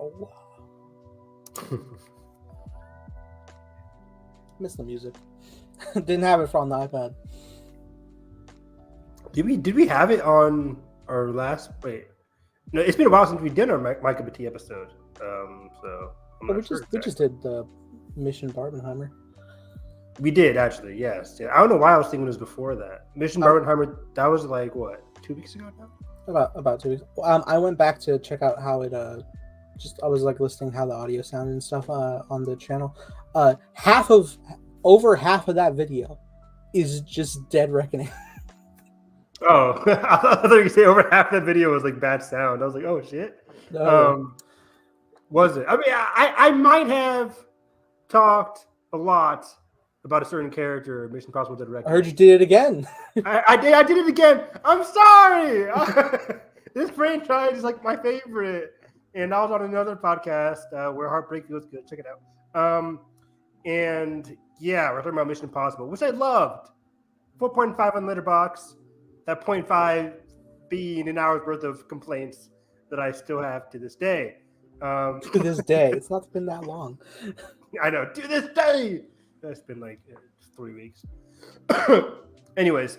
Oh wow. Miss the music. Didn't have it on the iPad. Did we have it on our last? Wait, no. It's been a while since we did our Micah T episode. So I'm not sure. We just did the Mission Barbenheimer. We did actually, yes. Yeah, I don't know why I was thinking it was before that. Mission Barbenheimer. That was like what, 2 weeks ago now? About 2 weeks. I went back to check out how it I was like listening how the audio sounded and stuff on the channel. Over half of that video is just dead reckoning. Oh, I thought you say over half the video was like bad sound. I was like, oh shit. No. Was it? I mean, I might have talked a lot about a certain character in Mission Impossible Dead Reckoning. I heard you did it again. I did it again. I'm sorry. This franchise is like my favorite. And I was on another podcast where Heartbreak feels good. Check it out. And yeah, we're talking about Mission Impossible, which I loved. 4.5 on Letterboxd. That 0.5 being an hour's worth of complaints that I still have to this day. To this day. It's not been that long. I know. To this day. That's been like 3 weeks. Anyways,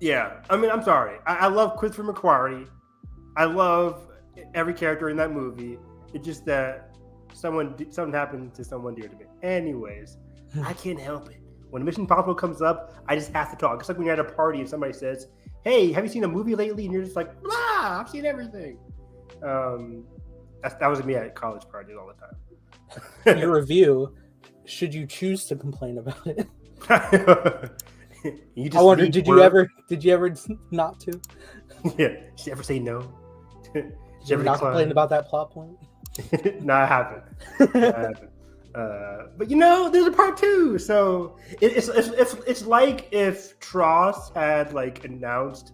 yeah. I mean, I'm sorry. I love Christopher McQuarrie. I love every character in that movie. It's just that something happened to someone dear to me. Anyways, I can't help it. When Mission Impossible comes up, I just have to talk. It's like when you're at a party and somebody says, "Hey, have you seen a movie lately?" And you're just like, "Blah, I've seen everything." That was me at college parties all the time. Your review, should you choose to complain about it? I wonder, did you ever not to? Yeah. Did you ever say no? Did you ever not complain about that plot point? No, I haven't. But there's a part 2, so it's like if Tross had like announced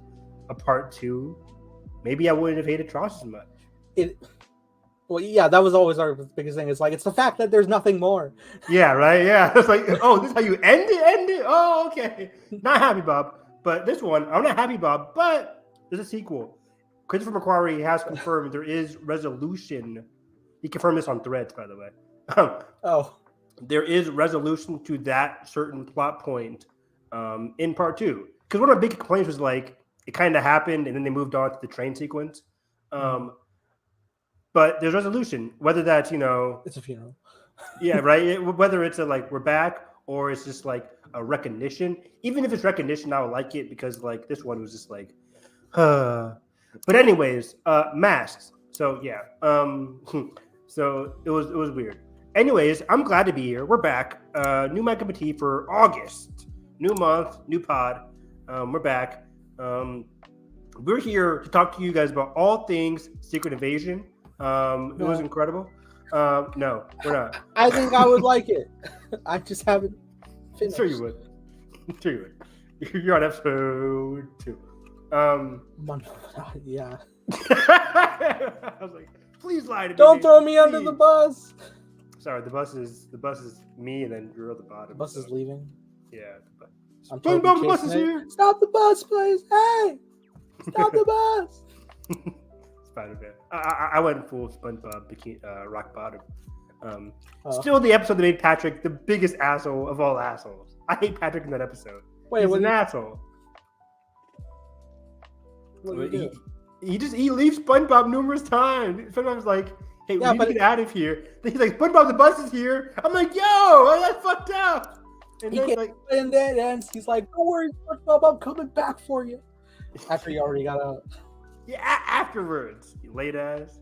a part 2, maybe I wouldn't have hated Tross as much. Well, yeah, that was always our biggest thing. It's like it's the fact that there's nothing more. Yeah, right. Yeah, it's like, oh, this is how you end it. Oh, okay. Not happy, Bob. But this one, I'm not happy, Bob. But there's a sequel. Christopher McQuarrie has confirmed there is resolution. He confirmed this on Threads, by the way. Oh. There is resolution to that certain plot point in part 2. Because one of my big complaints was like, it kind of happened and then they moved on to the train sequence. But there's resolution, whether that's, it's a funeral. Yeah, right. Whether it's we're back or it's just like a recognition. Even if it's recognition, I would like it because like this one was just like, But anyways, masks. So yeah. So it was weird. Anyways, I'm glad to be here. We're back. New Micah T for August. New month, new pod. We're back. We're here to talk to you guys about all things Secret Invasion. It was incredible. No, we're not. I think I would like it. I just haven't finished. Sure you would. You're on episode 2. Yeah. I was like, please lie to me. Don't throw me under the bus. Sorry, the bus is me and then you're at the bottom. The bus is leaving. Yeah. The bus is here. Stop the bus, please. Hey, stop the bus. Spider-Man. I went full SpongeBob bikini, rock bottom. Still the episode that made Patrick the biggest asshole of all assholes. I hate Patrick in that episode. Wait, he's an asshole. He leaves SpongeBob numerous times. Sometimes like, hey, we need to get out of here. Then he's like, SpongeBob, the bus is here. I'm like, yo, that's fucked up. And then he's like, don't worry, SpongeBob, I'm coming back for you. After you already got out. Yeah, afterwards. You late ass.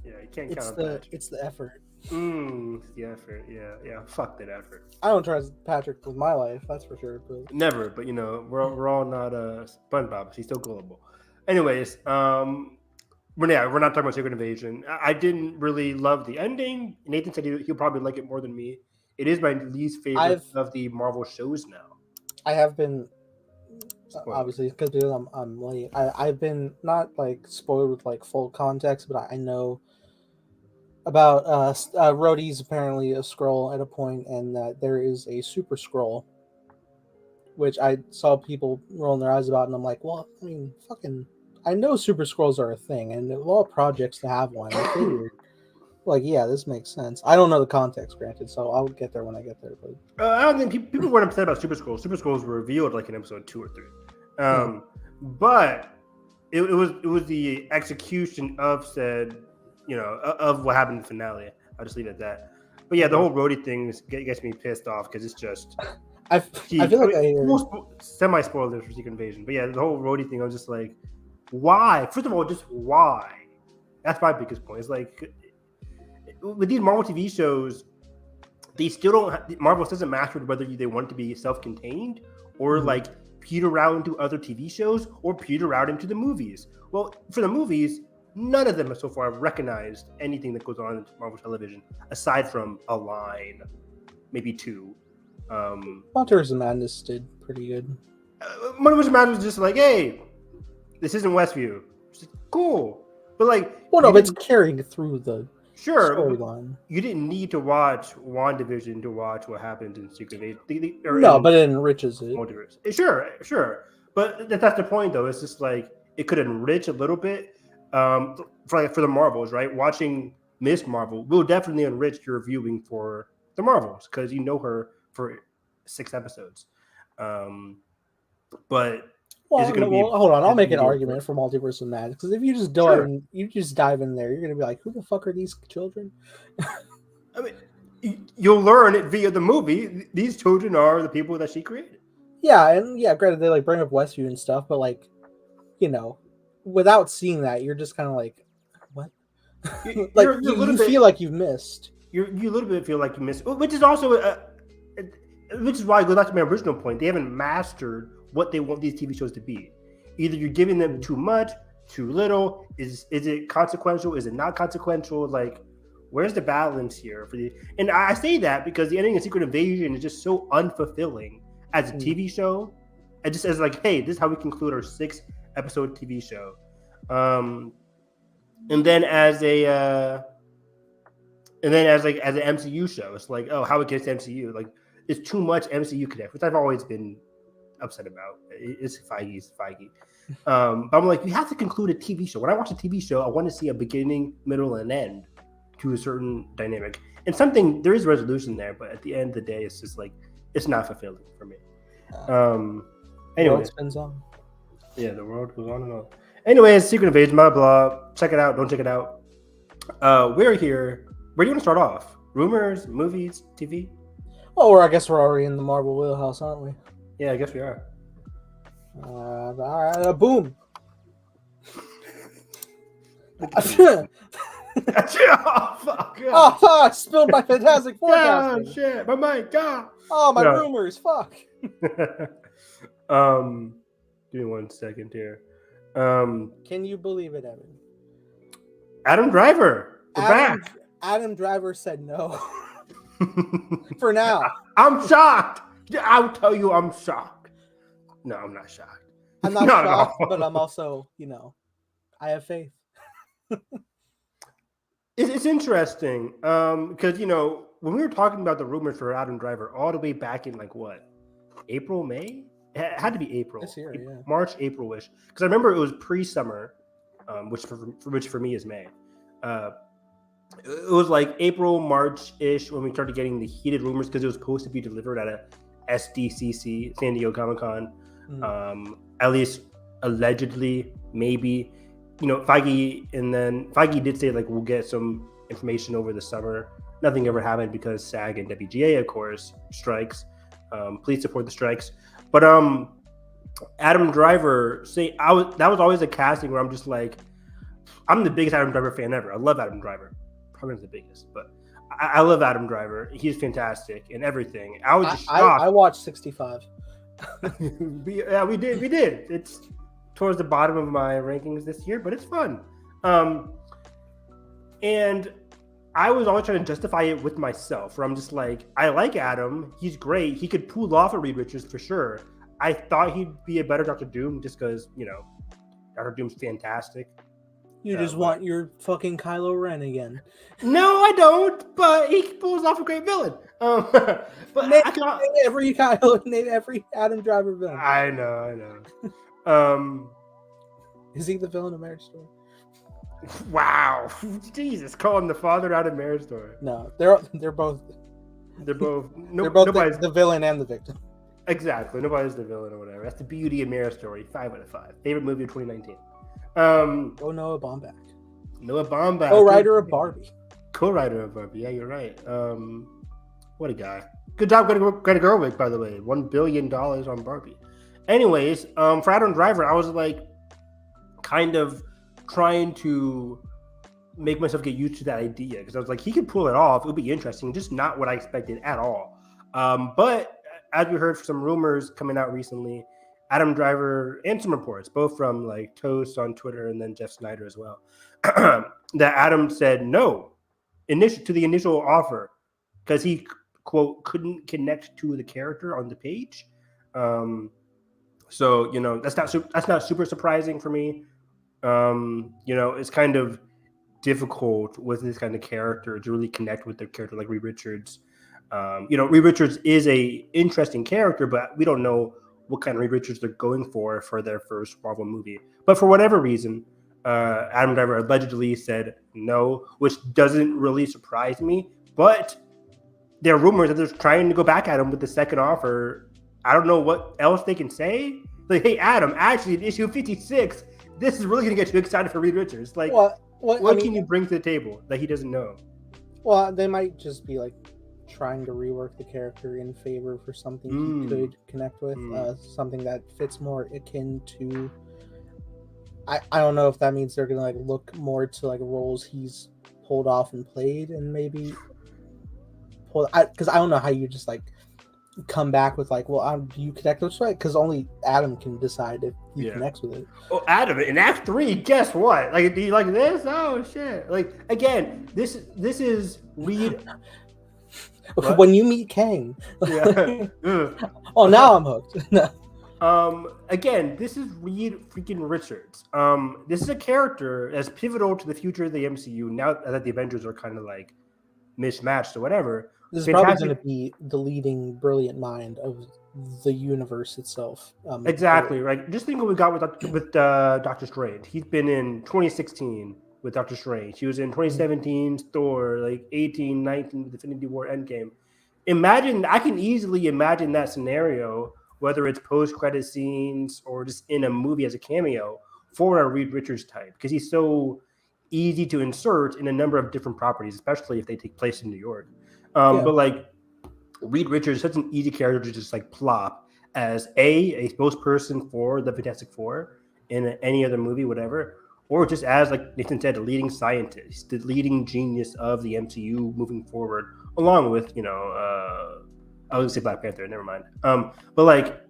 Yeah, you can't count on that. It's the effort. It's the effort. Yeah. Fuck that effort. I don't trust Patrick with my life, that's for sure. But... Never, but we're all not SpongeBob. He's still gullible. Anyways, we're not talking about Secret Invasion. I didn't really love the ending. Nathan said he'll probably like it more than me. It is my least favorite of the Marvel shows now. I have been. Obviously, because I'm late. I've been not like spoiled with like full context, but I know about Rhodey's apparently a Skrull at a point, and that there is a Super Skrull, which I saw people rolling their eyes about, and I'm like, well, I mean, fucking, I know Super Scrolls are a thing, and of all projects to have one, I figured, like, yeah, this makes sense. I don't know the context, granted, so I'll get there when I get there. But I don't think people weren't upset about Super Scrolls. Super Scrolls were revealed like in episode 2 or 3, but it was the execution of said, of what happened in the finale. I'll just leave it at that. But yeah, the whole Rhodey thing gets me pissed off because it's just. I feel like I hear semi spoilers for Secret Invasion, but yeah, the whole Rhodey thing. I was just like, why? First of all, just why? That's my biggest point. It's like with these Marvel TV shows, they still don't. Marvel doesn't matter whether they want to be self-contained or like peter out into other TV shows or peter out into the movies. Well, for the movies, none of them so far have recognized anything that goes on in Marvel television aside from a line, maybe 2. Multiverse of Madness did pretty good. Multiverse of Madness was just like, hey, this isn't Westview. It's just, cool. But like, well, no, but it's carrying through the storyline. You didn't need to watch WandaVision to watch what happened in Secret Invasion. No, but it enriches it. Multiverse. Sure. But that's the point, though. It's just like it could enrich a little bit for the Marvels, right? Watching Miss Marvel will definitely enrich your viewing for the Marvels because you know her for 6 episodes. But is it going to be? Hold on, I'll make an argument for Multiverse of Madness because if you just dive in there, you're going to be like, who the fuck are these children? I mean, you'll learn it via the movie. These children are the people that she created. Yeah, granted they like bring up Westview and stuff, but like, without seeing that, you're just kind of like, what? Like you feel like you've missed. You a little bit feel like you missed, which is also which is why I go back to my original point. They haven't mastered what they want these TV shows to be. Either you're giving them too much, too little. Is it consequential? Is it not consequential? Like, where's the balance here for the? And I say that because the ending of Secret Invasion is just so unfulfilling as a TV show. It just says like, hey, this is how we conclude our 6-episode TV show. And then as an MCU show, it's like, oh, how it gets MCU. Like, it's too much MCU connect, which I've always been upset about. It's Feige's Feige. But I'm like, you have to conclude a TV show. When I watch a TV show, I want to see a beginning, middle, and end to a certain dynamic. And there is resolution there, but at the end of the day, it's just like, it's not fulfilling for me. Anyway. The world spins on. Yeah, the world goes on and on. Anyways, Secret Invasion, blah, blah. Check it out. Don't check it out. We're here. Where do you want to start off? Rumors, movies, TV? Oh, I guess we're already in the Marvel wheelhouse, aren't we? Yeah, I guess we are. All right, boom. Oh, fuck. Oh, I spilled my fantastic forecast. Oh, shit. My mic. God. Oh, my rumors. Fuck. Give me 1 second here. Can you believe it, Evan? Adam Driver. We're back. Adam Driver said no. For now. I'm shocked. I'll tell you I'm shocked. No, I'm not shocked. I'm not shocked, but I'm also, I have faith. It's interesting because, when we were talking about the rumors for Adam Driver all the way back in like what? April, May? It had to be April. This year, yeah. March, April-ish. Because I remember it was pre-summer, which for me is May. It was like April, March-ish when we started getting the heated rumors because it was supposed to be delivered at a SDCC, San Diego Comic-Con. At least allegedly, maybe. Feige did say like we'll get some information over the summer. Nothing ever happened because SAG and WGA, of course, strikes. Please support the strikes. But Adam Driver, that was always a casting where I'm just like, I'm the biggest Adam Driver fan ever. I love Adam Driver. Probably not the biggest, but I love Adam Driver. He's fantastic in everything. I was just shocked. I watched 65. Yeah, we did. It's towards the bottom of my rankings this year, but it's fun. And I was always trying to justify it with myself, where I'm just like, I like Adam. He's great. He could pull off a Reed Richards for sure. I thought he'd be a better Doctor Doom just because, Doctor Doom's fantastic. You just want your fucking Kylo Ren again. No, I don't, but he pulls off a great villain. But name every Adam Driver villain. I know. Is he the villain of Marriage Story? Wow, Jesus, calling the father out of Marriage Story. No, they're both. They're both. They're both Nobody's the villain and the victim. Exactly. Nobody's the villain or whatever. That's the beauty of Marriage Story. 5 out of 5. Favorite movie of 2019. Oh, Noah Baumbach. Noah Baumbach. Co-writer of Barbie. Co-writer of Barbie. Yeah, you're right. What a guy. Good job, Greta Gerwig, by the way. $1 billion on Barbie. Anyways, for Adam Driver, I was like kind of trying to make myself get used to that idea because I was like, he could pull it off. It would be interesting. Just not what I expected at all. But as we heard some rumors coming out recently, Adam Driver and some reports, both from like Toast on Twitter and then Jeff Snyder as well, that Adam said no to the initial offer because he, quote, couldn't connect to the character on the page. So, you know, that's not super surprising for me. You know, it's kind of difficult with this kind of character to really connect with the character like Reed Richards. You know, Reed Richards is a interesting character, but we don't know what kind of Reed Richards they're going for their first Marvel movie. But for whatever reason, Adam Driver allegedly said no, which doesn't really surprise me. But there are rumors that they're trying to go back at him with the second offer. I don't know what else they can say. Like, hey, Adam, actually, in issue 56, this is really going to get you excited for Reed Richards. Like, what can you bring to the table that he doesn't know? Well, they might just be like trying to rework the character in favor for something he could connect with, something that fits more akin to. I don't know if that means they're gonna like look more to like roles he's pulled off and played, and maybe because I don't know how you just like come back with like, well, do you connect with it? Because only Adam can decide if he connects with it. Oh, Adam, in Act 3, guess what? Like, do you like this? Oh shit! Like, again, this is Reed. When you meet Kang. Yeah. Oh, now I'm hooked. Again, this is Reed freaking Richards. This is a character that's pivotal to the future of the MCU now that the Avengers are kind of like mismatched or whatever. This is probably going to be the leading brilliant mind of the universe itself. Exactly, right? Just think what we got with Doctor Strange. He's been in 2016 with Doctor Strange. He was in 2017's Thor, like 18, 19 with Infinity War Endgame. I can easily imagine that scenario, whether it's post-credit scenes or just in a movie as a cameo for a Reed Richards type, because he's so easy to insert in a number of different properties, especially if they take place in New York. But like Reed Richards is such an easy character to just like plop as a spokesperson for the Fantastic Four in any other movie, whatever, or just as, like Nathan said, a leading scientist, the leading genius of the MCU moving forward, along with, you know, I was going to say Black Panther, never mind. But like,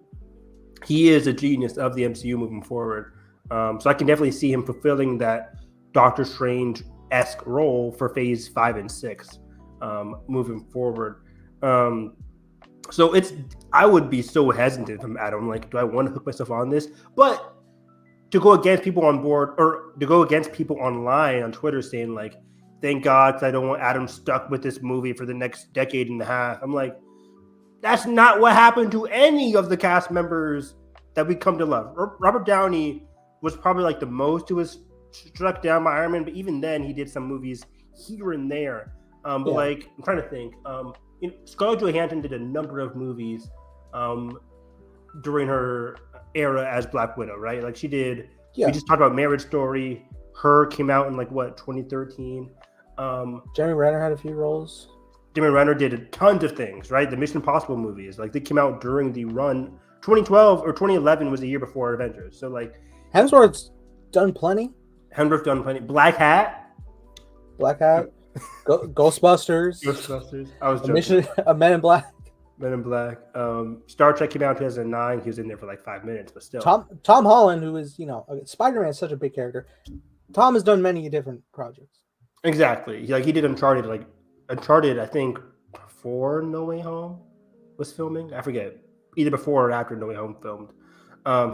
he is a genius of the MCU moving forward. So I can definitely see him fulfilling that Doctor Strange-esque role for Phase 5 and 6 moving forward. So I would be so hesitant from Adam. Like, do I want to hook myself on this? But to go against people on board, or to go against people online on Twitter saying like, thank God, because I don't want Adam stuck with this movie for the next decade and a half. I'm like, that's not what happened to any of the cast members that we come to love. Robert Downey was probably like the most who was struck down by Iron Man, but even then he did some movies here and there. But like, I'm trying to think. Scarlett Johansson did a number of movies during her era as Black Widow, right? Like she did. Yeah. We just talked about Marriage Story. Her came out in like 2013. Jeremy Renner had a few roles. Jeremy Renner did tons of things, right? The Mission Impossible movies, like they came out during the run. 2012 or 2011 was the year before Avengers. So like, Hemsworth's done plenty. Black Hat. Ghostbusters. I was joking. Men in Black. Men in Black. Star Trek came out in 2009. He was in there for like 5 minutes, but still. Tom Holland, who is, Spider-Man is such a big character. Tom has done many different projects. Exactly. He did Uncharted. Like Uncharted, I think before No Way Home was filming. I forget. Either before or after No Way Home filmed.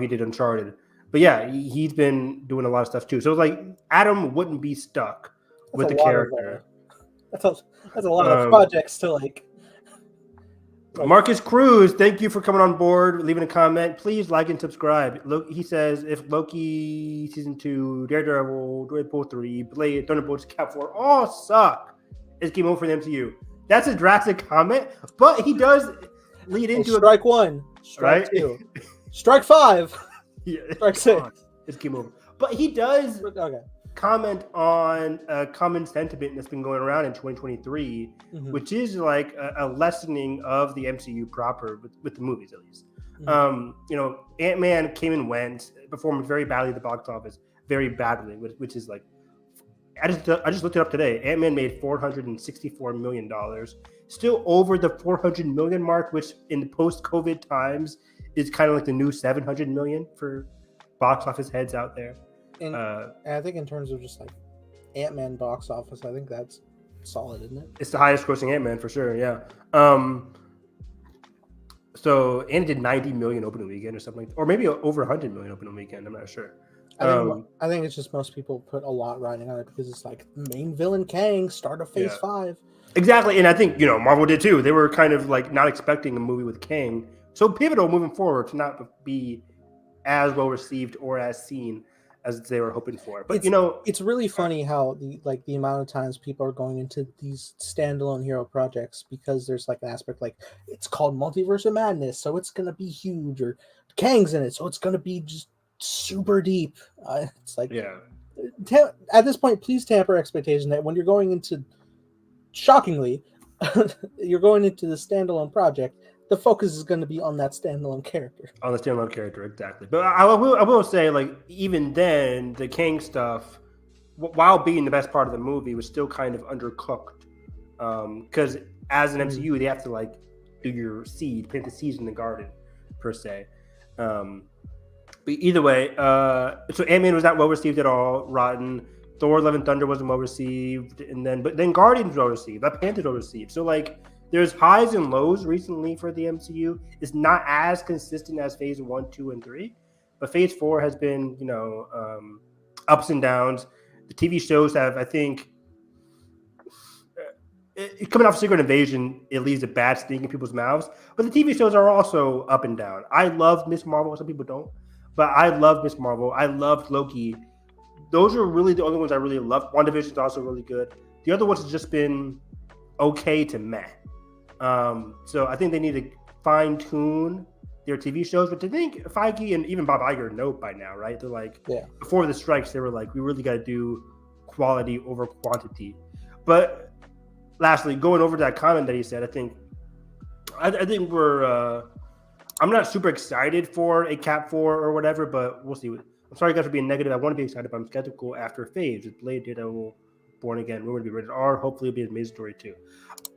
He did Uncharted. But yeah, he's been doing a lot of stuff too. So like Adam wouldn't be stuck with the character. That's a lot of projects to like. Marcus Cruz, thank you for coming on board, leaving a comment. Please like and subscribe. He says, if Loki Season 2, Daredevil, Deadpool 3, Blade, Thunderbolts, Cap 4 all suck, it's game over for the MCU. That's a drastic comment, but he does lead into strike one, strike two, strike five, strike six. It's game over. But he does comment on a common sentiment that's been going around in 2023, which is like a lessening of the MCU proper with the movies, at least. Ant-Man came and went, performed very badly at the box office, very badly, which is like, I just looked it up today. Ant-Man made $464 million, still over the 400 million mark, which in the post-COVID times is kind of like the new 700 million for box office heads out there. And I think in terms of just like Ant-Man box office, I think that's solid, isn't it? It's the highest grossing Ant-Man for sure, yeah. So and it did 90 million opening weekend or something, or maybe over 100 million opening weekend. I'm not sure. I think it's just most people put a lot riding on it because it's like main villain Kang, start of Phase 5. Exactly, and I think Marvel did too. They were kind of like not expecting a movie with Kang, so pivotal moving forward to not be as well received or as seen as they were hoping for. But it's really funny how the amount of times people are going into these standalone hero projects because there's like an aspect like it's called Multiverse of Madness, so it's gonna be huge, or Kang's in it, so it's gonna be just super deep. It's like at this point, please temper expectation that when you're going into, shockingly, you're going into the standalone project, the focus is going to be on that standalone character. On the standalone character, exactly. But I will say, like, even then, the Kang stuff, while being the best part of the movie, was still kind of undercooked. Because as an MCU, they have to, like, do your seed, plant the seeds in the garden, per se. But either way, so Ant-Man was not well received at all, rotten. Thor: Love and Thunder wasn't well received, but then Guardians was well received. Black Panther was well received. So, like, there's highs and lows recently for the MCU. It's not as consistent as Phase 1, 2, and 3. But Phase 4 has been, ups and downs. The TV shows have, I think, coming off Secret Invasion, it leaves a bad stink in people's mouths. But the TV shows are also up and down. I love Miss Marvel. Some people don't. But I love Miss Marvel. I loved Loki. Those are really the only ones I really loved. WandaVision is also really good. The other ones have just been okay to meh. So I think they need to fine-tune their TV shows, but I think Feige and even Bob Iger know by now, right? They're like, before the strikes, they were like, we really got to do quality over quantity. But lastly, going over to that comment that he said, I think we're I'm not super excited for a Cap 4 or whatever, but we'll see. I'm sorry guys for being negative. I want to be excited, but I'm skeptical after Phase with Blade, Daredevil, Born Again, rumored to be rated R. Hopefully it'll be an amazing story too.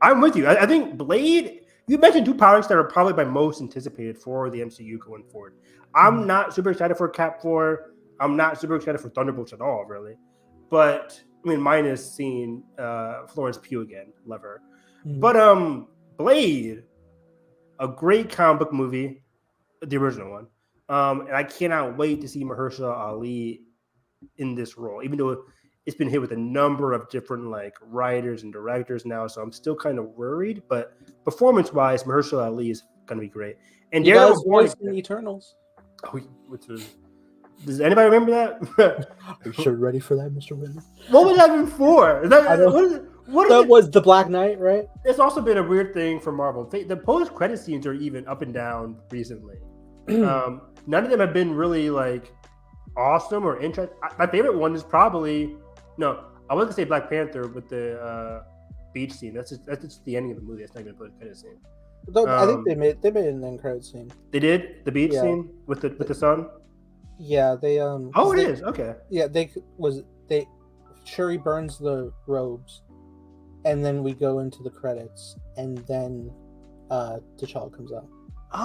I'm with you. I think Blade, you mentioned two products that are probably my most anticipated for the MCU going forward. I'm not super excited for Cap 4. I'm not super excited for Thunderbolts at all, really. But, I mean, minus seeing Florence Pugh again. Love her. But Blade, a great comic book movie, the original one. And I cannot wait to see Mahershala Ali in this role, even though it's been hit with a number of different like writers and directors now, so I'm still kind of worried. But performance-wise, Mahershala Ali is going to be great. And Daredevil voice in Eternals. Oh, does anybody remember that? Are you sure ready for that, Mr. Whitney? What was that before? That was the Black Knight, right? It's also been a weird thing for Marvel. The post-credit scenes are even up and down recently. None of them have been really like awesome or interesting. My favorite one is probably I was gonna say Black Panther with the beach scene. That's just the ending of the movie. That's not even a post-credit scene. I think they made an end credit scene. They did the beach scene with the sun. Yeah, they Oh, it is okay. Yeah, Shuri burns the robes, and then we go into the credits, and then T'Challa comes out.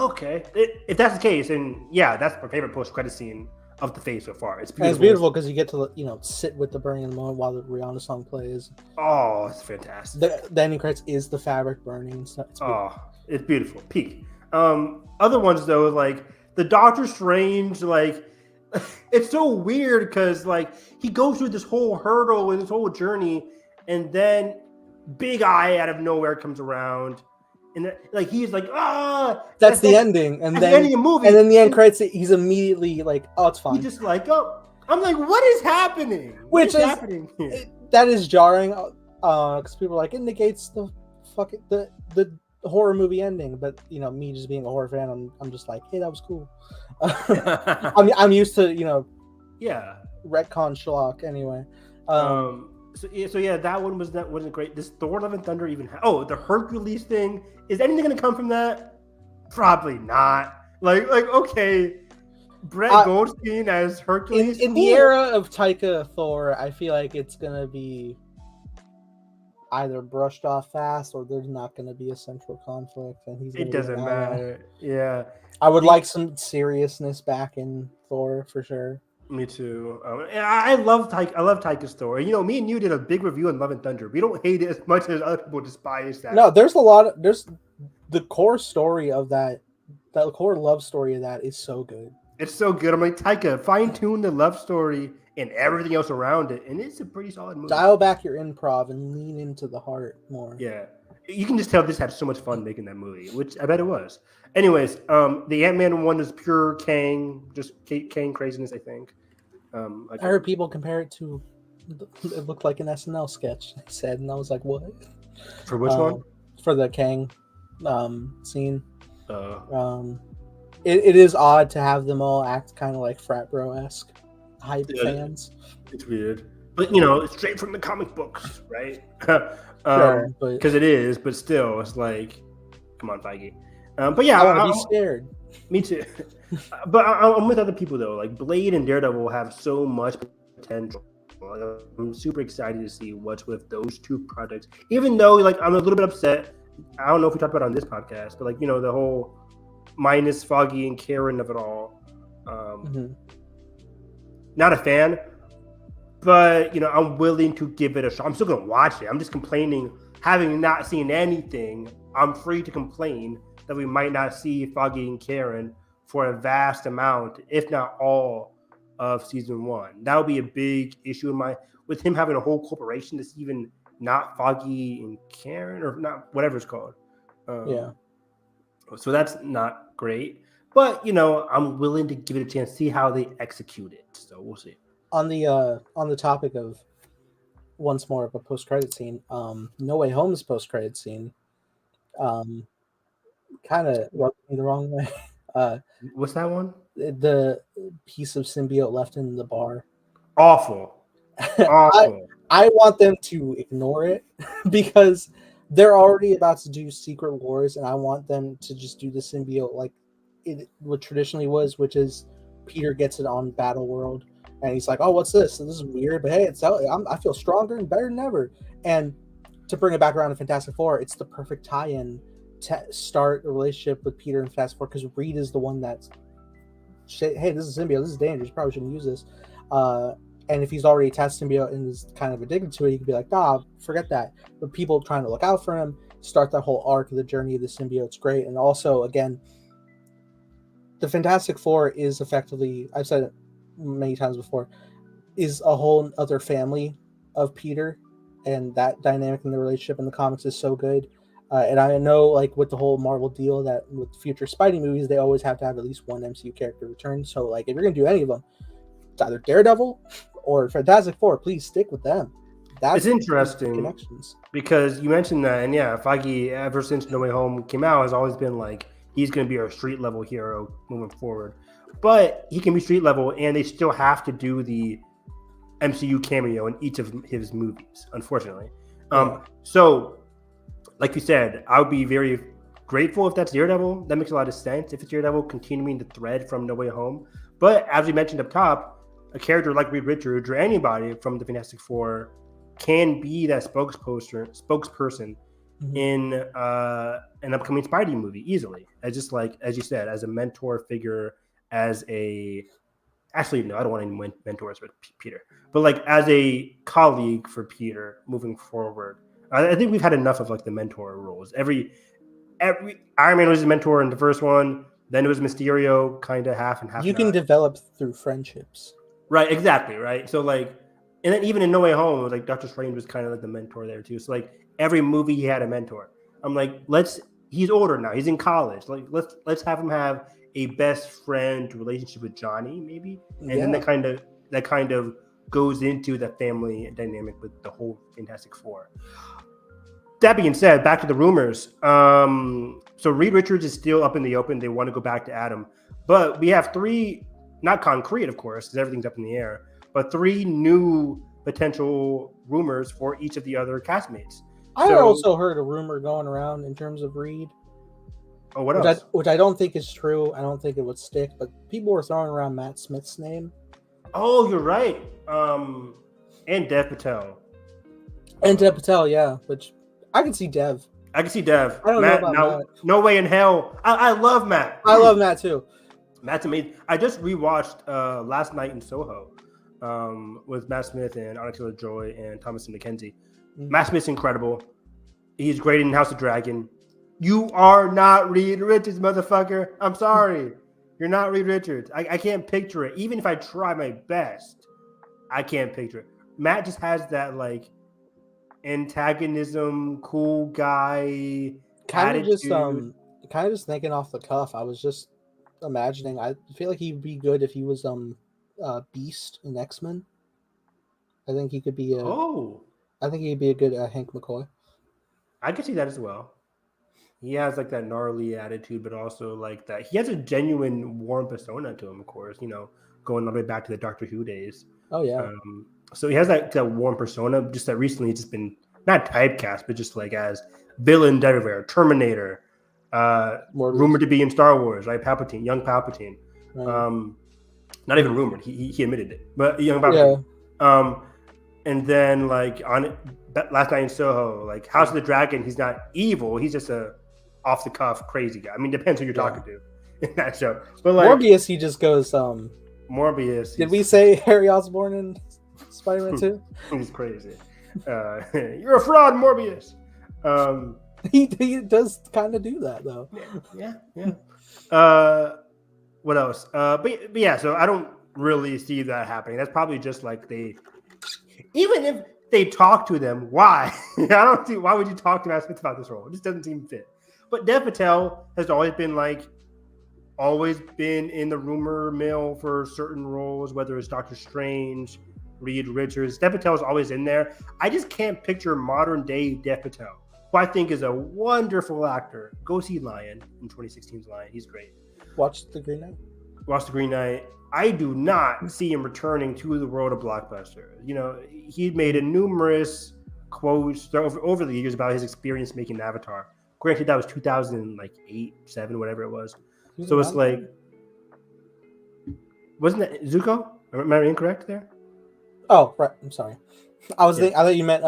Okay, if that's the case, and that's my favorite post-credit scene of the Phase so far. It's beautiful. And it's beautiful because you get to sit with the burning in the moment while the Rihanna song plays. Oh, it's fantastic. The ending credits is the fabric burning and stuff. It's beautiful. Peak. Other ones though, like the Doctor Strange, like it's so weird because like he goes through this whole hurdle and this whole journey, and then Big Eye out of nowhere comes around, and like he's like, ah, that's the ending, and then the ending of the movie, and then the end credits, he's immediately like, oh, it's fine. He's just like, oh, I'm like, what is happening? What is happening here? That is jarring, because people are like, it negates the fucking the horror movie ending, but you know, me just being a horror fan, I'm just like, hey, that was cool. I'm used to, you know, retcon schlock anyway. So yeah, that one wasn't great. This Thor: Love and Thunder even the Hercules thing. Is anything gonna come from that? Probably not. Like okay, Brett Goldstein as Hercules. In the era of Taika Thor, I feel like it's gonna be either brushed off fast or there's not gonna be a central conflict, and it doesn't matter. Yeah, I would like some seriousness back in Thor for sure. Me too. I love Taika's Thor. You know, me and you did a big review on Love and Thunder. We don't hate it as much as other people despise that. No, there's the core story of that core love story of that is so good. It's so good. I'm like, Taika, fine-tune the love story and everything else around it, and it's a pretty solid movie. Dial back your improv and lean into the heart more. Yeah. You can just tell this had so much fun making that movie, which I bet it was. Anyways, the Ant-Man one is pure Kang, just Kang craziness, I think. I heard people compare it to, it looked like an SNL sketch, they said, and I was like, what? For which one? For the Kang scene. It is odd to have them all act kind of like frat bro-esque hype fans. It's weird. But, you know, it's straight from the comic books, right? Sure, because it is, but still, it's like, come on, Feige. But yeah, I want to be scared. Me too. But I'm with other people though. Like Blade and Daredevil have so much potential. I'm super excited to see what's with those two projects. Even though, like, I'm a little bit upset. I don't know if we talked about it on this podcast, but like, you know, the whole minus Foggy and Karen of it all. Not a fan. But, you know, I'm willing to give it a shot. I'm still going to watch it. I'm just complaining, having not seen anything. I'm free to complain that we might not see Foggy and Karen for a vast amount, if not all, of season one. That would be a big issue with him having a whole corporation that's even not Foggy and Karen, or not, whatever it's called. So that's not great. But, you know, I'm willing to give it a chance, see how they execute it. So we'll see. On the topic of once more of a post-credit scene, No Way Home's post-credit scene kind of rubbed me the wrong way. What's that one? The piece of symbiote left in the bar. Awful. I want them to ignore it because they're already about to do Secret Wars, and I want them to just do the symbiote like what traditionally was, which is Peter gets it on Battle World. And he's like, oh, what's this? And this is weird, but hey, I feel stronger and better than ever. And to bring it back around to Fantastic Four, it's the perfect tie-in to start a relationship with Peter and Fantastic Four, because Reed is the one that's, hey, this is symbiote, this is dangerous, you probably shouldn't use this. And if he's already attached to symbiote and is kind of addicted to it, you can be like, forget that. But people trying to look out for him, start that whole arc of the journey of the symbiote's great. And also, again, the Fantastic Four is effectively, I've said it many times before, is a whole other family of Peter, and that dynamic in the relationship in the comics is so good. And I know, like, with the whole Marvel deal, that with future Spidey movies, they always have to have at least one MCU character return. So, like, if you're gonna do any of them, it's either Daredevil or Fantastic Four. Please stick with them. That's interesting connections, because you mentioned that, and yeah, Feige, ever since No Way Home came out, has always been like, he's gonna be our street level hero moving forward. But he can be street level, and they still have to do the MCU cameo in each of his movies, unfortunately. So, like you said, I would be very grateful if that's Daredevil. That makes a lot of sense. If it's Daredevil, continuing the thread from No Way Home. But as we mentioned up top, a character like Reed Richards or anybody from the Fantastic Four can be that spokesperson in an upcoming Spidey movie easily. As just like, as you said, as a mentor figure. Actually, no, I don't want any mentors with Peter, but like as a colleague for Peter moving forward. I think we've had enough of like the mentor roles. Every Iron Man was a mentor in the first one, then it was Mysterio, kind of half and half. You can develop through friendships, right? Exactly, right. So like, and then even in No Way Home, it was like Doctor Strange was kind of like the mentor there too. So like every movie he had a mentor. I'm like, he's older now. He's in college. Like let's have him have a best friend relationship with Johnny, maybe, and then that kind of goes into the family dynamic with the whole Fantastic Four. That being said, back to the rumors. So Reed Richards is still up in the open. They want to go back to Adam, but we have 3, not concrete, of course, because everything's up in the air, but 3 new potential rumors for each of the other castmates. I also heard a rumor going around in terms of Reed. Oh, what else? Which I don't think is true. I don't think it would stick, but people were throwing around Matt Smith's name. Oh, you're right. And Dev Patel. And Dev Patel, yeah. Which I can see Dev. I can see Dev. I don't Matt, know about Matt. No way in hell. I love Matt. I love Matt too. Matt's amazing. I just rewatched Last Night in Soho with Matt Smith and Anya Taylor-Joy and Thomasin McKenzie. Mm-hmm. Matt Smith's incredible. He's great in House of Dragon. You are not Reed Richards, motherfucker. I'm sorry. You're not Reed Richards. I can't picture it. Even if I try my best, I can't picture it. Matt just has that like antagonism, cool guy kind of just thinking off the cuff. I was just imagining. I feel like he'd be good if he was Beast in X-Men. I think he could be I think he'd be a good Hank McCoy. I could see that as well. He has like that gnarly attitude, but also like that he has a genuine warm persona to him, of course, you know, going all the way back to the Doctor Who days. Oh yeah. So he has that warm persona, just that recently it's just been not typecast, but just like as villain everywhere, Terminator, rumored to be in Star Wars, right? Palpatine, young Palpatine. Right. Not even rumored, he admitted it, but young Palpatine. Yeah. And then like on Last Night in Soho, like House of the Dragon, he's not evil, he's just a off the cuff crazy guy. I mean, depends who you're talking to in that show. But like Morbius, he just goes Morbius. Did we say Harry Osborn in Spider-Man 2? He's crazy. You're a fraud, Morbius. He does kind of do that though. Yeah. What else? But yeah, so I don't really see that happening. That's probably just like even if they talk to them, why? I don't see why would you talk to Matt Smith about this role? It just doesn't seem fit. But Dev Patel has always been in the rumor mill for certain roles, whether it's Doctor Strange, Reed Richards. Dev Patel is always in there. I just can't picture modern day Dev Patel, who I think is a wonderful actor. Go see Lion in 2016's Lion. He's great. Watch The Green Knight. Watch The Green Knight. I do not see him returning to the world of blockbuster. You know, he made numerous quotes over the years about his experience making Avatar. Granted, that was 2008, 7, whatever it was. So it's like, wasn't that Zuko? Am I incorrect there? Oh, right. I'm sorry. I thought you meant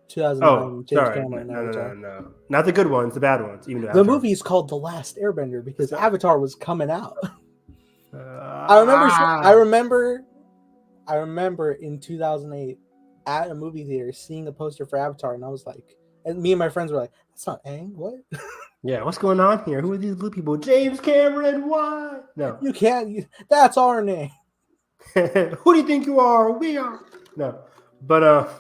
2009. Oh, James sorry. Cameron. No. Not the good ones, the bad ones. Even the movie is called The Last Airbender because Avatar was coming out. I remember in 2008 at a movie theater seeing a poster for Avatar, and I was like, and me and my friends were like, "That's not Aang, what?" Yeah, what's going on here? Who are these blue people? James Cameron, why? No, you can't. That's our name. Who do you think you are? We are. No, but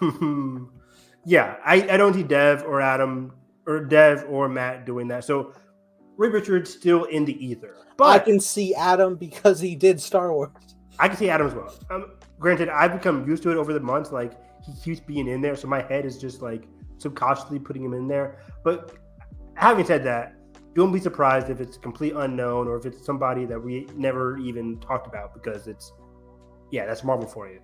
yeah, I don't see Dev or Adam or Dev or Matt doing that. So Reed Richards still in the ether. But I can see Adam because he did Star Wars. I can see Adam as well. Granted, I've become used to it over the months. Like he keeps being in there, so my head is just like subconsciously putting him in there. But having said that, don't be surprised if it's complete unknown or if it's somebody that we never even talked about because that's Marvel for you.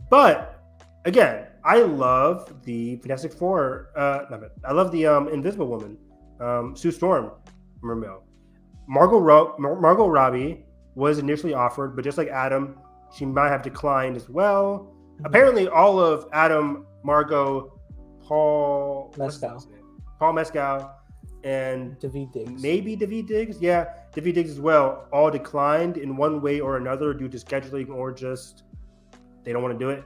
But again, I love the Fantastic Four. I love the Invisible Woman, Sue Storm, Mermel. Margot Robbie was initially offered, but just like Adam, she might have declined as well. Mm-hmm. Apparently, all of Adam, Margot, Paul Mescal, and Daveed Diggs. Maybe Daveed Diggs. Yeah, Daveed Diggs as well. All declined in one way or another due to scheduling or just they don't want to do it.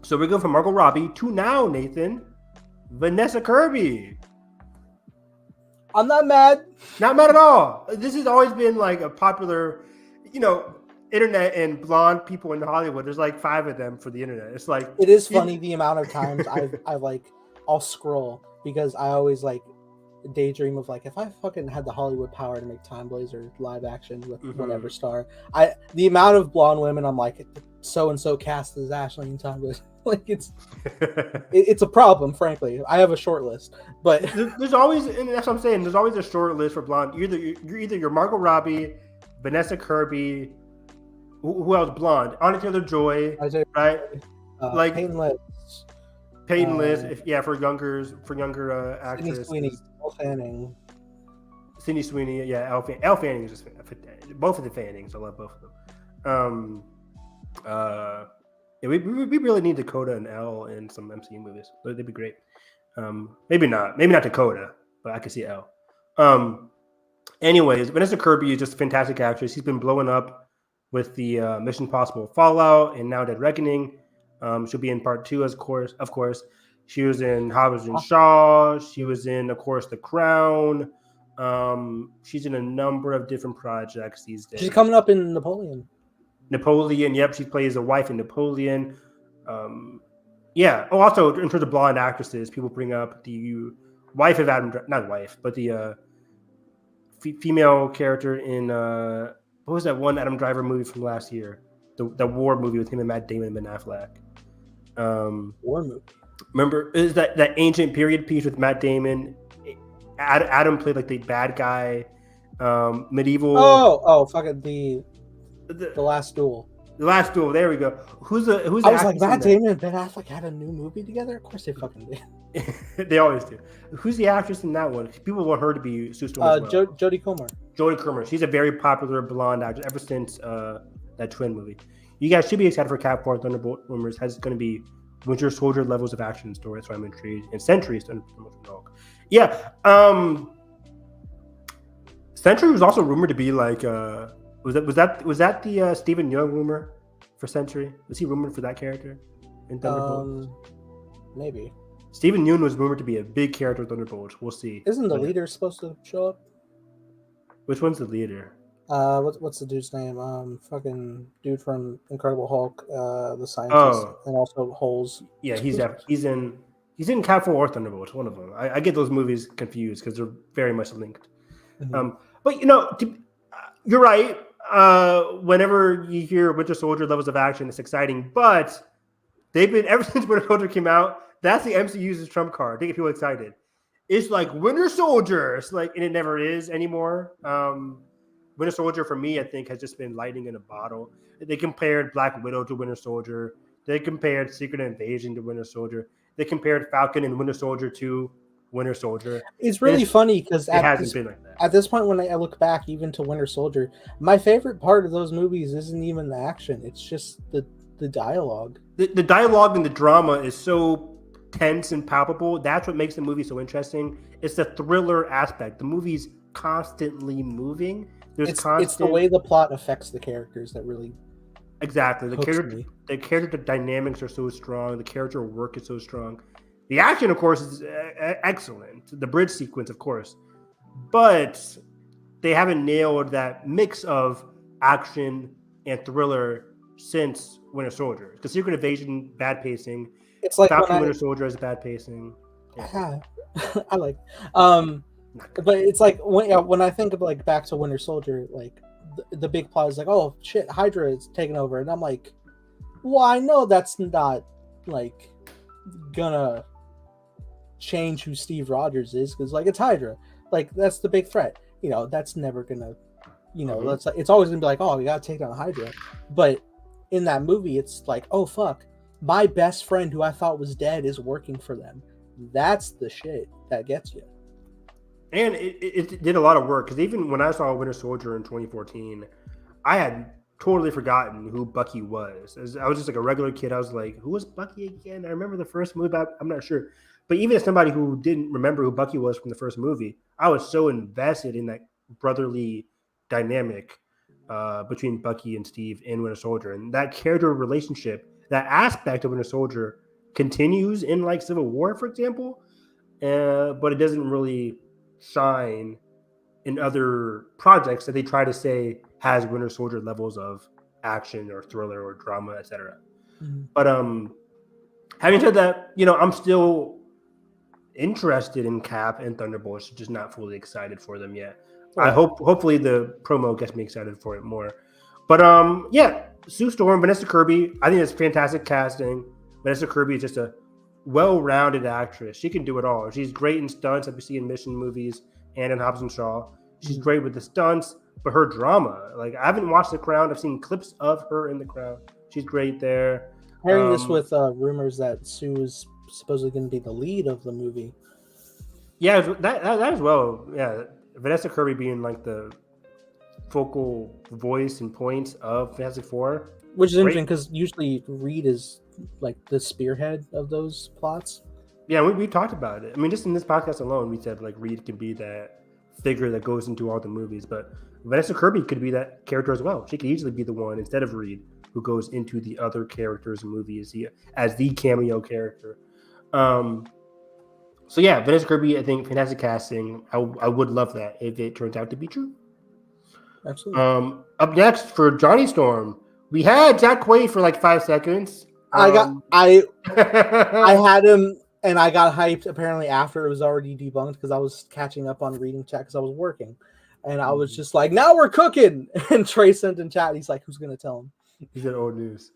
So we're going from Margot Robbie to now, Nathan, Vanessa Kirby. I'm not mad. Not mad at all. This has always been like a popular, internet and blonde people in Hollywood. There's like 5 of them for the internet. It's like it is funny the amount of times I'll scroll because I always daydream of like if I fucking had the Hollywood power to make Time Blazer live action with whatever Mm-hmm. star. The amount of blonde women I'm like so and so cast as Ashley in Time Blazer. Like it's a problem, frankly. I have a short list, but There's always, and that's what I'm saying. There's always a short list for blonde. You're either your Margot Robbie, Vanessa Kirby, who else blonde? Anya Taylor-Joy, right? Like Peyton List, Peyton List, for younger Sydney actresses. Sweeney, Elle Fanning. Sydney Sweeney, yeah, Elle Fanning is just both of the Fannings. I love both of them. Yeah, we really need Dakota and Elle in some MCU movies. They'd be great. Maybe not Dakota, but I could see Elle. Anyways, Vanessa Kirby is just a fantastic actress. She's been blowing up with the Mission Impossible Fallout and Now Dead Reckoning. She'll be in part 2, of course. She was in Hobbs and Shaw. She was in, of course, The Crown. She's in a number of different projects these days. She's coming up in Napoleon. Yep, she plays a wife in Napoleon. Yeah. Oh, also in terms of blonde actresses, people bring up the wife of not wife, but the female character in what was that one Adam Driver movie from last year? The war movie with him and Matt Damon and Ben Affleck. War movie. Remember, is that ancient period piece with Matt Damon? Adam played like the bad guy. Medieval. Oh, fucking the Last Duel. The Last Duel. There we go. Who's I was like, Matt Damon and Ben Affleck had a new movie together. Of course they fucking did. They always do. Who's the actress in that one? People want her to be Sue Storm. Jodie Comer. Jodie Comer. She's a very popular blonde actress ever since that Twin movie. You guys should be excited for Capcom Thunderbolt rumors. Has going to be Winter Soldier levels of action story. That's why I'm intrigued. And Sentry's yeah. Sentry was also rumored to be like. Was that the Stephen Young rumor for Sentry? Was he rumored for that character in Thunderbolts? Maybe. Stephen Yeun was rumored to be a big character in Thunderbolts. We'll see. Isn't the leader supposed to show up? Which one's the leader? What's the dude's name? Fucking dude from Incredible Hulk, the scientist, and also Holes. Yeah, he's in Capcom or Thunderbolts. One of them. I get those movies confused because they're very much linked. Mm-hmm. But you're right. Whenever you hear Winter Soldier levels of action, it's exciting. But they've been ever since Winter Soldier came out. That's the MCU's trump card. They get people excited. It's like Winter Soldier. It's like, and it never is anymore. Winter Soldier for me, I think, has just been lightning in a bottle. They compared Black Widow to Winter Soldier. They compared Secret Invasion to Winter Soldier. They compared Falcon and Winter Soldier to Winter Soldier. It's really funny because at this point, when I look back even to Winter Soldier, my favorite part of those movies isn't even the action. It's just the dialogue. The dialogue and the drama is so tense and palpable. That's what makes the movie so interesting. It's the thriller aspect. The movie's constantly moving. It's the way the plot affects the characters that really exactly the character dynamics are so strong. The character work is so strong. The action, of course, is excellent. The bridge sequence, of course, but they haven't nailed that mix of action and thriller since Winter Soldier. Because Secret Invasion, bad pacing. It's like Falcon Winter Soldier has bad pacing. Yeah. I like. But it's like when I think of like back to Winter Soldier, like the big plot is like, oh shit, Hydra is taking over, and I'm like, well, I know that's not like gonna change who Steve Rogers is because like it's Hydra, like that's the big threat. That's never gonna, that's like, it's always gonna be like, oh, we gotta take down Hydra. But in that movie, it's like, oh fuck, my best friend who I thought was dead is working for them. That's the shit that gets you. And it did a lot of work because even when I saw Winter Soldier in 2014, I had totally forgotten who Bucky was. I was just like a regular kid. I was like, who was Bucky again? I remember the first movie, but I'm not sure. But even as somebody who didn't remember who Bucky was from the first movie, I was so invested in that brotherly dynamic between Bucky and Steve in Winter Soldier. And that character relationship, that aspect of Winter Soldier continues in like Civil War, for example, but it doesn't really shine in other projects that they try to say has Winter Soldier levels of action or thriller or drama, etc. Mm-hmm. But having said that, I'm still interested in Cap and Thunderbolts, just not fully excited for them yet. Right. Hopefully the promo gets me excited for it more. But yeah, Sue Storm, Vanessa Kirby, I think it's fantastic casting. Vanessa Kirby is just a well-rounded actress. She can do it all. She's great in stunts, like we see in Mission movies and in Hobbs and Shaw. She's great with the stunts, but her drama, like I haven't watched The Crown. I've seen clips of her in The Crown. She's great there. Hearing this with rumors that Sue is supposedly going to be the lead of the movie. Yeah, that as well. Yeah, Vanessa Kirby being like the focal voice and point of Fantastic Four, which is interesting because usually Reed is like the spearhead of those plots. Yeah, we talked about it. I mean, just in this podcast alone, we said like Reed can be that figure that goes into all the movies, but Vanessa Kirby could be that character as well. She could easily be the one instead of Reed who goes into the other characters and movies as the cameo character. So yeah, Vanessa Kirby, I think fantastic casting. I would love that if it turns out to be true. Absolutely. Up next for Johnny Storm, we had Jack Quaid for like 5 seconds. I had him and I got hyped apparently after it was already debunked because I was catching up on reading chat because I was working. And I was just like, now we're cooking. And Trey sent in chat. He's like, who's going to tell him? He said old news.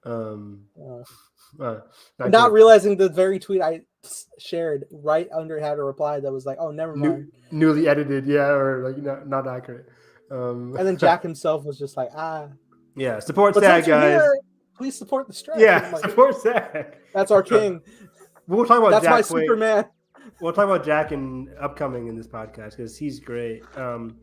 Not realizing the very tweet I shared right under it had a reply that was like, oh, never mind. Newly edited, yeah, or like not accurate. And then Jack himself was just like, yeah, support SAG, guys. Please support the strike. Yeah, like, support SAG. That's our king. We'll talk about that's Jack my Quaid. Superman. We'll talk about Jack in upcoming in this podcast because he's great. But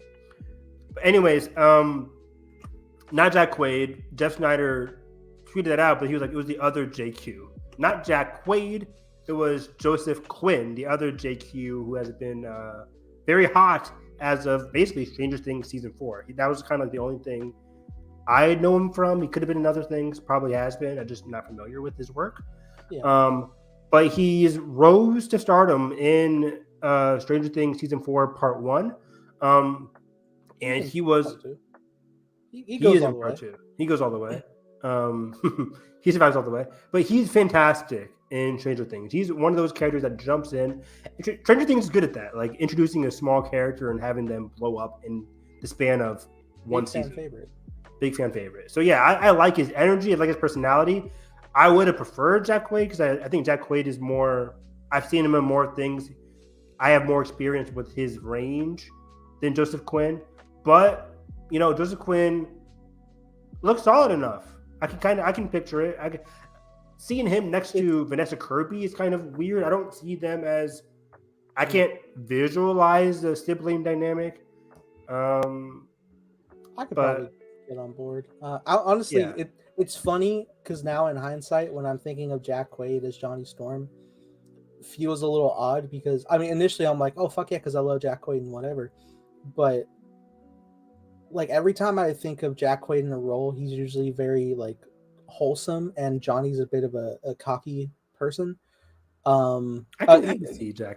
anyways, not Jack Quaid. Jeff Snyder tweeted that out, but he was like, it was the other JQ, not Jack Quaid. It was Joseph Quinn, the other JQ, who has been very hot as of basically Stranger Things season 4. That was kind of like the only thing I know him from. He could have been in other things, probably has been. I'm just not familiar with his work. Yeah. But he's rose to stardom in Stranger Things season 4 part 1. And he was he goes all the way. He goes all the way. He survives all the way. But he's fantastic in Stranger Things. He's one of those characters that jumps in. Stranger Things is good at that, like introducing a small character and having them blow up in the span of one season. Big fan favorite. So yeah, I like his energy. I like his personality. I would have preferred Jack Quaid because I think Jack Quaid is more. I've seen him in more things. I have more experience with his range than Joseph Quinn. But Joseph Quinn looks solid enough. I can picture it. Seeing him next to Vanessa Kirby is kind of weird. I don't see them as. I can't visualize the sibling dynamic. I could probably get on board. Honestly, it's funny because now in hindsight, when I'm thinking of Jack Quaid as Johnny Storm, feels a little odd because initially I'm like, oh fuck yeah, because I love Jack Quaid and whatever, but like every time I think of Jack Quaid in a role, he's usually very like wholesome, and Johnny's a bit of a cocky person. I can see Jack.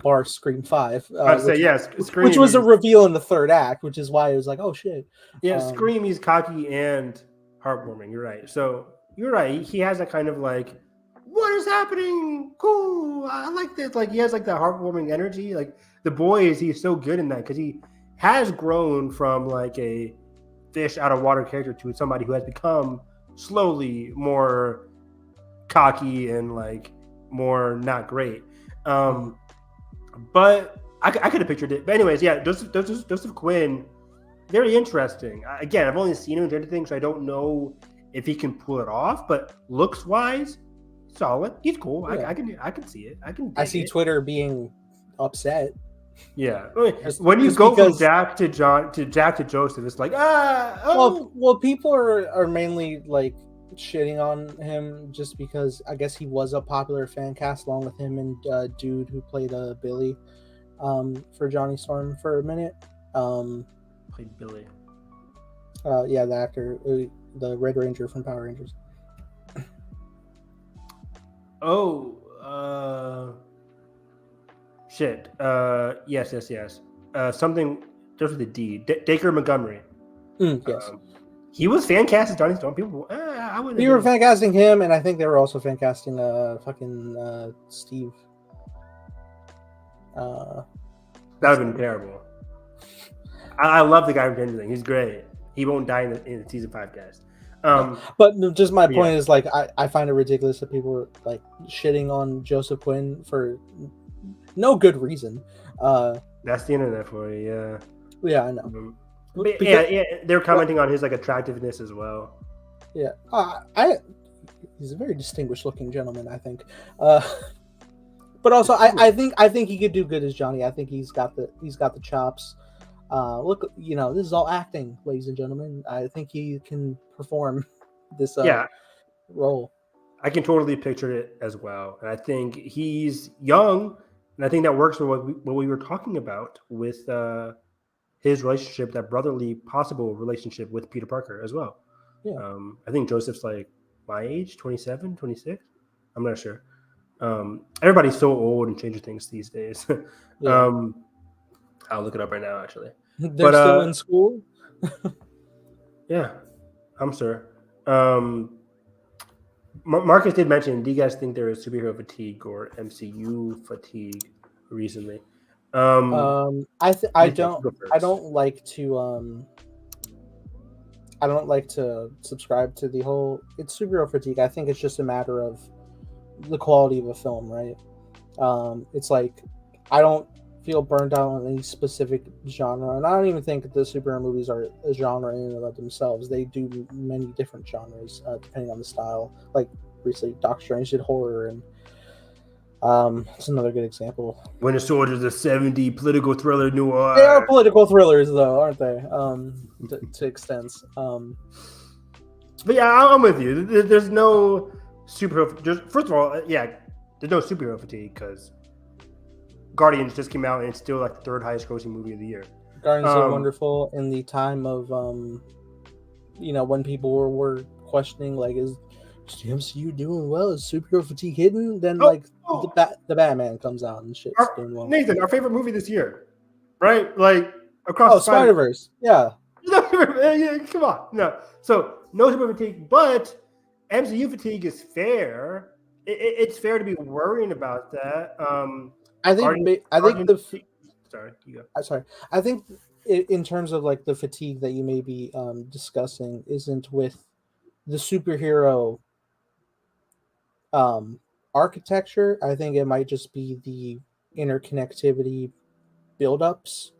Bar Scream 5. I'd say yes, Scream, which was a reveal in the third act, which is why it was like, oh shit. Yeah, Scream. He's cocky and heartwarming. You're right. So you're right. He has that kind of like, what is happening? Cool. I like this. Like he has like that heartwarming energy. Like The Boys, he's so good in that because he has grown from like a fish out of water character to somebody who has become slowly more cocky and like more not great. But I could have pictured it. But anyways, yeah, Joseph Quinn, very interesting. Again, I've only seen him in different things, so I don't know if he can pull it off. But looks wise, solid. He's cool. Yeah. I can see it. I see Twitter being upset. Yeah, when you go from Jack to Joseph, it's like Well, people are mainly like shitting on him just because I guess he was a popular fan cast along with him and dude who played Billy for Johnny Storm for a minute. Played Billy. Yeah, the actor, the Red Ranger from Power Rangers. Shit. Yes. Something starts with a D. Dacre Montgomery. Yes. He was fan cast as Johnny Storm. People, we were fan casting him, and I think they were also fan casting Steve. That would have been terrible. I love the guy from Stranger Things. He's great. He won't die in the season 5 cast. But just my point is, like, I find it ridiculous that people are like shitting on Joseph Quinn for no good reason. That's the internet for you, yeah. Yeah, I know. They're commenting on his like attractiveness as well. Yeah, he's a very distinguished looking gentleman, I think. But also, I think he could do good as Johnny. I think he's got the chops. Look, this is all acting, ladies and gentlemen. I think he can perform this role. I can totally picture it as well, and I think he's young, and I think that works for what we were talking about with his relationship, that brotherly possible relationship with Peter Parker as well. Yeah. I think Joseph's like my age, 27, 26. I'm not sure. Everybody's so old in Stranger Things these days. Yeah. I'll look it up right now, actually. They're still in school? Yeah, I'm sure. Marcus did mention, do you guys think there is superhero fatigue or MCU fatigue recently? I don't like to subscribe to the whole it's superhero fatigue. I think it's just a matter of the quality of a film, right? It's like I don't feel burned out on any specific genre, and I don't even think the superhero movies are a genre in and of themselves. They do many different genres depending on the style. Like recently, Doctor Strange did horror, and it's another good example. Winter Soldier's a 70 political thriller noir. They are political thrillers, though, aren't they? To extents. But yeah, I'm with you. There's no superhero. First of all, there's no superhero fatigue because Guardians just came out and it's still like the 3rd highest grossing movie of the year. Guardians are wonderful in the time of when people were questioning like is the MCU doing well? Is superhero fatigue hidden? Then the Batman comes out and shit's doing well. Nathan, our favorite movie this year, right? Like across the Spider-Verse. Yeah. Come on, no. So no superhero fatigue, but MCU fatigue is fair. It's fair to be worrying about that. I think sorry, you go. Sorry. I think in terms of like the fatigue that you may be discussing isn't with the superhero architecture. I think it might just be the interconnectivity buildups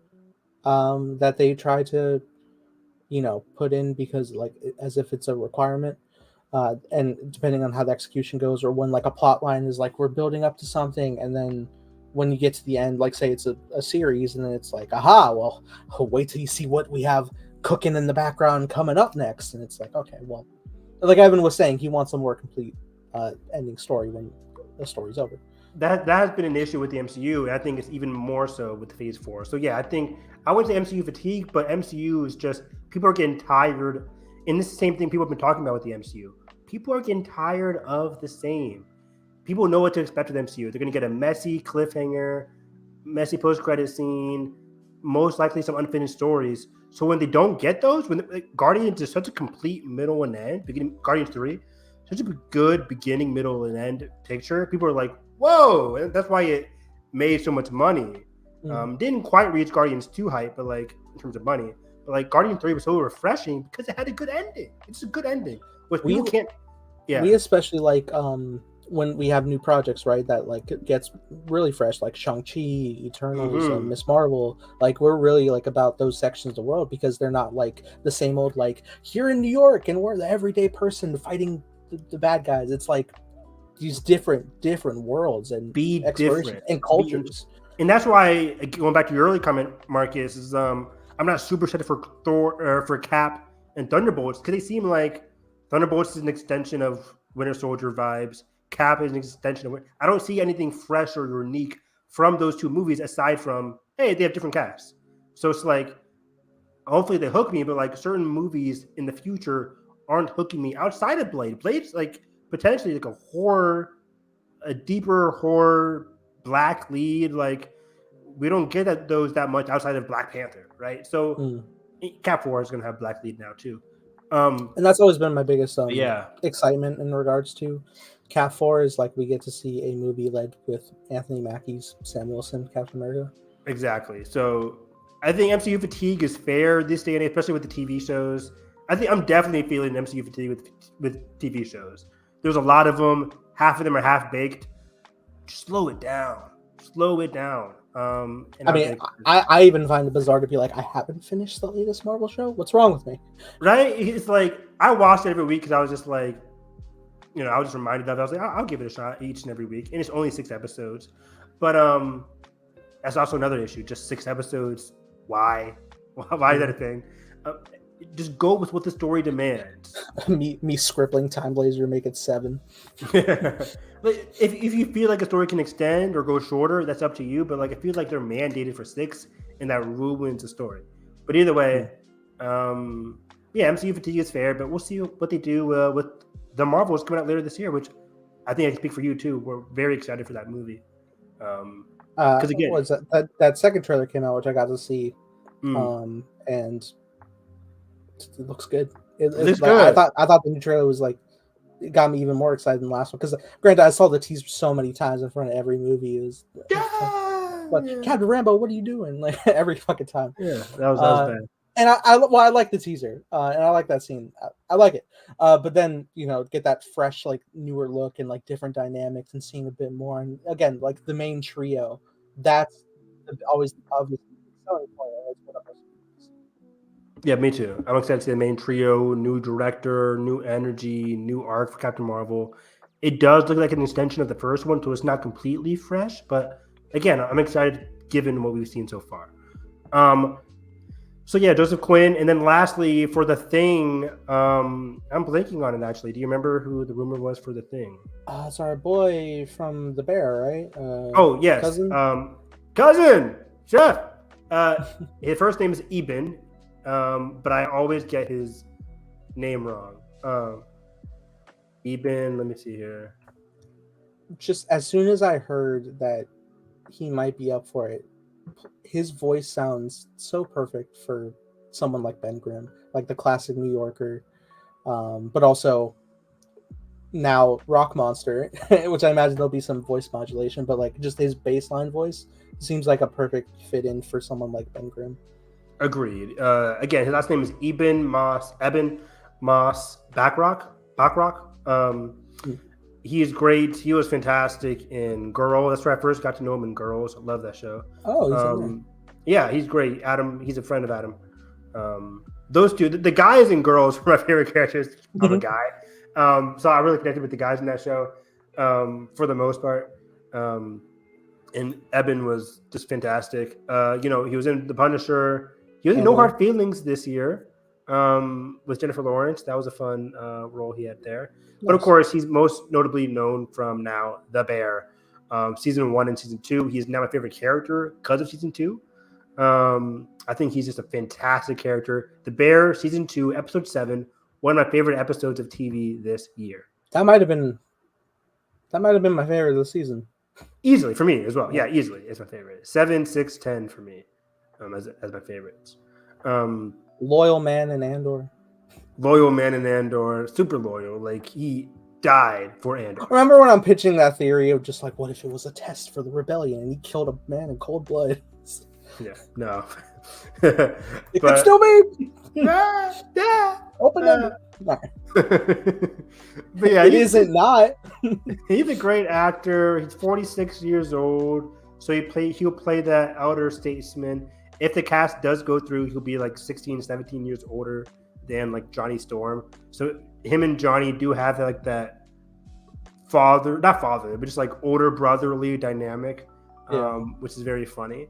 that they try to put in because like as if it's a requirement. And depending on how the execution goes, or when like a plot line is like we're building up to something, and then when you get to the end, like say it's a series, and then it's like, aha, well, wait till you see what we have cooking in the background coming up next, and it's like, okay, well, like Evan was saying, he wants a more complete ending story when the story's over. That has been an issue with the MCU, and I think it's even more so with Phase 4. So yeah, I think I wouldn't say MCU fatigue, but MCU is just people are getting tired. And this is the same thing people have been talking about with the MCU. People are getting tired of the same. People know what to expect with MCU. They're going to get a messy cliffhanger, messy post-credit scene, most likely some unfinished stories. So when they don't get those, Guardians is such a complete middle and end, Guardians 3, such a good beginning, middle, and end picture. People are like, whoa! And that's why it made so much money. Didn't quite reach Guardians 2 hype, but like in terms of money. But like Guardians 3 was so refreshing because it had a good ending. It's a good ending. Which people can't. Yeah. We especially like when we have new projects, right? That like gets really fresh, like Shang-Chi, Eternals, and Miss Marvel. Like we're really like about those sections of the world because they're not like the same old like here in New York and we're the everyday person fighting the bad guys. It's like these different worlds and different and cultures. And that's why going back to your early comment, Marcus, is I'm not super excited for Thor for Cap and Thunderbolts because they seem like Thunderbolts is an extension of Winter Soldier vibes. Cap is an extension of it. I don't see anything fresh or unique from those two movies aside from, hey, they have different casts. So it's like, hopefully they hook me, but like certain movies in the future aren't hooking me outside of Blade. Blade's like potentially like a deeper horror, black lead. Like we don't get those that much outside of Black Panther, right? So Cap 4 is going to have black lead now too. And that's always been my biggest excitement in regards to Cap 4 is like we get to see a movie led with Anthony Mackie's Sam Wilson, Captain America. Exactly. So I think MCU fatigue is fair this day and age, especially with the TV shows. I think I'm definitely feeling MCU fatigue with TV shows. There's a lot of them. Half of them are half baked. Just slow it down. Slow it down. I mean, I even find it bizarre to be like, I haven't finished the latest Marvel show. What's wrong with me? Right? It's like I watched it every week because I was just like, I was just reminded of it. I was like, I'll give it a shot each and every week, and it's only 6 episodes. But that's also another issue. Just 6 episodes. Why? Why is that a thing? Just go with what the story demands. me scribbling Time Blazer to make it 7. Like, if you feel like a story can extend or go shorter, that's up to you. But like, I feel like they're mandated for 6, and that ruins the story. But either way, MCU fatigue is fair. But we'll see what they do with the Marvels coming out later this year, which I think I can speak for you too. We're very excited for that movie. Because again, was that second trailer came out, which I got to see, and it looks good. It looks good. I thought the new trailer was like, it got me even more excited than the last one. Because granted, I saw the teaser so many times in front of every movie. It was like, Captain Rambo, what are you doing? Like every fucking time. Yeah, that was bad. And I like the teaser, and I like that scene. I like it. But then get that fresh, like newer look and like different dynamics and seeing a bit more. And again, like the main trio, that's always the obvious selling point. Yeah, me too. I'm excited to see the main trio, new director, new energy, new arc for Captain Marvel. It does look like an extension of the first one, so it's not completely fresh. But again, I'm excited given what we've seen so far. So yeah, Joseph Quinn, and then lastly for The Thing, I'm blanking on it actually. Do you remember who the rumor was for The Thing? It's our boy from The Bear, right? Yes, cousin Chef. His first name is Eben, but I always get his name wrong. Eben, let me see here. Just as soon as I heard that he might be up for it, his voice sounds so perfect for someone like Ben Grimm, like the classic New Yorker, but also now Rock Monster, which I imagine there'll be some voice modulation, but like just his baseline voice seems like a perfect fit in for someone like Ben Grimm. Agreed. Again, his last name is Eben Moss Backrock. He is great. He was fantastic in Girl. That's where I first got to know him in Girls. I love that show. Oh, yeah, he's great. Adam, he's a friend of Adam. Those two, the guys in Girls were my favorite characters. I'm a guy. So I really connected with the guys in that show for the most part. And Eben was just fantastic. He was in The Punisher. He was in No Hard Feelings this year with Jennifer Lawrence. That was a fun role he had there. Nice. But of course, he's most notably known from now The Bear, season 1 and season 2. He's now my favorite character because of season 2. I think he's just a fantastic character. The Bear, season 2, episode 7, one of my favorite episodes of TV this year. That might have been my favorite of the season. Easily for me as well. Yeah, easily it's my favorite. 7, 6, 10 for me as my favorites. Loyal man in Andor. Loyal man in Andor, super loyal. Like he died for Andor. Remember when I'm pitching that theory of just like, what if it was a test for the rebellion and he killed a man in cold blood? Yeah, no. It could still be. Yeah. Open ended. But yeah, it isn't not. He's a great actor. He's 46 years old, so he'll play that elder statesman. If the cast does go through, he'll be like 16, 17 years older than like Johnny Storm. So him and Johnny do have like that not father, but just like older brotherly dynamic, which is very funny.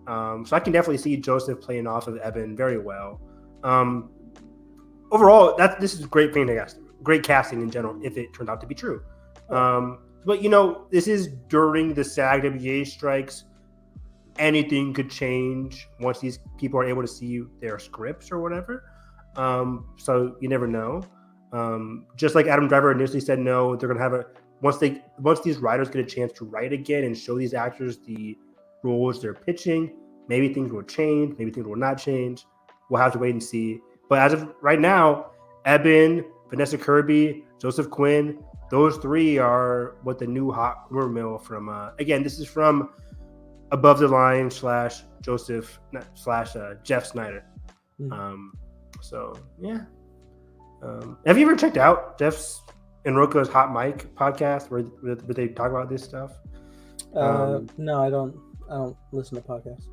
So I can definitely see Joseph playing off of Eben very well. Overall, this is great casting in general if it turns out to be true. But this is during the SAG-AFTRA strikes. Anything could change once these people are able to see their scripts or whatever. So you never know. Just like Adam Driver initially said, no, they're gonna have once these writers get a chance to write again and show these actors the roles they're pitching, maybe things will change, maybe things will not change. We'll have to wait and see. But as of right now, Eben, Vanessa Kirby, Joseph Quinn, those three are what the new hot rumor mill from. Again, this is from Above the Line / Joseph / Jeff Snyder. So yeah. Have you ever checked out Jeff's and Roka's Hot Mic podcast where they talk about this stuff? No, I don't listen to podcasts.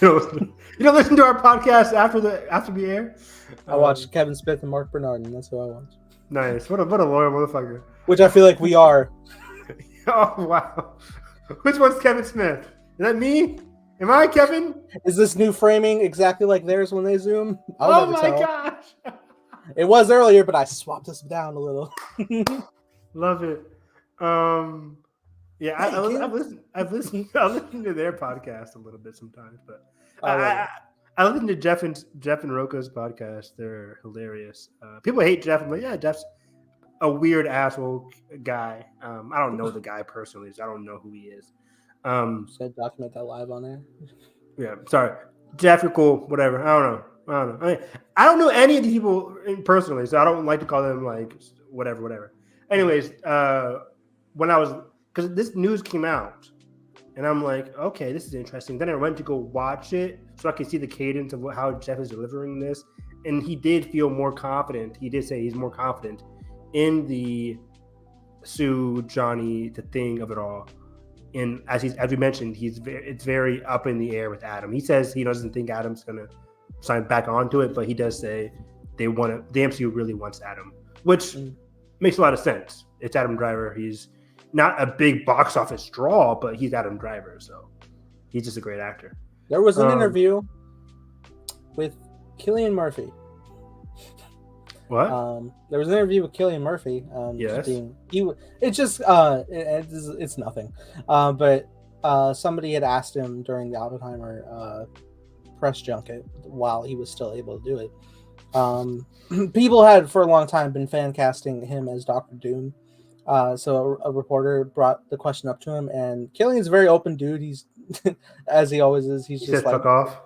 You don't listen to our podcast after we air? I watch Kevin Smith and Mark Bernard, and that's who I watch. Nice. What a loyal motherfucker. Which I feel like we are. Oh wow. Which one's Kevin Smith? Is that me? Am I Kevin? Is this new framing exactly like theirs when they zoom? Oh my gosh. It was earlier, but I swapped this down a little. Love it. Yeah, I've listened to their podcast a little bit sometimes, but I listen to Jeff and Roka's podcast. They're hilarious. People hate Jeff. I'm like, yeah, Jeff's a weird asshole guy. I don't know the guy personally, so I don't know who he is. Should I document that live on there? Yeah, sorry, Jeff. You're cool. Whatever. I don't know. I don't know any of the people personally, so I don't like to call them like whatever. Anyways, when I was because this news came out, and I'm like, okay, this is interesting. Then I went to go watch it so I could see the cadence of how Jeff is delivering this, and he did feel more confident. He did say he's more confident in the Sue, Johnny, the thing of it all. And as we mentioned, it's very up in the air with Adam. He says he doesn't think Adam's gonna sign back onto it, but he does say the MCU really wants Adam, which makes a lot of sense. It's Adam Driver. He's not a big box office draw, but he's Adam Driver, so he's just a great actor. There was an interview with Cillian Murphy. What? There was an interview with Cillian Murphy. Yes. It's nothing. But somebody had asked him during the Oppenheimer press junket while he was still able to do it. People had for a long time been fan casting him as Doctor Doom. So a reporter brought the question up to him, and Cillian's a very open dude. He's as he always is. He just like, fuck off.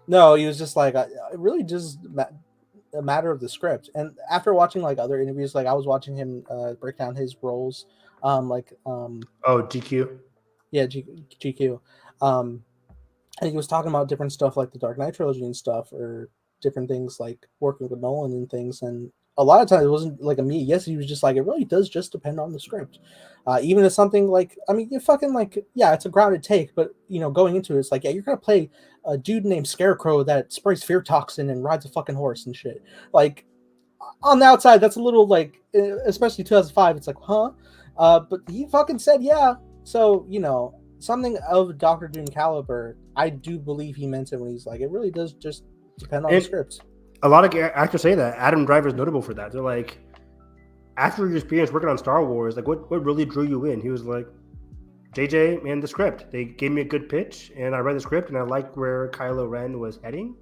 No, he was just like, it really just a matter of the script. And after watching like other interviews, like I was watching him break down his roles, GQ. Yeah, GQ. And he was talking about different stuff like the Dark Knight trilogy and stuff, or different things like working with Nolan and things. And a lot of times it wasn't like immediate. Yes, he was just like, it really does just depend on the script. Even if something like, I mean, you fucking like, yeah, it's a grounded take, but you know, going into it, it's like, yeah, you're gonna play a dude named Scarecrow that sprays fear toxin and rides a fucking horse and shit. Like on the outside, that's a little like, especially 2005. It's like, huh? But he fucking said, yeah. So you know, something of Doctor Doom caliber, I do believe he meant it when he's like, it really does just depend on the scripts. A lot of actors say that. Adam Driver is notable for that. They're like, after your experience working on Star Wars, like what really drew you in? He was like, JJ, man, the script. They gave me a good pitch, and I read the script, and I liked where Kylo Ren was heading.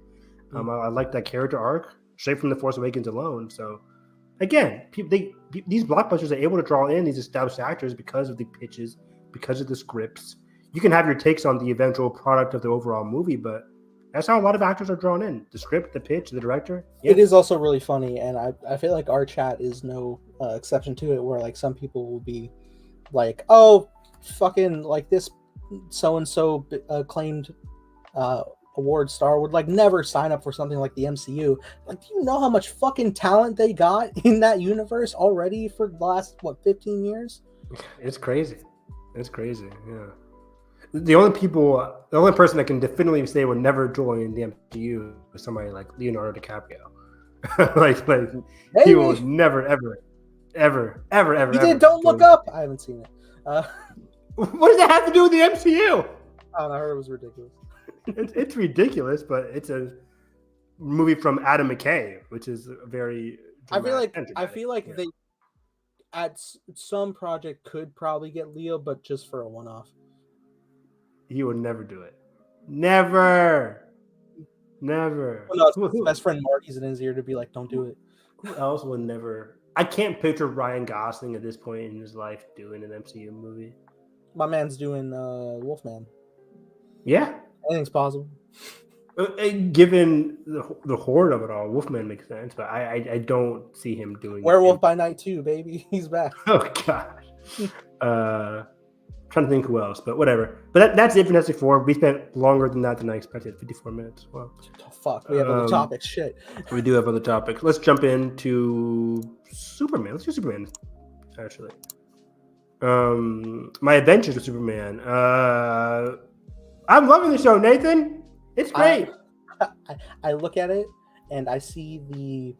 I liked that character arc, straight from The Force Awakens alone. So, again, these blockbusters are able to draw in these established actors because of the pitches, because of the scripts. You can have your takes on the eventual product of the overall movie, but that's how a lot of actors are drawn in. The script, the pitch, the director. Yeah. It is also really funny, and I feel like our chat is no exception to it, where like some people will be like, oh, fucking like this so-and-so claimed award star would like never sign up for something like the MCU. Like, do you know how much fucking talent they got in that universe already for the last 15 years? It's crazy. Yeah. The only person that can definitively say would never join the MCU is somebody like Leonardo DiCaprio. like maybe. He will never, ever. He did Don't Look Up. I haven't seen it. What does that have to do with the MCU? I heard it was ridiculous. It's ridiculous, but it's a movie from Adam McKay, which is a very. I feel like they at some project could probably get Leo, but just for a one-off. He would never do it. Never. Well, no, his best friend Marty's in his ear to be like, "Don't do it." Who else would never? I can't picture Ryan Gosling at this point in his life doing an MCU movie. My man's doing Wolfman. Yeah, anything's possible. Given the horde of it all, Wolfman makes sense, but I don't see him doing Werewolf it. by Night 2, baby. He's back. Oh gosh. Trying to think who else, but whatever. But that's it for Fantastic Four. We spent longer than that than I expected, 54 minutes. Well, oh, fuck, we have other topics. Shit. We do have other topics. Let's jump into Superman. Let's do Superman, actually. My Adventures with Superman. I'm loving the show, Nathan. It's great. I look at it and I see the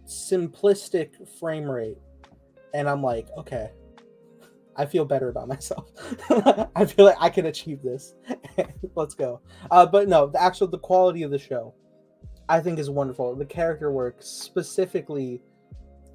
simplistic frame rate, and I'm like, okay, I feel better about myself. I feel like I can achieve this. Let's go. But no, the quality of the show, I think, is wonderful. The character work, specifically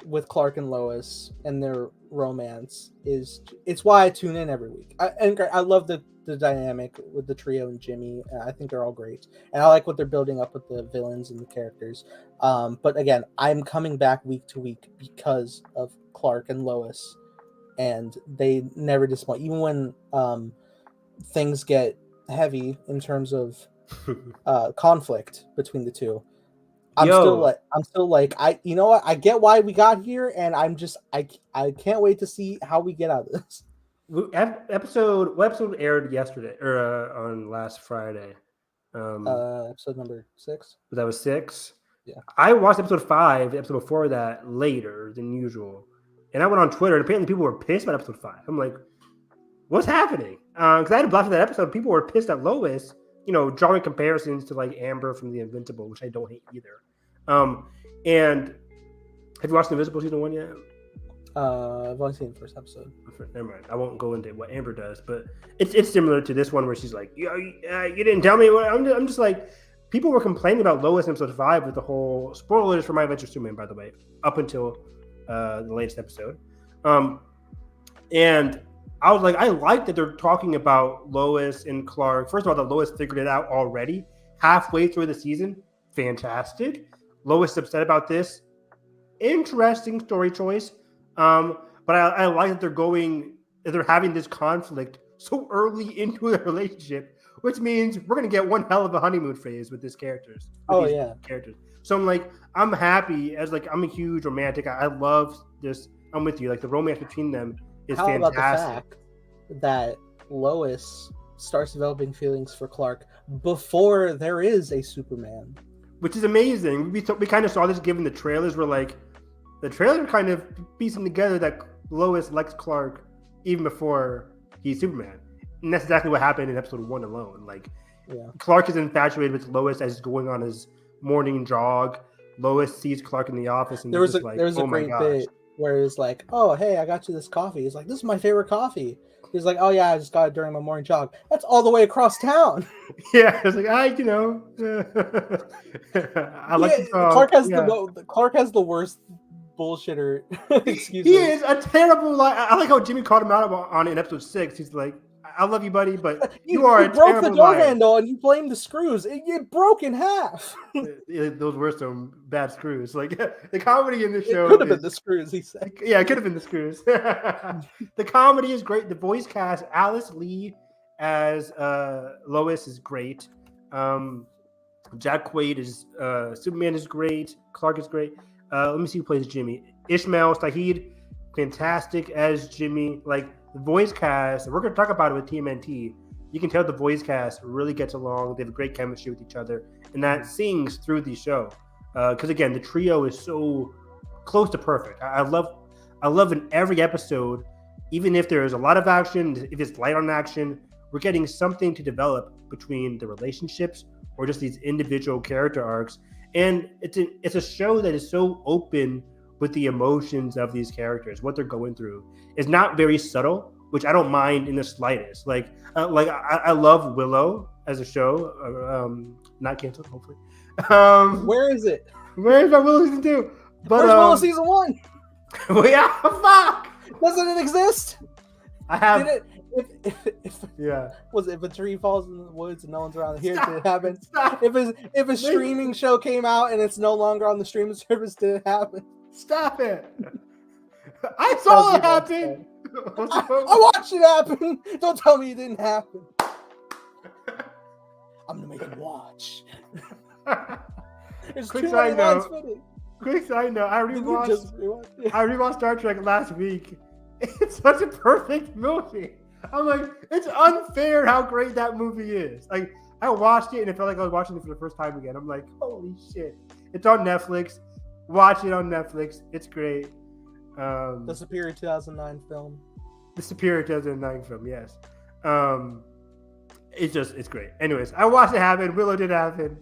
with Clark and Lois and their romance, it's why I tune in every week. I love the dynamic with the trio and Jimmy. I think they're all great, and I like what they're building up with the villains and the characters. But again, I'm coming back week to week because of Clark and Lois, and they never disappoint. Even when things get heavy in terms of conflict between the two, I'm still like, you know what? I get why we got here, and I can't wait to see how we get out of this. What episode aired yesterday or on last Friday? Episode number 6. That was 6. Yeah, I watched episode 5, the episode before that, later than usual, and I went on Twitter, and apparently people were pissed about episode 5. I'm like, what's happening? Because I had a blast with that episode. People were pissed at Lois, drawing comparisons to like Amber from The Invincible, which I don't hate either. And have you watched The Invincible season 1 yet? I've only seen the first episode. Never mind. I won't go into what Amber does, but it's similar to this one where she's like, you didn't tell me what. I'm just like, people were complaining about Lois in episode 5 with the whole spoilers for My Adventures Superman, by the way, up until the latest episode. And I was like, I like that they're talking about Lois and Clark. First of all, that Lois figured it out already halfway through the season. Fantastic. Lois is upset about this. Interesting story choice. But I like that they're having this conflict so early into the relationship, which means we're gonna get one hell of a honeymoon phase with these characters. Characters. So I'm happy I'm a huge romantic. I love this. I'm with you. Like the romance between them is fantastic. How about the fact that Lois starts developing feelings for Clark before there is a Superman? Which is amazing. We kind of saw this given the trailers. The trailer kind of piecing together that Lois likes Clark even before he's Superman. And that's exactly what happened in episode 1 alone. Clark is infatuated with Lois as he's going on his morning jog. Lois sees Clark in the office and there was a great bit where it's like, oh, hey, I got you this coffee. He's like, this is my favorite coffee. He's like, oh yeah, I just got it during my morning jog. That's all the way across town. Yeah, it's like I like the dog. Clark has the worst bullshitter. Excuse me. He is a terrible. I like how Jimmy called him out on in episode 6. He's like, "I love you, buddy, but you are a broke terrible the door liar. handle and you blamed the screws. It broke in half." Those were some bad screws. Like the comedy in the show could have been the screws. He said, "Yeah, it could have been the screws." The comedy is great. The voice cast, Alice Lee as Lois is great. Jack Quaid is Superman is great. Clark is great. Let me see who plays Jimmy. Ishmael Saheed, fantastic as Jimmy. Like the voice cast, we're going to talk about it with TMNT. You can tell the voice cast really gets along. They have great chemistry with each other, and that sings through the show. Because again, the trio is so close to perfect. I love in every episode, even if there is a lot of action, if it's light on action, we're getting something to develop between the relationships or just these individual character arcs. And it's a show that is so open with the emotions of these characters, what they're going through. It's not very subtle, which I don't mind in the slightest. I love Willow as a show, not canceled, hopefully. Where is it? Where is my Willow season 2? Where's Willow season 1? Well, yeah, fuck! Doesn't it exist? I have. Did it? If a tree falls in the woods and no one's around here, did it happen? Stop. If a streaming show came out and it's no longer on the streaming service, did it happen? Stop it! I saw it happen. I watched it happen. Don't tell me it didn't happen. I'm gonna make him watch. It's Quick too side many lines note. fitting. Quick side note. I Did you just rewatch? Yeah. rewatched Star Trek last week. It's such a perfect movie. I'm like, it's unfair how great that movie is. Like, I watched it and it felt like I was watching it for the first time again. I'm like, holy shit. It's on Netflix. Watch it on Netflix. It's great. The superior 2009 film. The superior 2009 film, yes. It's great. Anyways, I watched it happen. Willow did happen.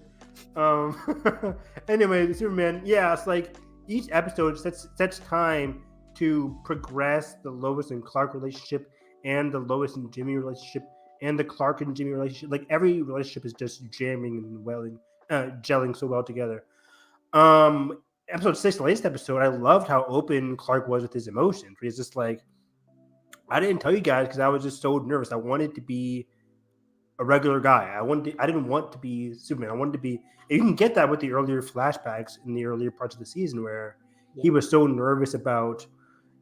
Anyway, Superman, yeah, it's like each episode sets time to progress the Lois and Clark relationship and the Lois and Jimmy relationship and the Clark and Jimmy relationship. Like every relationship is just jamming and gelling so well together. Episode 6, the latest episode, I loved how open Clark was with his emotions. He's just like, I didn't tell you guys because I was just so nervous. I wanted to be a regular guy. I didn't want to be Superman. I wanted to be. You can get that with the earlier flashbacks in the earlier parts of the season where he was so nervous about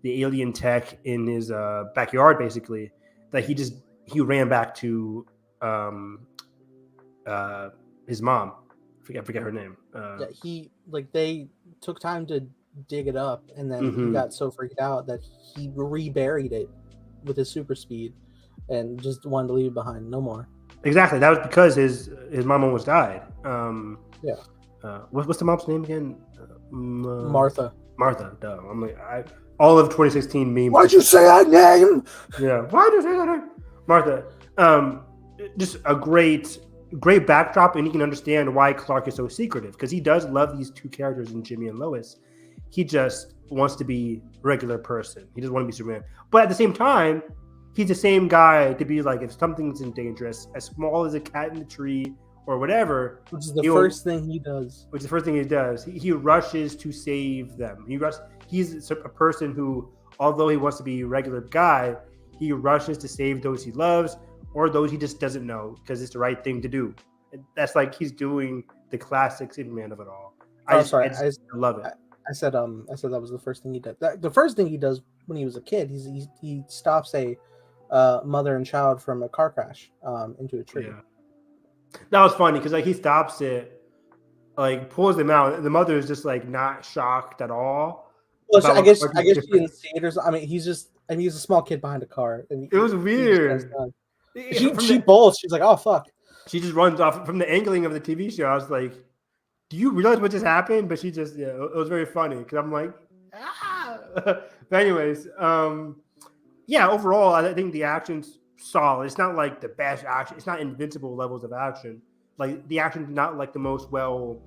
the alien tech in his backyard, basically, that he ran back to his mom. I forget her name. They took time to dig it up, and then he got so freaked out that he reburied it with his super speed and just wanted to leave it behind. No more. Exactly. That was because his mom almost died. What's the mom's name again? Martha. Martha. Duh. I'm like, all of 2016 memes. Why'd you say that name? Yeah. Why'd you say that name? Martha. Just a great backdrop, and you can understand why Clark is so secretive, because he does love these two characters in Jimmy and Lois. He just wants to be a regular person. He doesn't want to be Superman. But at the same time, he's the same guy to be like, if something's in danger, as small as a cat in the tree or whatever. Which is the first thing he does. He rushes to save them. He's a person who, although he wants to be a regular guy, he rushes to save those he loves or those he just doesn't know because it's the right thing to do. That's like he's doing the classic Superman of it all. I love it. I said that was the first thing he did. The first thing he does when he was a kid, he stops a mother and child from a car crash into a tree. Yeah. That was funny because like he stops it, like pulls them out, and the mother is just like not shocked at all. Well, I guess she didn't see it. I mean, he's a small kid behind a car. And it was weird. She bolts. She's like, oh fuck. She just runs off from the angling of the TV show. I was like, do you realize what just happened? But she just, it was very funny because I'm like, ah. But anyways, overall, I think the action's solid. It's not like the best action. It's not invincible levels of action. Like the action's not like the most well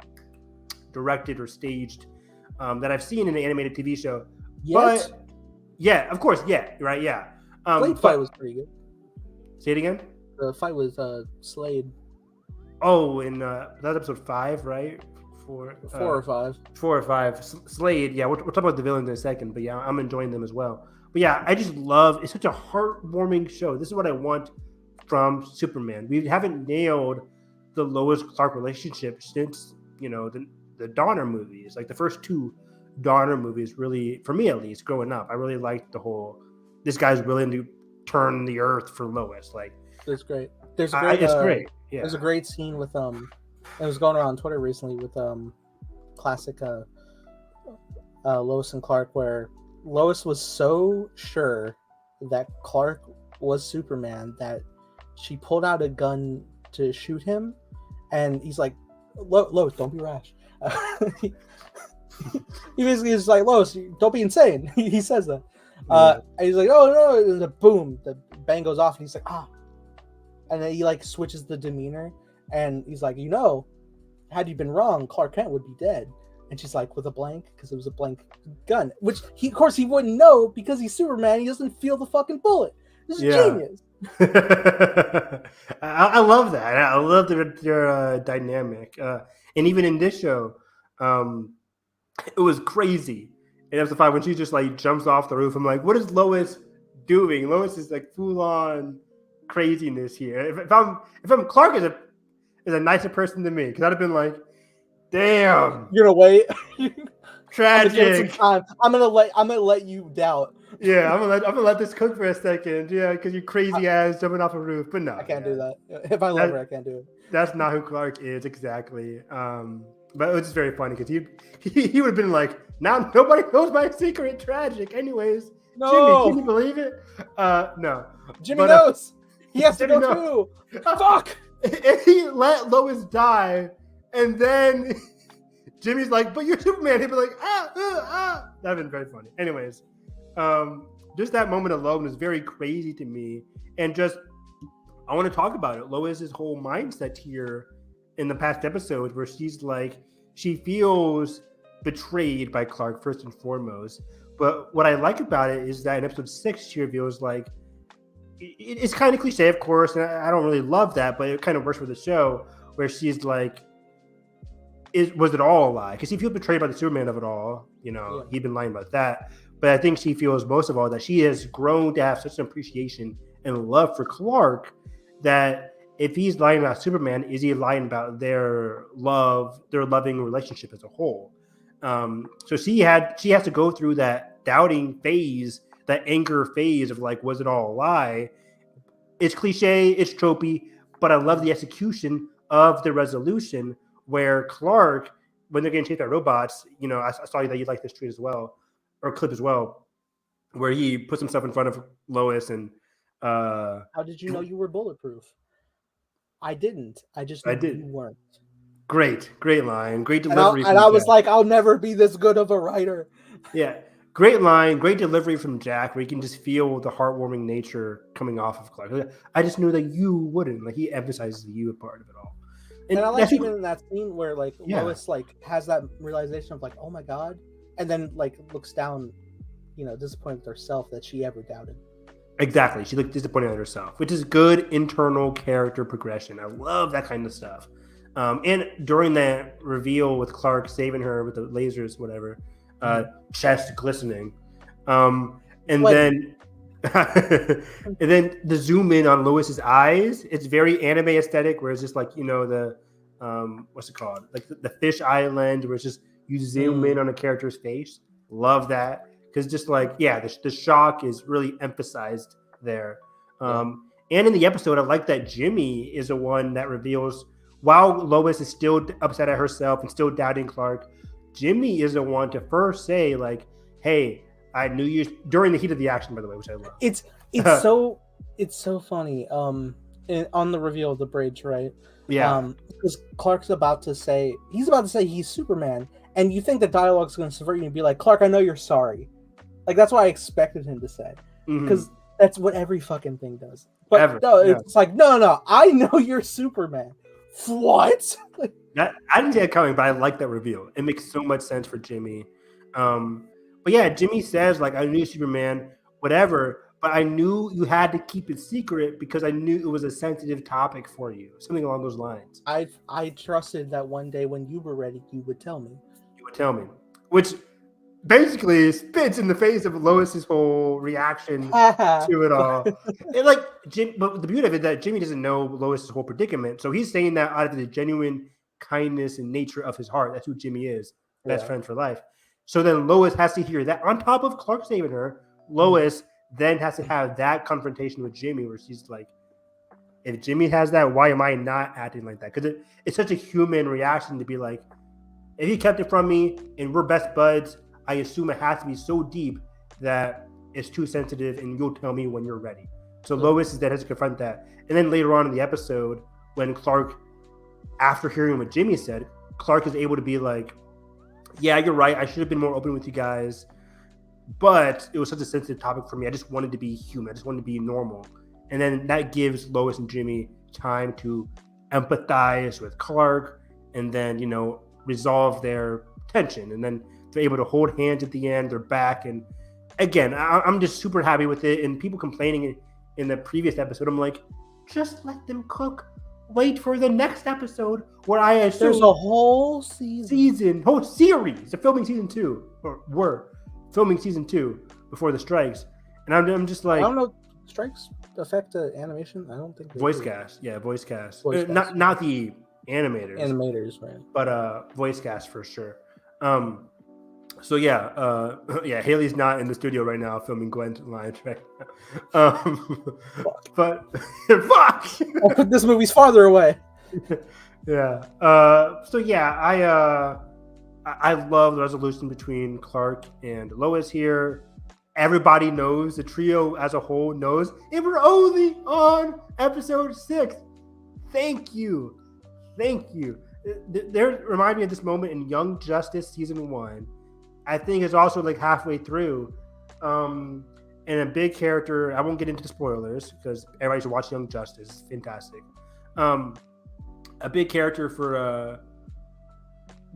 directed or staged that I've seen in an animated TV show. But yeah, of course, right, yeah. Blade fight was pretty good. Say it again. The fight with Slade. Oh, in that episode 5, right? 4 or 5. 4 or 5. Slade. Yeah, we'll talk about the villains in a second. But yeah, I'm enjoying them as well. But yeah, I just love. It's such a heartwarming show. This is what I want from Superman. We haven't nailed the Lois Clark relationship since the Donner movies. Like the first 2 Donner movies, really, for me at least, growing up, I really liked the whole. This guy's willing to turn the earth for Lois. Like it's great. It's great. Yeah. There's a great scene with it was going around Twitter recently with classic Lois and Clark, where Lois was so sure that Clark was Superman that she pulled out a gun to shoot him, and he's like, Lois, don't be rash. He basically is like, Lois, don't be insane. He says that. And he's like, oh no, and the boom, the bang goes off, and he's like, ah. And then he like switches the demeanor, and he's like, had you been wrong, Clark Kent would be dead. And she's like, with a blank, because it was a blank gun, which of course he wouldn't know because he's Superman. He doesn't feel the fucking bullet. This is genius. I love that. I love their dynamic. And even in this show, it was crazy. And episode 5, when she just like jumps off the roof, I'm like, what is Lois doing? Lois is like full on craziness here. If I'm Clark is a nicer person than me, because I'd have been like, damn, you're gonna wait. Tragic. I'm gonna let you doubt. Yeah, I'm gonna let this cook for a second. Yeah, because you crazy ass jumping off a roof. But no, I can't do that. If I love her, I can't do it. That's not who Clark is exactly. But it was just very funny because he would have been like, now nobody knows my secret. Tragic. Anyways, No, Jimmy, can you believe it? No. Jimmy knows. He has to Jimmy go too. Fuck. And he let Lois die, and then Jimmy's like, "But you're Superman." He'd be like, "Ah." That'd been very funny. Anyways, just that moment alone is very crazy to me, and just I want to talk about it. Lois's whole mindset here in the past episodes, where she's like, she feels betrayed by Clark first and foremost. But what I like about it is that in episode 6, she reveals like it's kind of cliche, of course, and I don't really love that, but it kind of works for the show, where she's like, was it all a lie? Because she feels betrayed by the Superman of it all. You know, he'd been lying about that. But I think she feels most of all that she has grown to have such an appreciation and love for Clark that if he's lying about Superman, is he lying about their loving relationship as a whole? So she has to go through that doubting phase, that anger phase of like, was it all a lie? It's cliche, it's tropey, but I love the execution of the resolution where Clark, when they're getting chased by robots, you know, I saw that you like this tweet as well, or clip as well, where he puts himself in front of Lois and how did you know you were bulletproof? I didn't. I just knew you weren't. Great line, great delivery. And I was like, I'll never be this good of a writer. Yeah, great line, great delivery from Jack, where you can just feel the heartwarming nature coming off of Clark. I just knew that you wouldn't. Like, he emphasizes the you part of it all. And I like even in that scene where like Lois like has that realization of like, oh my god, and then like looks down, you know, disappointed with herself that she ever doubted. Exactly, she looked disappointed at herself, which is good internal character progression. I love that kind of stuff. And during that reveal with Clark saving her with the lasers, whatever, chest glistening, and then and then the zoom in on Lois's eyes. It's very anime aesthetic, where it's just like, you know, the what's it called, like the fish island, where it's just you zoom in on a character's face. Love that, because just like the shock is really emphasized there. And in the episode, I like that Jimmy is the one that reveals, while Lois is still upset at herself and still doubting Clark, Jimmy is the one to first say like, hey, I knew you, during the heat of the action, by the way, which I love. It's so funny. On the reveal of the bridge, right? Yeah. Because Clark's about to say he's Superman, and you think the dialogue's going to subvert you and be like, Clark, I know you're sorry. Like, that's what I expected him to say, because that's what every fucking thing does. But it's like, no, I know you're Superman. What? I didn't see it coming, but I like that reveal. It makes so much sense for Jimmy. But yeah, Jimmy says like, I knew Superman, whatever, but I knew you had to keep it secret because I knew it was a sensitive topic for you. Something along those lines. I trusted that one day when you were ready, you would tell me. Which basically spits in the face of Lois's whole reaction to it all. But the beauty of it is that Jimmy doesn't know Lois's whole predicament, so he's saying that out of the genuine kindness and nature of his heart. That's who Jimmy is. Best friend for life. So then Lois has to hear that on top of Clark saving her. Lois then has to have that confrontation with Jimmy, where she's like, if Jimmy has that, why am I not acting like that? Because it's such a human reaction to be like, if he kept it from me and we're best buds, I assume it has to be so deep that it's too sensitive and you'll tell me when you're ready. So Lois is that has to confront that. And then later on in the episode, when Clark, after hearing what Jimmy said, Clark is able to be like, yeah, you're right. I should have been more open with you guys. But it was such a sensitive topic for me. I just wanted to be human. I just wanted to be normal. And then that gives Lois and Jimmy time to empathize with Clark and then, you know, resolve their tension. And then they're able to hold hands at the end. They're back. And again, I'm just super happy with it. And people complaining in the previous episode, I'm like, just let them cook. Wait for the next episode where I assume there's a whole whole series. They're filming season 2, or were filming season 2 before the strikes. And I'm just like, I don't know, strikes affect the animation? I don't think voice cast. Yeah, voice cast. Not the animators. Animators, right? But voice cast for sure. So yeah, Haley's not in the studio right now filming Gwen's lines right now. But fuck. This movie's farther away. Yeah. So yeah, I love the resolution between Clark and Lois here. Everybody knows, the trio as a whole knows, and we're only on episode 6. Thank you. They remind me of this moment in Young Justice season 1. I think it's also like halfway through. And a big character, I won't get into the spoilers because everybody should watch Young Justice. It's fantastic. A big character for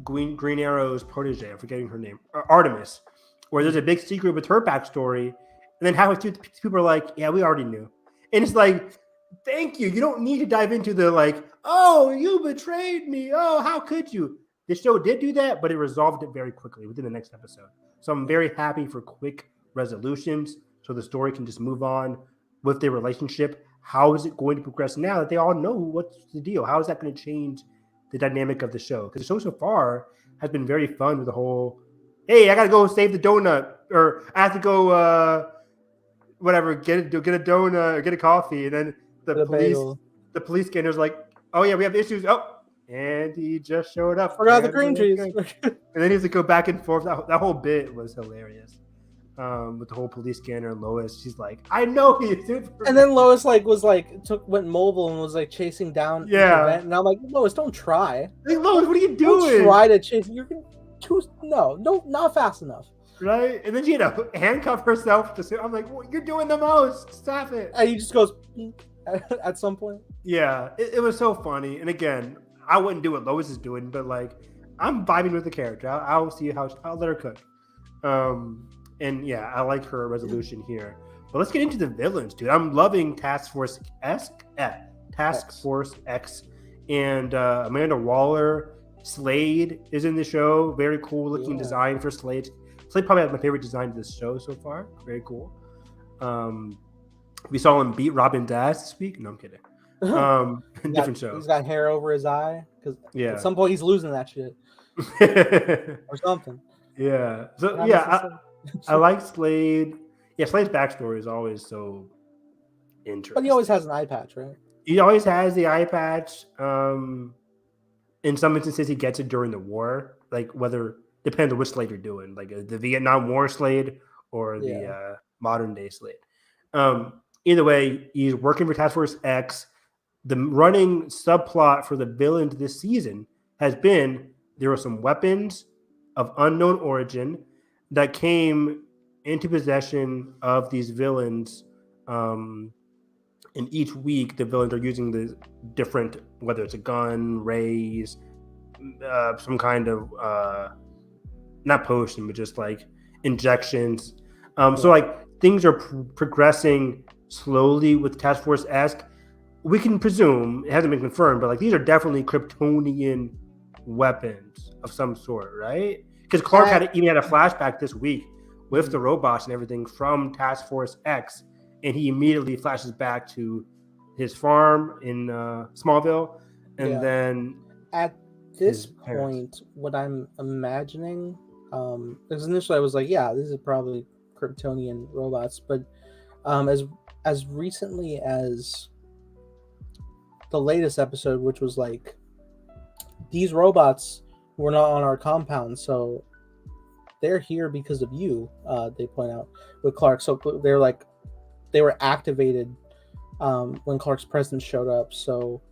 Green Arrow's protege, I'm forgetting her name, Artemis, where there's a big secret with her backstory, and then halfway through, people are like, yeah, we already knew. And it's like, thank you. You don't need to dive into the like, oh, you betrayed me. Oh, how could you? The show did do that, but it resolved it very quickly within the next episode. So I'm very happy for quick resolutions so the story can just move on with their relationship. How is it going to progress now that they all know what's the deal? How is that going to change the dynamic of the show? Because the show so far has been very fun with the whole, hey, I got to go save the donut, or I have to go whatever, get a donut or get a coffee, and then the police scanner's like, oh yeah, we have issues. Oh, and he just showed up. Forgot the green trees. And then he has to go back and forth. That whole bit was hilarious. With the whole police scanner and Lois, she's like, I know he's Superman. And then Lois went mobile and was like chasing down. Yeah. And I'm like, Lois, don't try. Hey, Lois, what are you doing? Don't try to chase. No, not fast enough. Right? And then she had to handcuff herself to. I'm like, well, you're doing the most. Stop it. And he just goes at some point. Yeah, it was so funny. And again, I wouldn't do what Lois is doing, but like, I'm vibing with the character. I'll see how I'll let her cook. And yeah, I like her resolution here. But let's get into the villains, dude. I'm loving Task Force X, and Amanda Waller. Slade is in the show. Very cool looking design for Slade. Slade probably has my favorite design of this show so far. Very cool. We saw him beat Robin's ass this week. No, I'm kidding. Different show. He's got hair over his eye because at some point he's losing that shit or something. Yeah. So I like Slade. Yeah, Slade's backstory is always so interesting. But he always has an eye patch, right? He always has the eye patch. In some instances, he gets it during the war. Like depends on which Slade you're doing, like the Vietnam War Slade or the modern day Slade. Either way, he's working for Task Force X. The running subplot for the villains this season has been there were some weapons of unknown origin that came into possession of these villains. And each week, the villains are using the different, whether it's a gun, rays, some kind of, not potion, but just like injections. So like things are progressing slowly with Task Force X. We can presume, it hasn't been confirmed, but like these are definitely Kryptonian weapons of some sort, right? Because Clark even had a flashback this week with the robots and everything from Task Force X, and he immediately flashes back to his farm in Smallville, and then at this point, what I'm imagining, because initially I was like, yeah, this is probably Kryptonian robots, but as recently as the latest episode, which was like, these robots were not on our compound, so they're here because of you, they point out with Clark. So they're like, they were activated when Clark's presence showed up. So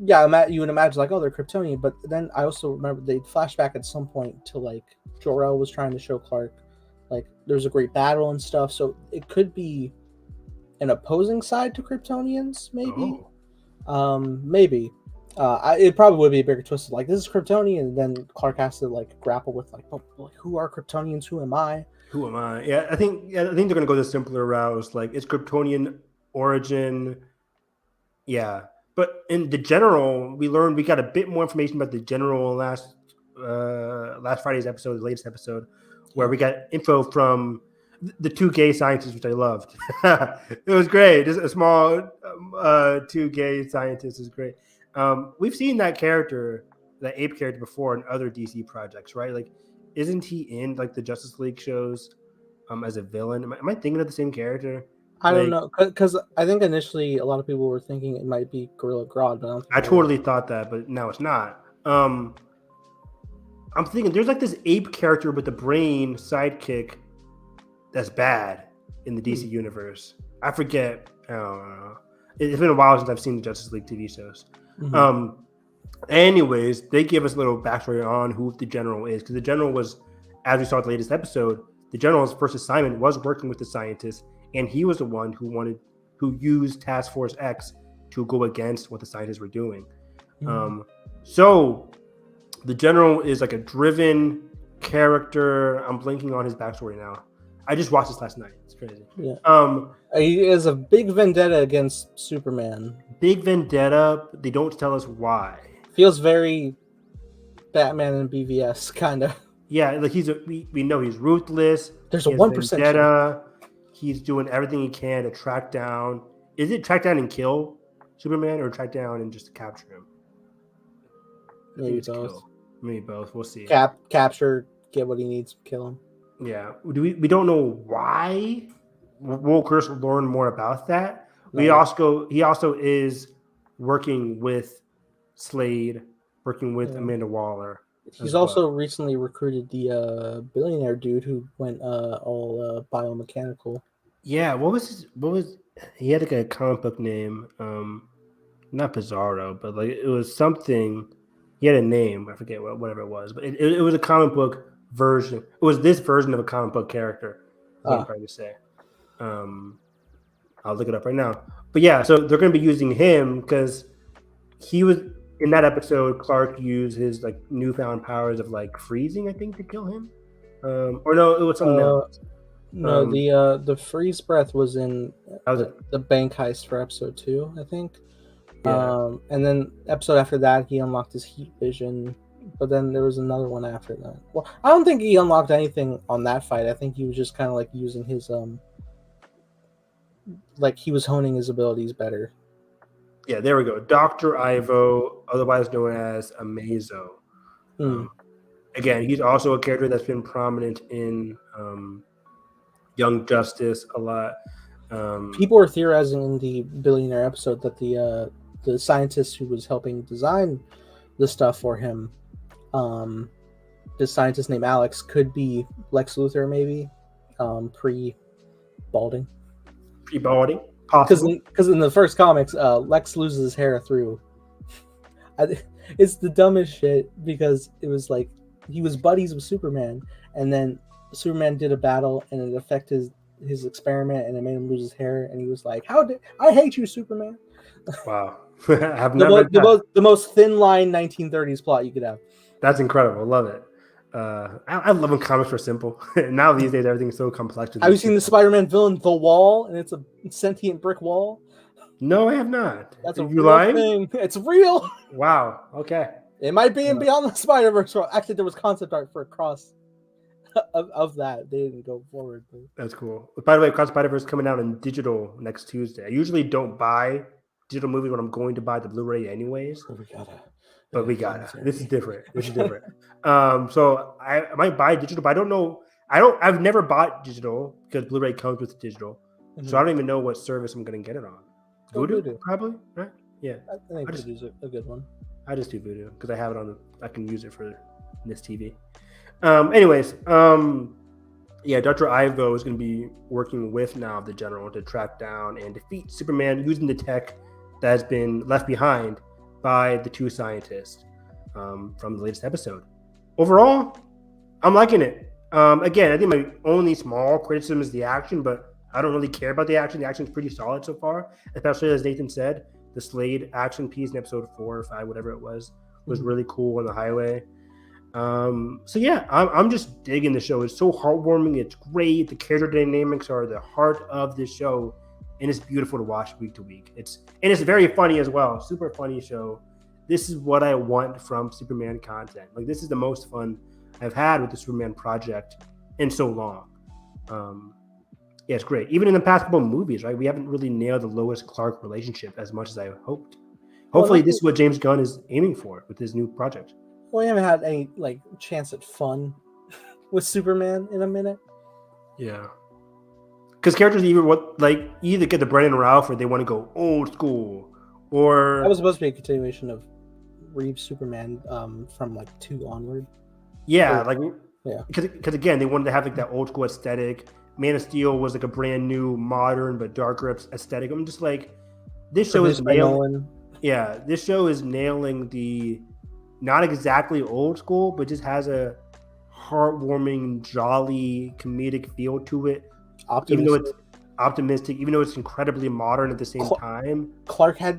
yeah, you would imagine like, oh, they're Kryptonian. But then I also remember they flashed back at some point to like Jor-El was trying to show Clark like there's a great battle and stuff. So it could be an opposing side to Kryptonians, maybe. Maybe. It probably would be a bigger twist. Like, this is Kryptonian, and then Clark has to like grapple with like, oh, who are Kryptonians? Who am I? Yeah, I think they're gonna go the simpler route. Like, it's Kryptonian origin. Yeah, but in the general, we got a bit more information about the general last Friday's episode, the latest episode, where we got info from the two gay scientists, which I loved. It was great. Just a small two gay scientists is great. We've seen that character, that ape character, before in other DC projects, right? Like isn't he in like the Justice League shows as a villain? Am I thinking of the same character? I don't Like, know, because I think initially a lot of people were thinking it might be Gorilla Grodd, but I don't think I totally thought that, but now it's not. I'm thinking there's like this ape character with the brain sidekick that's bad in the DC universe. I forget. I don't know. It's been a while since I've seen the Justice League TV shows. Anyways, they give us a little backstory on who the General is, because the General was, as we saw in the latest episode, the General's first assignment was working with the scientists, and he was the one who used Task Force X to go against what the scientists were doing. So the General is like a driven character. I'm blanking on his backstory now. I just watched this last night. It's crazy. Yeah. He has a big vendetta against Superman. Big vendetta. They don't tell us why. Feels very Batman and BVS kind of. Yeah, like we know he's ruthless. There's a 1% vendetta. He's doing everything he can to track down. Is it track down and kill Superman, or track down and just capture him? Maybe both. Kill. Maybe both. We'll see. Capture, get what he needs, kill him. Yeah, we don't know why. We'll of course learn more about that. No. He also is working with Slade, working with Amanda Waller. He's also recently recruited the billionaire dude who went all biomechanical. Yeah, what was he had like a comic book name, not Bizarro, but like it was something. He had a name, I forget whatever it was, but it was a comic book version. It was this version of a comic book character. What I'm trying to say. I'll look it up right now. But yeah, so they're going to be using him because he was in that episode. Clark used his like newfound powers of like freezing, I think, to kill him. Or no, it was something else. No, the freeze breath was in the bank heist for episode 2, I think. Yeah. And then episode after that, he unlocked his heat vision. But then there was another one after that. Well, I don't think he unlocked anything on that fight. I think he was just kind of like using his like he was honing his abilities better. Yeah, there we go. Dr. Ivo, otherwise known as Amazo. Again, he's also a character that's been prominent in Young Justice a lot. People were theorizing in the billionaire episode that the scientist who was helping design the stuff for him, this scientist named Alex, could be Lex Luthor, maybe pre-balding. Pre-balding, possibly. Because in the first comics, Lex loses his hair through. It's the dumbest shit, because it was like he was buddies with Superman, and then Superman did a battle, and it affected his experiment, and it made him lose his hair, and he was like, I hate you, Superman. Wow. The most thin line 1930s plot you could have. That's incredible. Love it. I love when comics are simple. Now these days everything's so complex. Have you seen the Spider-Man villain, The Wall, and it's a sentient brick wall? No, I have not. That's a real thing. It's real. Wow. Okay. It might be in Beyond the Spider-Verse. Actually, there was concept art for a cross of that. They didn't go forward. But... That's cool. By the way, Cross Spider-Verse coming out in digital next Tuesday. I usually don't buy digital movies when I'm going to buy the Blu-ray anyways. We gotta. This is different. So I might buy digital, but I don't know. I've never bought digital because Blu-ray comes with digital. So I don't even know what service I'm gonna get it on. Voodoo, probably, right? Yeah. I think Voodoo's a good one. I just do Voodoo because I have it on I can use it for this TV. Yeah, Dr. Ivo is going to be working with now the General to track down and defeat Superman using the tech that has been left behind by the two scientists from the latest episode. Overall, I'm liking it. Again, I think my only small criticism is the action, but I don't really care about the action. The action is pretty solid so far, especially as Nathan said, the Slade action piece in episode 4 or 5, whatever it was really cool on the highway. So yeah, I'm just digging the show. It's so heartwarming. It's great. The character dynamics are the heart of the show, and it's beautiful to watch week to week. It's very funny as well. Super funny show. This is what I want from Superman content. Like, this is the most fun I've had with the Superman project in so long. Yeah, it's great. Even in the past couple of movies, right? We haven't really nailed the Lois Clark relationship as much as I hoped. Hopefully, this is what James Gunn is aiming for with his new project. Well, we haven't had any chance at fun. with Superman in a minute. Yeah. Because characters either get the Brennan Ralph or they want to go old school, or That was supposed to be a continuation of Reeves Superman from like 2 onward. Yeah, because again, they wanted to have like that old school aesthetic. Man of Steel was like a brand new, modern but darker aesthetic. I'm just like, this show is nailing. Yeah, this show is nailing the not exactly old school, but just has a heartwarming, jolly, comedic feel to it. Even though it's optimistic, even though it's incredibly modern at the same time.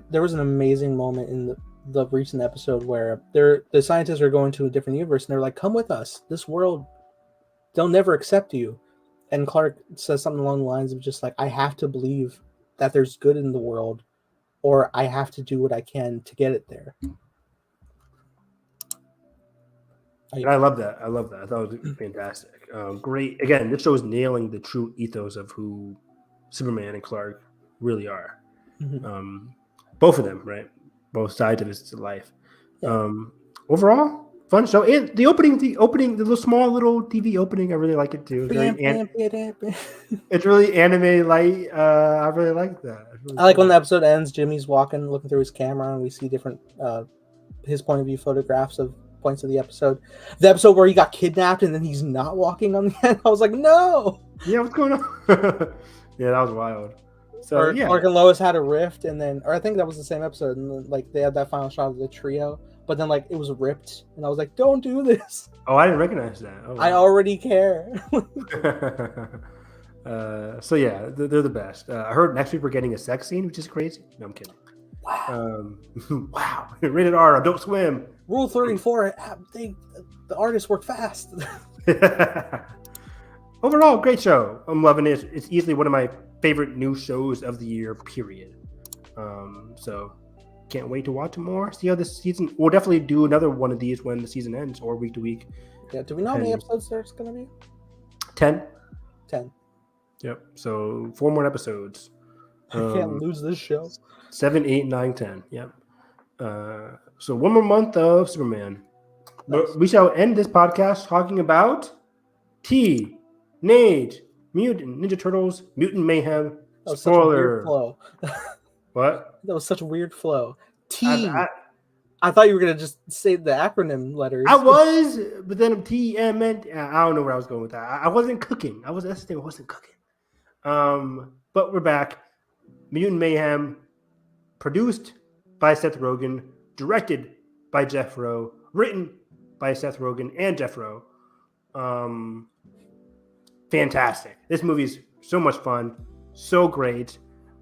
There was an amazing moment in the recent episode where the scientists are going to a different universe and they're like, come with us, this world, they'll never accept you. And Clark says something along the lines of just like, I have to believe that there's good in the world, or I have to do what I can to get it there. And I love that. I thought it was fantastic. Great. Again, this show is nailing the true ethos of who Superman and Clark really are. Mm-hmm. Both of them, right? Both sides of his life. Yeah. Overall, fun show. And the opening, the little small little TV opening, I really like it too. It's really anime light. I really like that. Really I like when the episode ends, Jimmy's looking through his camera, and we see different his point of view photographs of points of the episode. The episode where he got kidnapped and then he's not walking on the end. I was like, no. Yeah, what's going on? Yeah, that was wild. So Clark and Lois had a rift, or I think that was the same episode, and then, like, they had that final shot of the trio, but then like it was ripped, and I was like, "Don't do this." Oh, I didn't recognize that. Oh, wow. I already care. So yeah, they're the best. I heard next week we're getting a sex scene, which is crazy. No, I'm kidding. Wow. Wow. Rated R. Adult Swim. Rule 34. The artists work fast. Overall, great show. I'm loving it. It's easily one of my favorite new shows of the year, period. So can't wait to watch more. See how this season. We'll definitely do another one of these when the season ends, or week to week. Yeah. Do we know how many episodes there's going to be? 10. 10. Yep. So 4 more episodes. I can't lose this show. 7, 8, 9, 10. Yep. So 1 more month of Superman. Nice. We shall end this podcast talking about Teenage Mutant Ninja Turtles, Mutant Mayhem. That was such a weird flow. What? That was such a weird flow. I thought you were going to just say the acronym letters. I was, but then TMNT. I don't know where I was going with that. I wasn't cooking. That's the thing. I wasn't cooking. But we're back. Mutant Mayhem, produced by Seth Rogen, directed by Jeff Rowe, written by Seth Rogen and Jeff Rowe. Fantastic. This movie's so much fun, so great.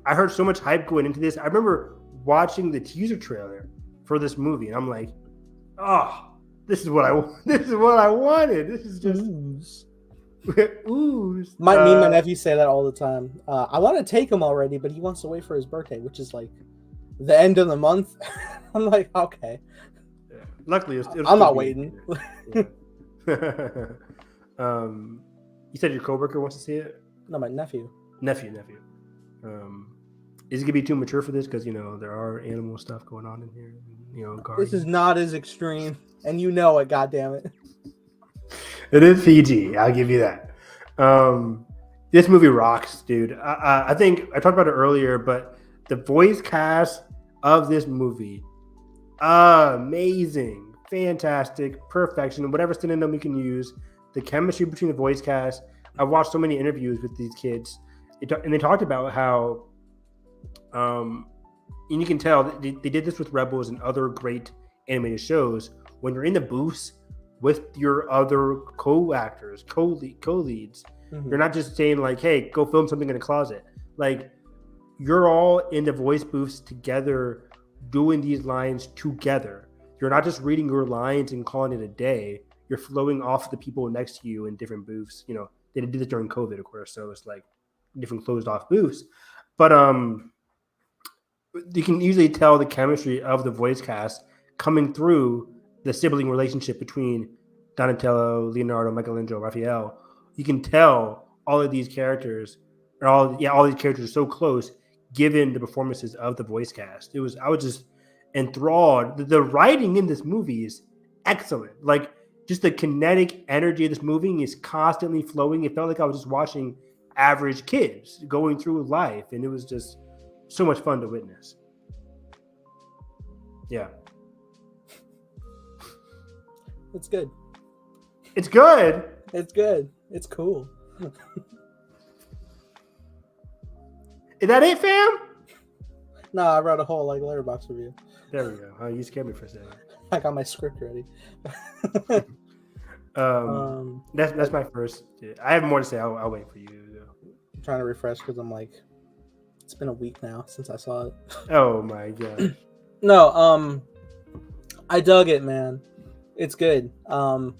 I heard so much hype going into this. I remember watching the teaser trailer for this movie, and I'm like, oh, this is what I wanted. This is just ooze. Me and my nephew say that all the time. I want to take him already, but he wants to wait for his birthday, which is like the end of the month. I'm like, okay. Yeah. Luckily, I'm not waiting. You said your coworker wants to see it? No, my nephew. Nephew. Is it gonna be too mature for this? Because there are animal stuff going on in here. This is not as extreme, and you know it. God damn it! It is PG. I'll give you that. This movie rocks, dude. I think I talked about it earlier, but the voice cast of this movie, amazing, fantastic, perfection. Whatever synonym we can use. The chemistry between the voice cast. I've watched so many interviews with these kids, and they talked about how, and you can tell they did this with Rebels and other great animated shows. When you're in the booths with your other co-actors, co-leads, you're not just saying like, "Hey, go film something in a closet." Like, you're all in the voice booths together, doing these lines together. You're not just reading your lines and calling it a day. You're flowing off the people next to you in different booths. They did this during COVID, of course, so it's like different closed off booths. But you can easily tell the chemistry of the voice cast coming through the sibling relationship between Donatello, Leonardo, Michelangelo, Raphael. You can tell all of these characters, all these characters are so close, given the performances of the voice cast. I was just enthralled. The writing in this movie is excellent. Like, just the kinetic energy of this movie is constantly flowing. It felt like I was just watching average kids going through life, and it was just so much fun to witness. Yeah. It's good. It's good. It's good. It's cool. Is that it, fam? No, I wrote a whole like letterbox review. There we go. Oh, you scared me for a second. I got my script ready. That's my first. I have more to say. I'll wait for you. I'm trying to refresh because I'm like, it's been a week now since I saw it. Oh my god. No, I dug it, man. It's good. And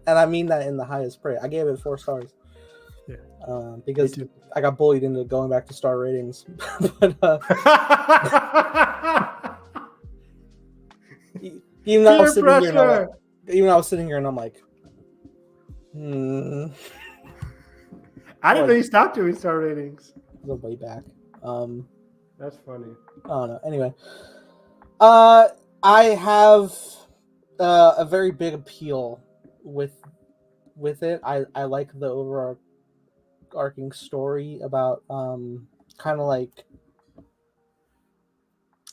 I mean that in the highest praise. I gave it 4 stars. Yeah. Because I got bullied into going back to star ratings. But even though I was sitting here and I'm like, I didn't know you stopped doing star ratings. The way back. That's funny. I don't know. Anyway, I have a very big appeal with it. I like the overarching story about kind of like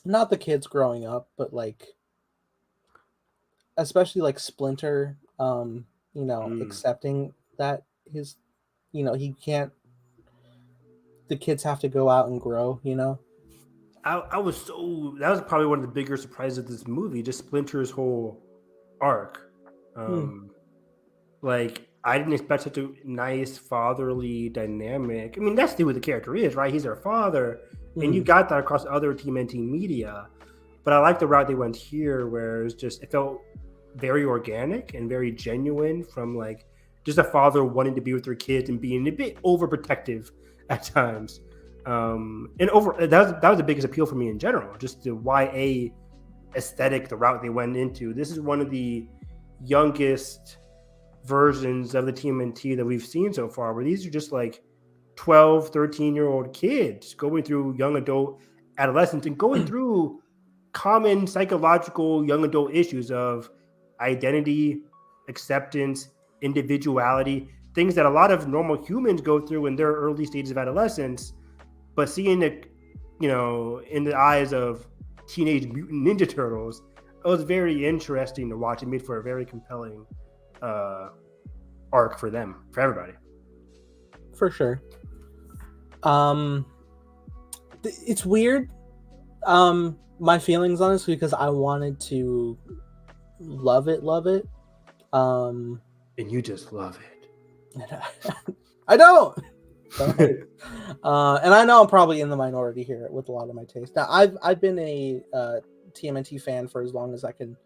not the kids growing up, but like especially like Splinter, accepting that his, he can't. The kids have to go out and grow, that was probably one of the bigger surprises of this movie, just Splinter's whole arc. Like, I didn't expect such a nice fatherly dynamic. I mean, that's who the character is, right? He's their father, and you got that across other TMNT media. But I like the route they went here, where it felt very organic and very genuine, from like just a father wanting to be with their kids and being a bit overprotective at times. That was the biggest appeal for me in general, just the YA aesthetic, the route they went into. This is one of the youngest versions of the TMNT that we've seen so far, where these are just like 12, 13-year-old kids going through young adult adolescence and going through common psychological young adult issues of identity, acceptance, individuality, things that a lot of normal humans go through in their early stages of adolescence. But seeing it, in the eyes of Teenage Mutant Ninja Turtles, it was very interesting to watch. It made for a very compelling arc for them, for everybody. For sure. It's weird. My feelings on this, because I wanted to love it. And you just love it. I don't. And I know I'm probably in the minority here with a lot of my taste. Now, I've been a TMNT fan for as long as I can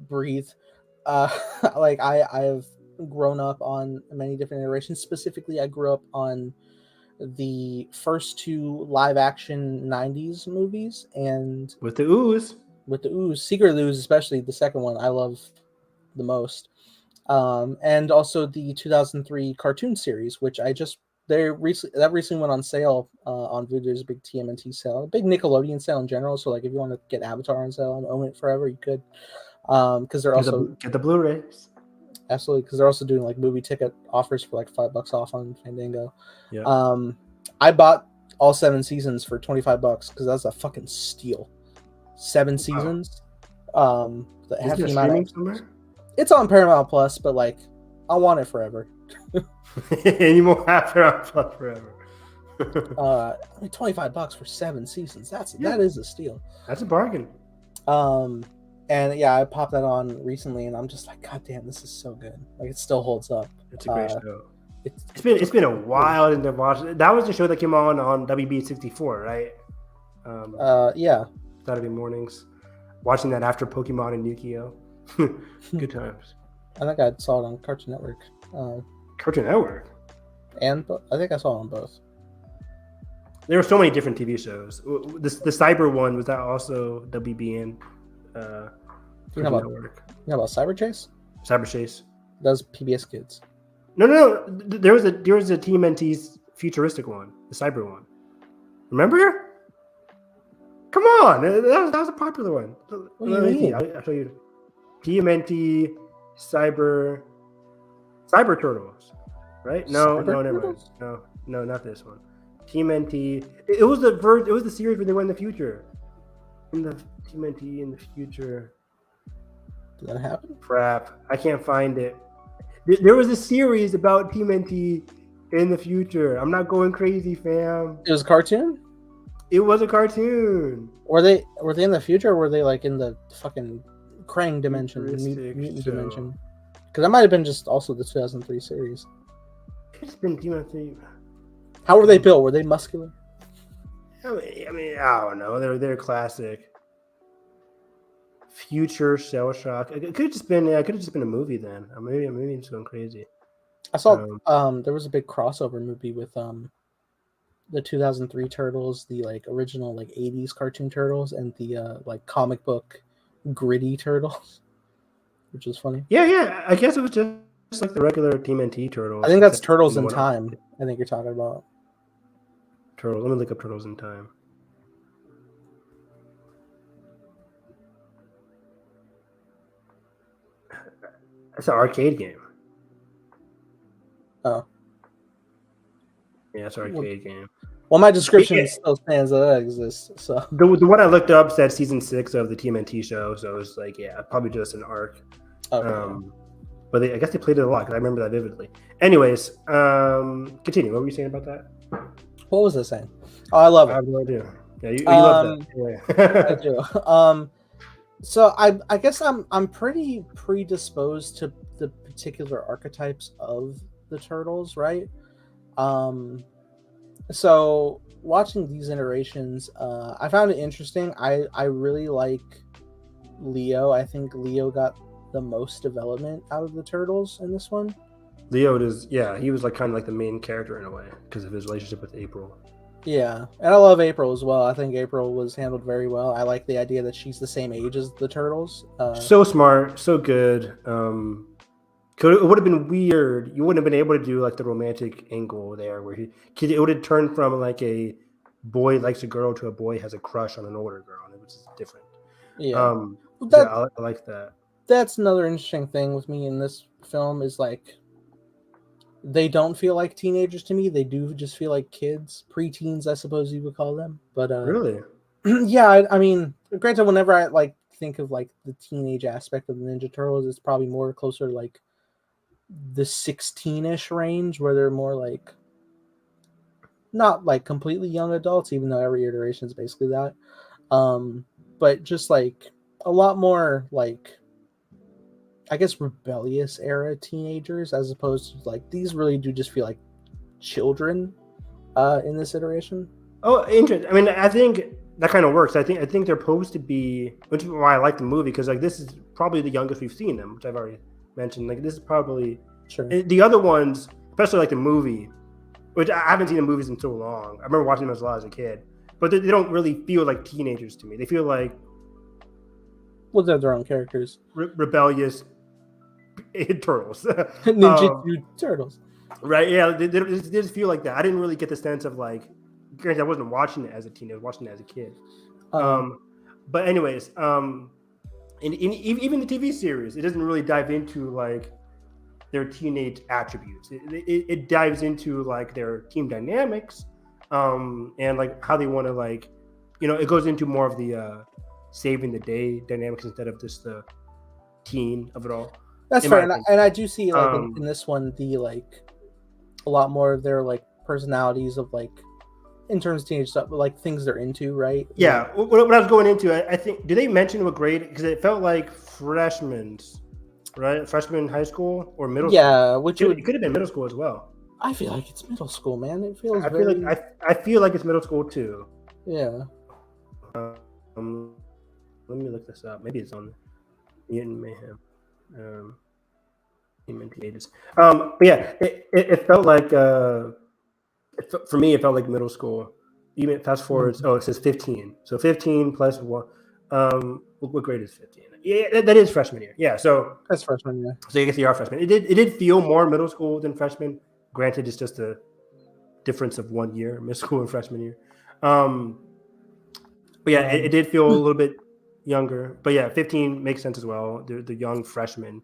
breathe. Like I've grown up on many different iterations. Specifically, I grew up on the first 2 live action 90s movies, and with the ooze, Secret Ooze, especially the second one I love the most. And also the 2003 cartoon series, which that recently went on sale on Vudu. There's a big TMNT sale, a big Nickelodeon sale in general. So like if you want to get Avatar on sale and own it forever, you could. Because they're also get the Blu-rays. Absolutely, because they're also doing like movie ticket offers for like $5 off on Fandango. Yeah. I bought all 7 seasons for $25 because that's a fucking steal. 7 seasons. Is it streaming somewhere? It's on Paramount Plus, but like I want it forever. And you won't have Paramount Plus forever. $25 for 7 seasons. That is a steal. That's a bargain. And yeah, I popped that on recently, and I'm just like, God damn, this is so good. Like it still holds up. It's a great show. It's been a while since I've watched it. That was the show that came on WB64, right? Yeah. Saturday mornings, watching that after Pokemon and Yu-Gi-Oh. Good times. I think I saw it on Cartoon Network. Cartoon Network. And I think I saw it on both. There were so many different TV shows. The Cyber one, was that also WB and Cartoon Network? You know about Cyber Chase? Cyber Chase. That was PBS Kids. No. There was a TMNT's futuristic one, the Cyber one. Remember? Come on, that was a popular one. What do you mean? I'll show you. TMNT Cyber Turtles, right? No, never mind. No, not this one. TMNT. It was the series where they went in the future. In the TMNT in the future. Did that happen? Crap, I can't find it. There was a series about TMNT in the future. I'm not going crazy, fam. It was a cartoon? It was a cartoon. Were they in the future, or were they like in the fucking Krang dimension, mutant dimension? Because that might have been just also the 2003 series. It's been TMNT. How were they built? Were they muscular? I mean, I don't know. They're classic. Future Shell Shock. It could have just been a movie then. Maybe I'm just going crazy. I saw there was a big crossover movie with the 2003 Turtles, the like original like 80s cartoon Turtles, and the like comic book gritty Turtles, which is funny. Yeah. I guess it was just like the regular TMNT Turtles. I think that's Turtles in Time. I think you're talking about. Turtles. Let me look up Turtles in Time. That's an arcade game. Oh. Yeah, it's an arcade game. Well, my description still stands that exists. So the one I looked up said season 6 of the TMNT show, so it was like, yeah, probably just an arc. Okay. But I guess they played it a lot because I remember that vividly. Anyways, continue. What were you saying about that? What was I saying? Oh, I love it. I have no idea. Yeah, you love that. Yeah. I do. So I guess I'm pretty predisposed to the particular archetypes of the Turtles, right? So watching these iterations, I found it interesting. I really like Leo. I think Leo got the most development out of the Turtles in this one. Leo he was like kind of like the main character in a way because of his relationship with April. Yeah, and I love April as well. I think April was handled very well. I like the idea that she's the same age as the Turtles. So smart, so good. It would have been weird. You wouldn't have been able to do like the romantic angle there, where it would have turned from like a boy likes a girl to a boy has a crush on an older girl, and it was different. Yeah, I like that. That's another interesting thing with me in this film is like they don't feel like teenagers to me. They do just feel like kids, preteens, I suppose you would call them. But really, yeah. I mean, granted, whenever I like think of like the teenage aspect of the Ninja Turtles, it's probably more closer to like the 16-ish range, where they're more like not like completely young adults, even though every iteration is basically that. But just like a lot more like, I guess, rebellious era teenagers, as opposed to like these really do just feel like children in this iteration. Oh, interesting. I mean, I think that kind of works. I think they're supposed to be, which is why I like the movie, because like this is probably the youngest we've seen them, which I've already mentioned. Like this is probably the other ones, especially like the movie, which I haven't seen the movies in so long. I remember watching them a lot as a kid, but they don't really feel like teenagers to me. They feel like they're their own characters, rebellious turtles, ninja turtles, right? Yeah, they just feel like that. I didn't really get the sense of like, granted, I wasn't watching it as a teen; I was watching it as a kid. But anyways, in even the TV series, it doesn't really dive into like their teenage attributes. It dives into like their team dynamics, and like how they want to like, it goes into more of the saving the day dynamics instead of just the teen of it all. That's fair, and I do see like in this one the like a lot more of their like personalities of like in terms of teenage stuff, but like things they're into, right? Yeah. What I was going into, I think, did they mention what grade? Because it felt like freshmen, right? Freshman in high school or middle school. Yeah, which it could have been middle school as well. I feel like it's middle school, man. It feels. I feel like it's middle school too. Yeah. Let me look this up. Maybe it's on Mutant Mayhem. But yeah, it felt like for me, it felt like middle school. Even fast forwards, it says 15. So 15 plus 1. What grade is 15? Yeah, that is freshman year. Yeah, so that's freshman year. So I guess you are freshman. It did feel more middle school than freshman. Granted, it's just a difference of 1 year, middle school and freshman year. But yeah, it did feel a little bit younger. But yeah, 15 makes sense as well. The young freshmen.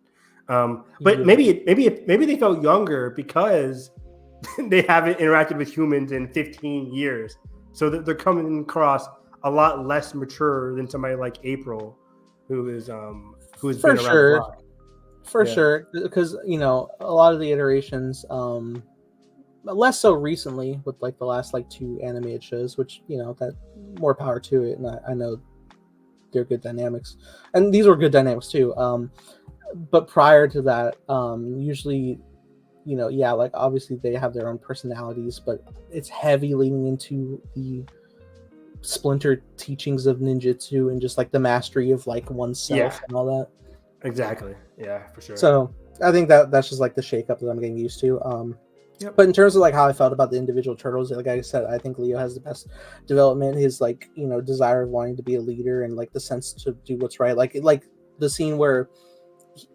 But maybe they felt younger because they haven't interacted with humans in 15 years, so they're coming across a lot less mature than somebody like April, who's been around the block. For sure, because a lot of the iterations, less so recently with like the last like 2 animated shows, which that more power to it, and I know they're good dynamics, and these were good dynamics too. But prior to that, usually, like obviously they have their own personalities, but it's heavy leaning into the Splinter teachings of ninjutsu and just like the mastery of like oneself and all that. Exactly. Yeah, for sure. So I think that's just like the shakeup that I'm getting used to. But in terms of like how I felt about the individual turtles, like I said, I think Leo has the best development. His like desire of wanting to be a leader and like the sense to do what's right. Like the scene where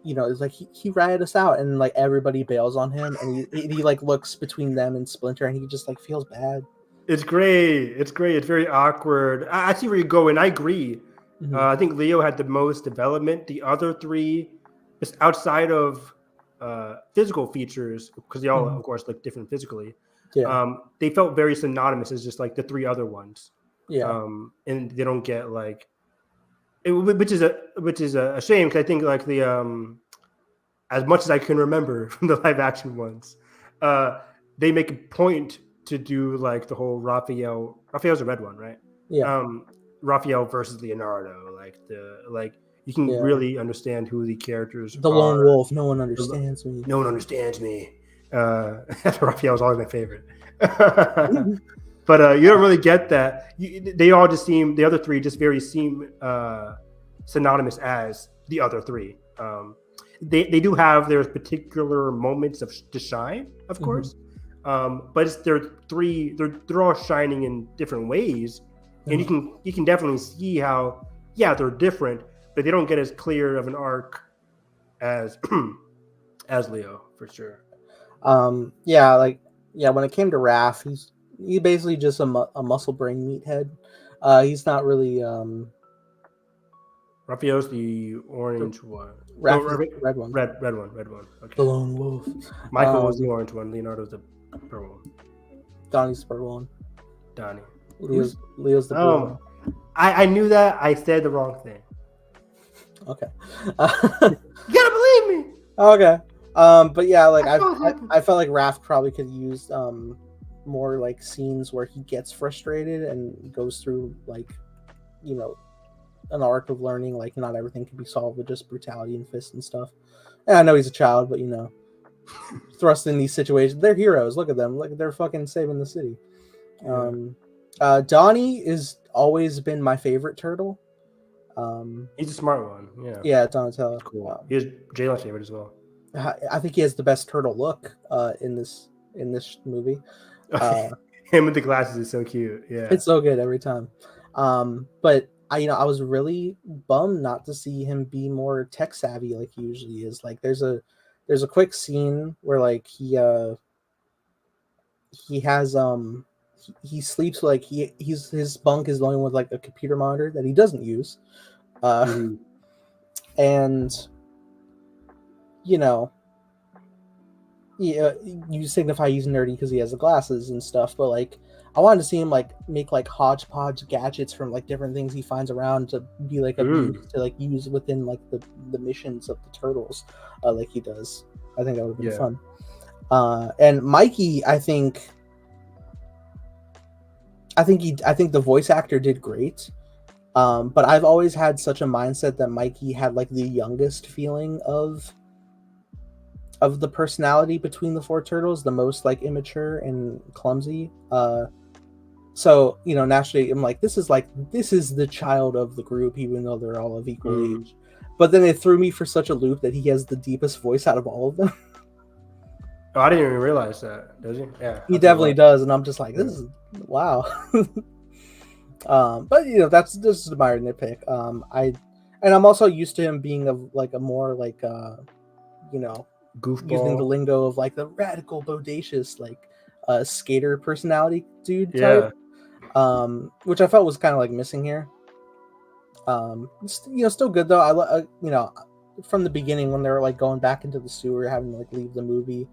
it's like he ratted us out and like everybody bails on him, and he like looks between them and Splinter and he just like feels bad. It's great. It's very awkward. I see where you're going. I agree. Mm-hmm. I think Leo had the most development. The other 3, just outside of physical features, because they all, of course, look different physically. Yeah. They felt very synonymous as just like the 3 other ones. Yeah. And they don't get like, which is a shame, because I think like the as much as I can remember from the live action ones, they make a point to do like the whole Raphael's a red one, right? Yeah. Raphael versus Leonardo, you can really understand who the characters are. The lone wolf, no one understands me. No one understands me. Raphael was always my favorite. But you don't really get that. They all just seem, the other 3 just seem synonymous as the other 3. They do have their particular moments to shine, of course. But they're all shining in different ways, and you can definitely see how they're different, but they don't get as clear of an arc as Leo, for sure. When it came to Raph, he's basically just a muscle brain meathead. He's not really Raphael's the orange one. Red one. Red one. Okay. The lone wolf. Michael was the orange one. Leonardo's the purple one. Donnie's the purple one. Donnie. Leo's the blue one. I knew that. I said the wrong thing. Okay. You gotta believe me. Okay. But yeah, like I felt like Raph probably could use more like scenes where he gets frustrated and goes through like an arc of learning. Like not everything can be solved with just brutality and fists and stuff. And I know he's a child, but thrust in these situations, they're heroes. Look at them. Look, they're fucking saving the city. Donnie has always been my favorite turtle. He's a smart one. Yeah, Donatello. Cool. He was Jalen's favorite as well. I think he has the best turtle look in this movie. Him with the glasses is so cute. Yeah, it's so good every time. But I was really bummed not to see him be more tech savvy like he usually is. Like there's a quick scene where like he has he sleeps like his bunk is the only one with like a computer monitor that he doesn't use. And you signify he's nerdy because he has the glasses and stuff, but like I wanted to see him like make like hodgepodge gadgets from like different things he finds around to be like abused to like use within like the missions of the turtles, like he does. I think that would have been fun. And Mikey, I think the voice actor did great. But I've always had such a mindset that Mikey had like the youngest feeling of the personality between the 4 turtles, the most like immature and clumsy. So naturally I'm like, this is the child of the group, even though they're all of equal age. But then it threw me for such a loop that he has the deepest voice out of all of them. Oh, I didn't even realize that. Does he? Yeah, he definitely does, and I'm just like, this is wow. But that's just a minor nitpick. I'm also used to him being a more like goofball, using the lingo of like the radical, bodacious like skater personality dude type. Which I felt was kind of like missing here. Still good though. from the beginning when they're like going back into the sewer, having to like leave the movie,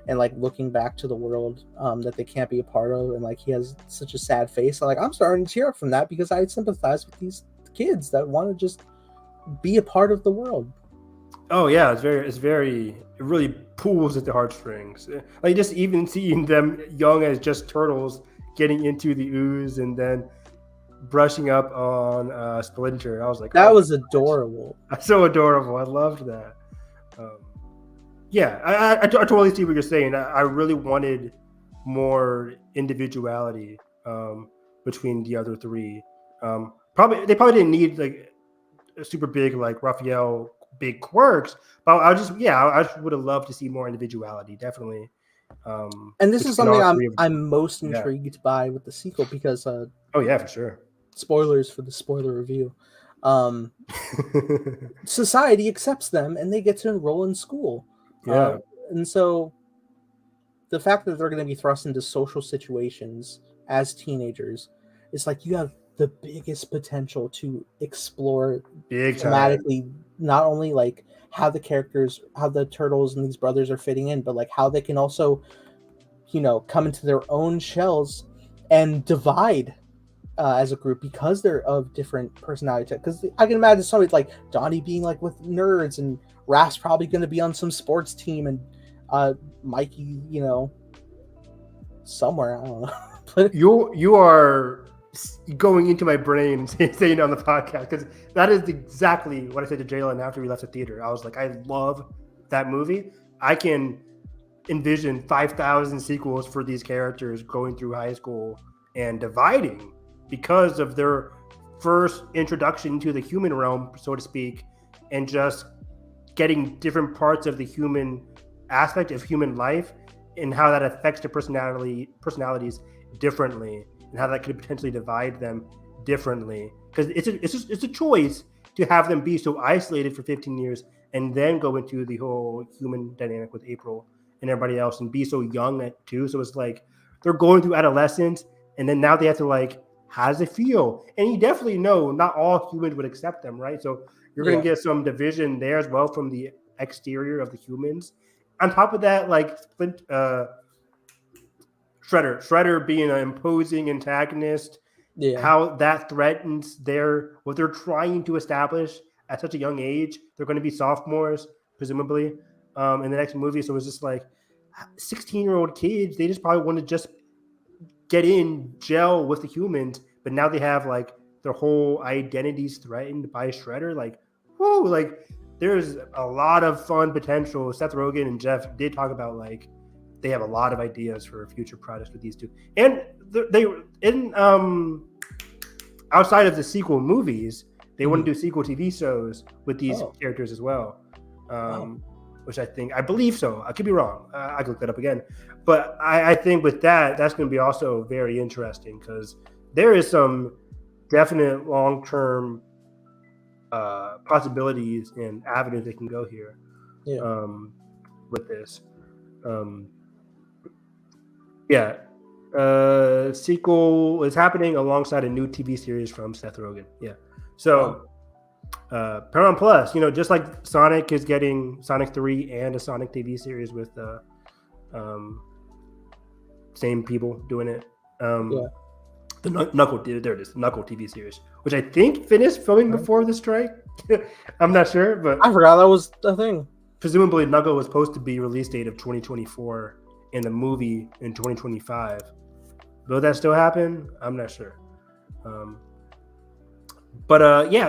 and like looking back to the world that they can't be a part of, and like he has such a sad face. Like I'm starting to tear up from that because I sympathize with these kids that want to just be a part of the world. Oh yeah, it really pulls at the heartstrings. Like just even seeing them young as just turtles getting into the ooze and then brushing up on Splinter. I was like, that was adorable. That's so adorable. I loved that. Yeah, I totally see what you're saying. I really wanted more individuality between the other three. They probably didn't need like a super big like Raphael big quirks, but I just would have loved to see more individuality, definitely. And this is something I'm most intrigued by with the sequel because oh yeah, for sure. Spoilers for the spoiler review. Society accepts them and they get to enroll in school. Yeah. And so the fact that they're going to be thrust into social situations as teenagers, it's like you have the biggest potential to explore thematically, not only like how the turtles and these brothers are fitting in, but like how they can also, come into their own shells and divide as a group because they're of different personality. Because I can imagine somebody like Donnie being like with nerds, and Raph's probably going to be on some sports team, and Mikey, somewhere, I don't know. But you are going into my brain saying on the podcast, because that is exactly what I said to Jalen after we left the theater. I was like, I love that movie. I can envision 5,000 sequels for these characters going through high school and dividing because of their first introduction to the human realm, so to speak, and just getting different parts of the human aspect of human life and how that affects their personalities differently, and how that could potentially divide them differently. Because it's a choice to have them be so isolated for 15 years and then go into the whole human dynamic with April and everybody else and be so young too. So it's like they're going through adolescence, and then now they have to like, how does it feel? And you definitely know not all humans would accept them, right? So you're going to get some division there as well from the exterior of the humans. On top of that, like Shredder being an imposing antagonist, how that threatens what they're trying to establish at such a young age. They're going to be sophomores, presumably, in the next movie. So it's just like 16-year-old kids. They just probably want to just get in, gel with the humans, but now they have like their whole identities threatened by Shredder. Like, whoo, like there's a lot of fun potential. Seth Rogen and Jeff did talk about like they have a lot of ideas for future projects with these two, and they outside of the sequel movies, they want to do sequel TV shows with these characters as well. Which I believe so. I could be wrong. I could look that up again. But I think with that's going to be also very interesting, because there is some definite long-term possibilities and avenues they can go here with this. Sequel is happening alongside a new TV series from Seth Rogen. Yeah. So Paramount Plus, just like Sonic is getting Sonic 3 and a Sonic TV series with same people doing it. The Knuckle, there it is, Knuckle TV series, which I think finished filming before the strike. I'm not sure, but I forgot that was a thing. Presumably, Knuckle was supposed to be release date of 2024 and the movie in 2025. Will that still happen? I'm not sure.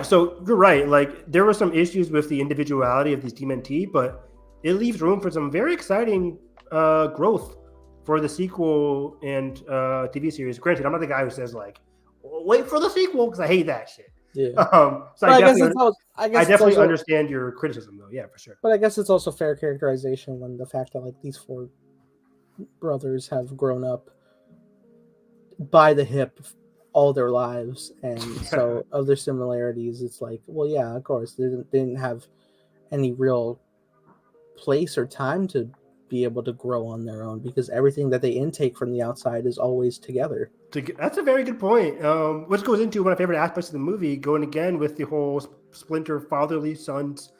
So you're right. Like, there were some issues with the individuality of these TMNT, but it leaves room for some very exciting growth for the sequel and TV series. Granted, I'm not the guy who says like, wait for the sequel, because I hate that shit. Yeah. So I definitely understand your criticism, though. Yeah, for sure. But I guess it's also fair characterization when the fact that like these four brothers have grown up by the hip all their lives, and so of their similarities, it's like, well, yeah, of course, they didn't have any real place or time to be able to grow on their own, because everything that they intake from the outside is always together. That's a very good point, which goes into one of my favorite aspects of the movie, going again with the whole Splinter fatherly sons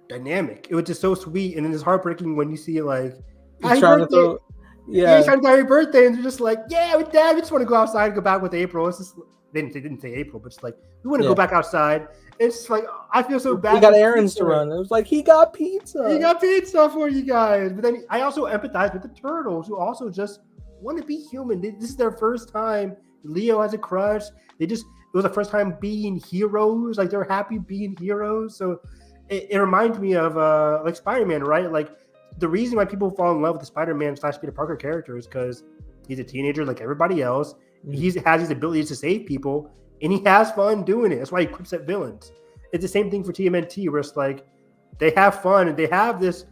dynamic. It was just so sweet, and then it's heartbreaking when you see like he's trying to throw. Yeah, he's trying to tell happy birthday, and they're just like, yeah, Dad, we just want to go outside and go back with April. It's just they didn't say April, but it's like we want to go back outside. It's just like I feel so bad. We got errands to run. It was like he got pizza. He got pizza for you guys. But then I also empathize with the turtles who also just want to be human. This is their first time. Leo has a crush. It was the first time being heroes. Like they're happy being heroes. So it reminds me of like Spider-Man, right? Like the reason why people fall in love with the Spider-Man / Peter Parker character is because he's a teenager like everybody else. He has these abilities to save people, and he has fun doing it. That's why he quips at villains. It's the same thing for TMNT, where it's like they have fun and they have this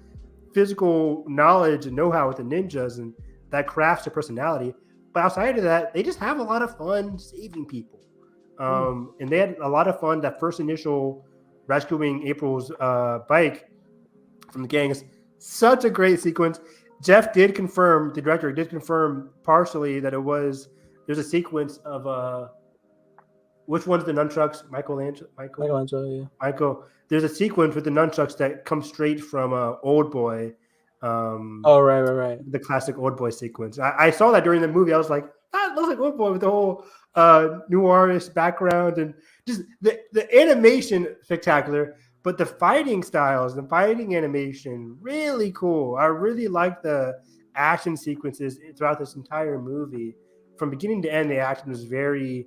physical knowledge and know-how with the ninjas, and that crafts their personality. But outside of that, they just have a lot of fun saving people. And they had a lot of fun. That first initial rescuing April's bike from the gang is such a great sequence. Jeff did confirm, the director did confirm partially that there's a sequence of which one's the nunchucks? Michelangelo, yeah. Michael. There's a sequence with the nunchucks that comes straight from Old Boy. Right. The classic Old Boy sequence. I saw that during the movie. I was like, that looks like Old Boy with the whole noirish background and just the animation spectacular. But the fighting styles, the fighting animation, really cool. I really like the action sequences throughout this entire movie. From beginning to end, the action was it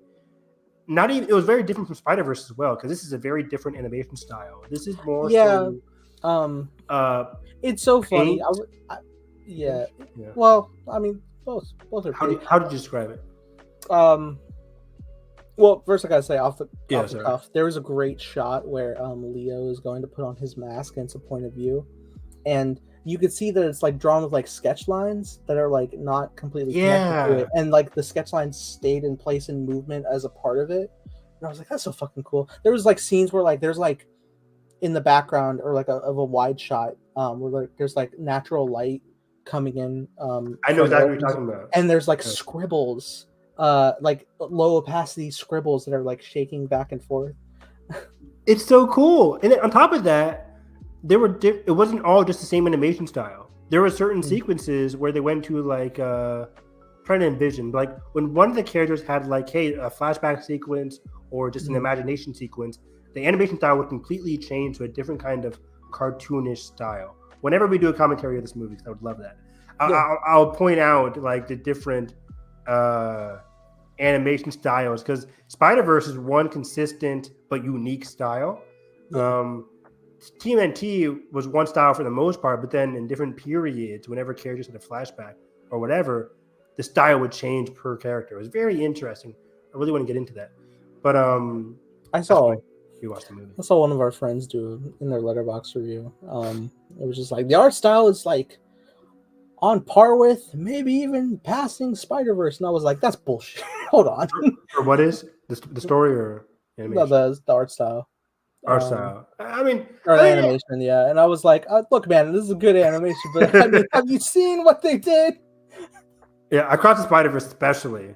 was very different from Spider-Verse as well, because this is a very different animation style. This is more it's so funny. Well, I mean, both are pretty. How did you describe it? Well, first I gotta say off the cuff, there was a great shot where Leo is going to put on his mask and it's a point of view, and you could see that it's like drawn with like sketch lines that are like not completely connected to it, and like the sketch lines stayed in place in movement as a part of it. And I was like, that's so fucking cool. There was like scenes where like there's like in the background or like of a wide shot where like there's like natural light coming in. I know exactly what you're talking about. And there's like scribbles. Like low opacity scribbles that are like shaking back and forth. It's so cool. And then on top of that, it wasn't all just the same animation style. There were certain sequences where they went to like trying to envision, like when one of the characters had like, hey, a flashback sequence or just an imagination sequence, the animation style would completely change to a different kind of cartoonish style. Whenever we do a commentary of this movie, I would love that. I'll point out like the different animation styles, because Spider-Verse is one consistent but unique style. TMNT was one style for the most part, but then in different periods, whenever characters had a flashback or whatever, the style would change per character. It was very interesting. I really want to get into that, but I saw you watched the movie. I saw one of our friends do it in their Letterboxd review. It was just like the art style is like on par with, maybe even passing Spider-Verse, and I was like, that's bullshit. Hold on. Or what is the story or animation? No, the art style. Art style. I mean, animation, yeah. And I was like, look, man, this is a good animation, but I mean, have you seen what they did? Yeah, Across the Spider-Verse especially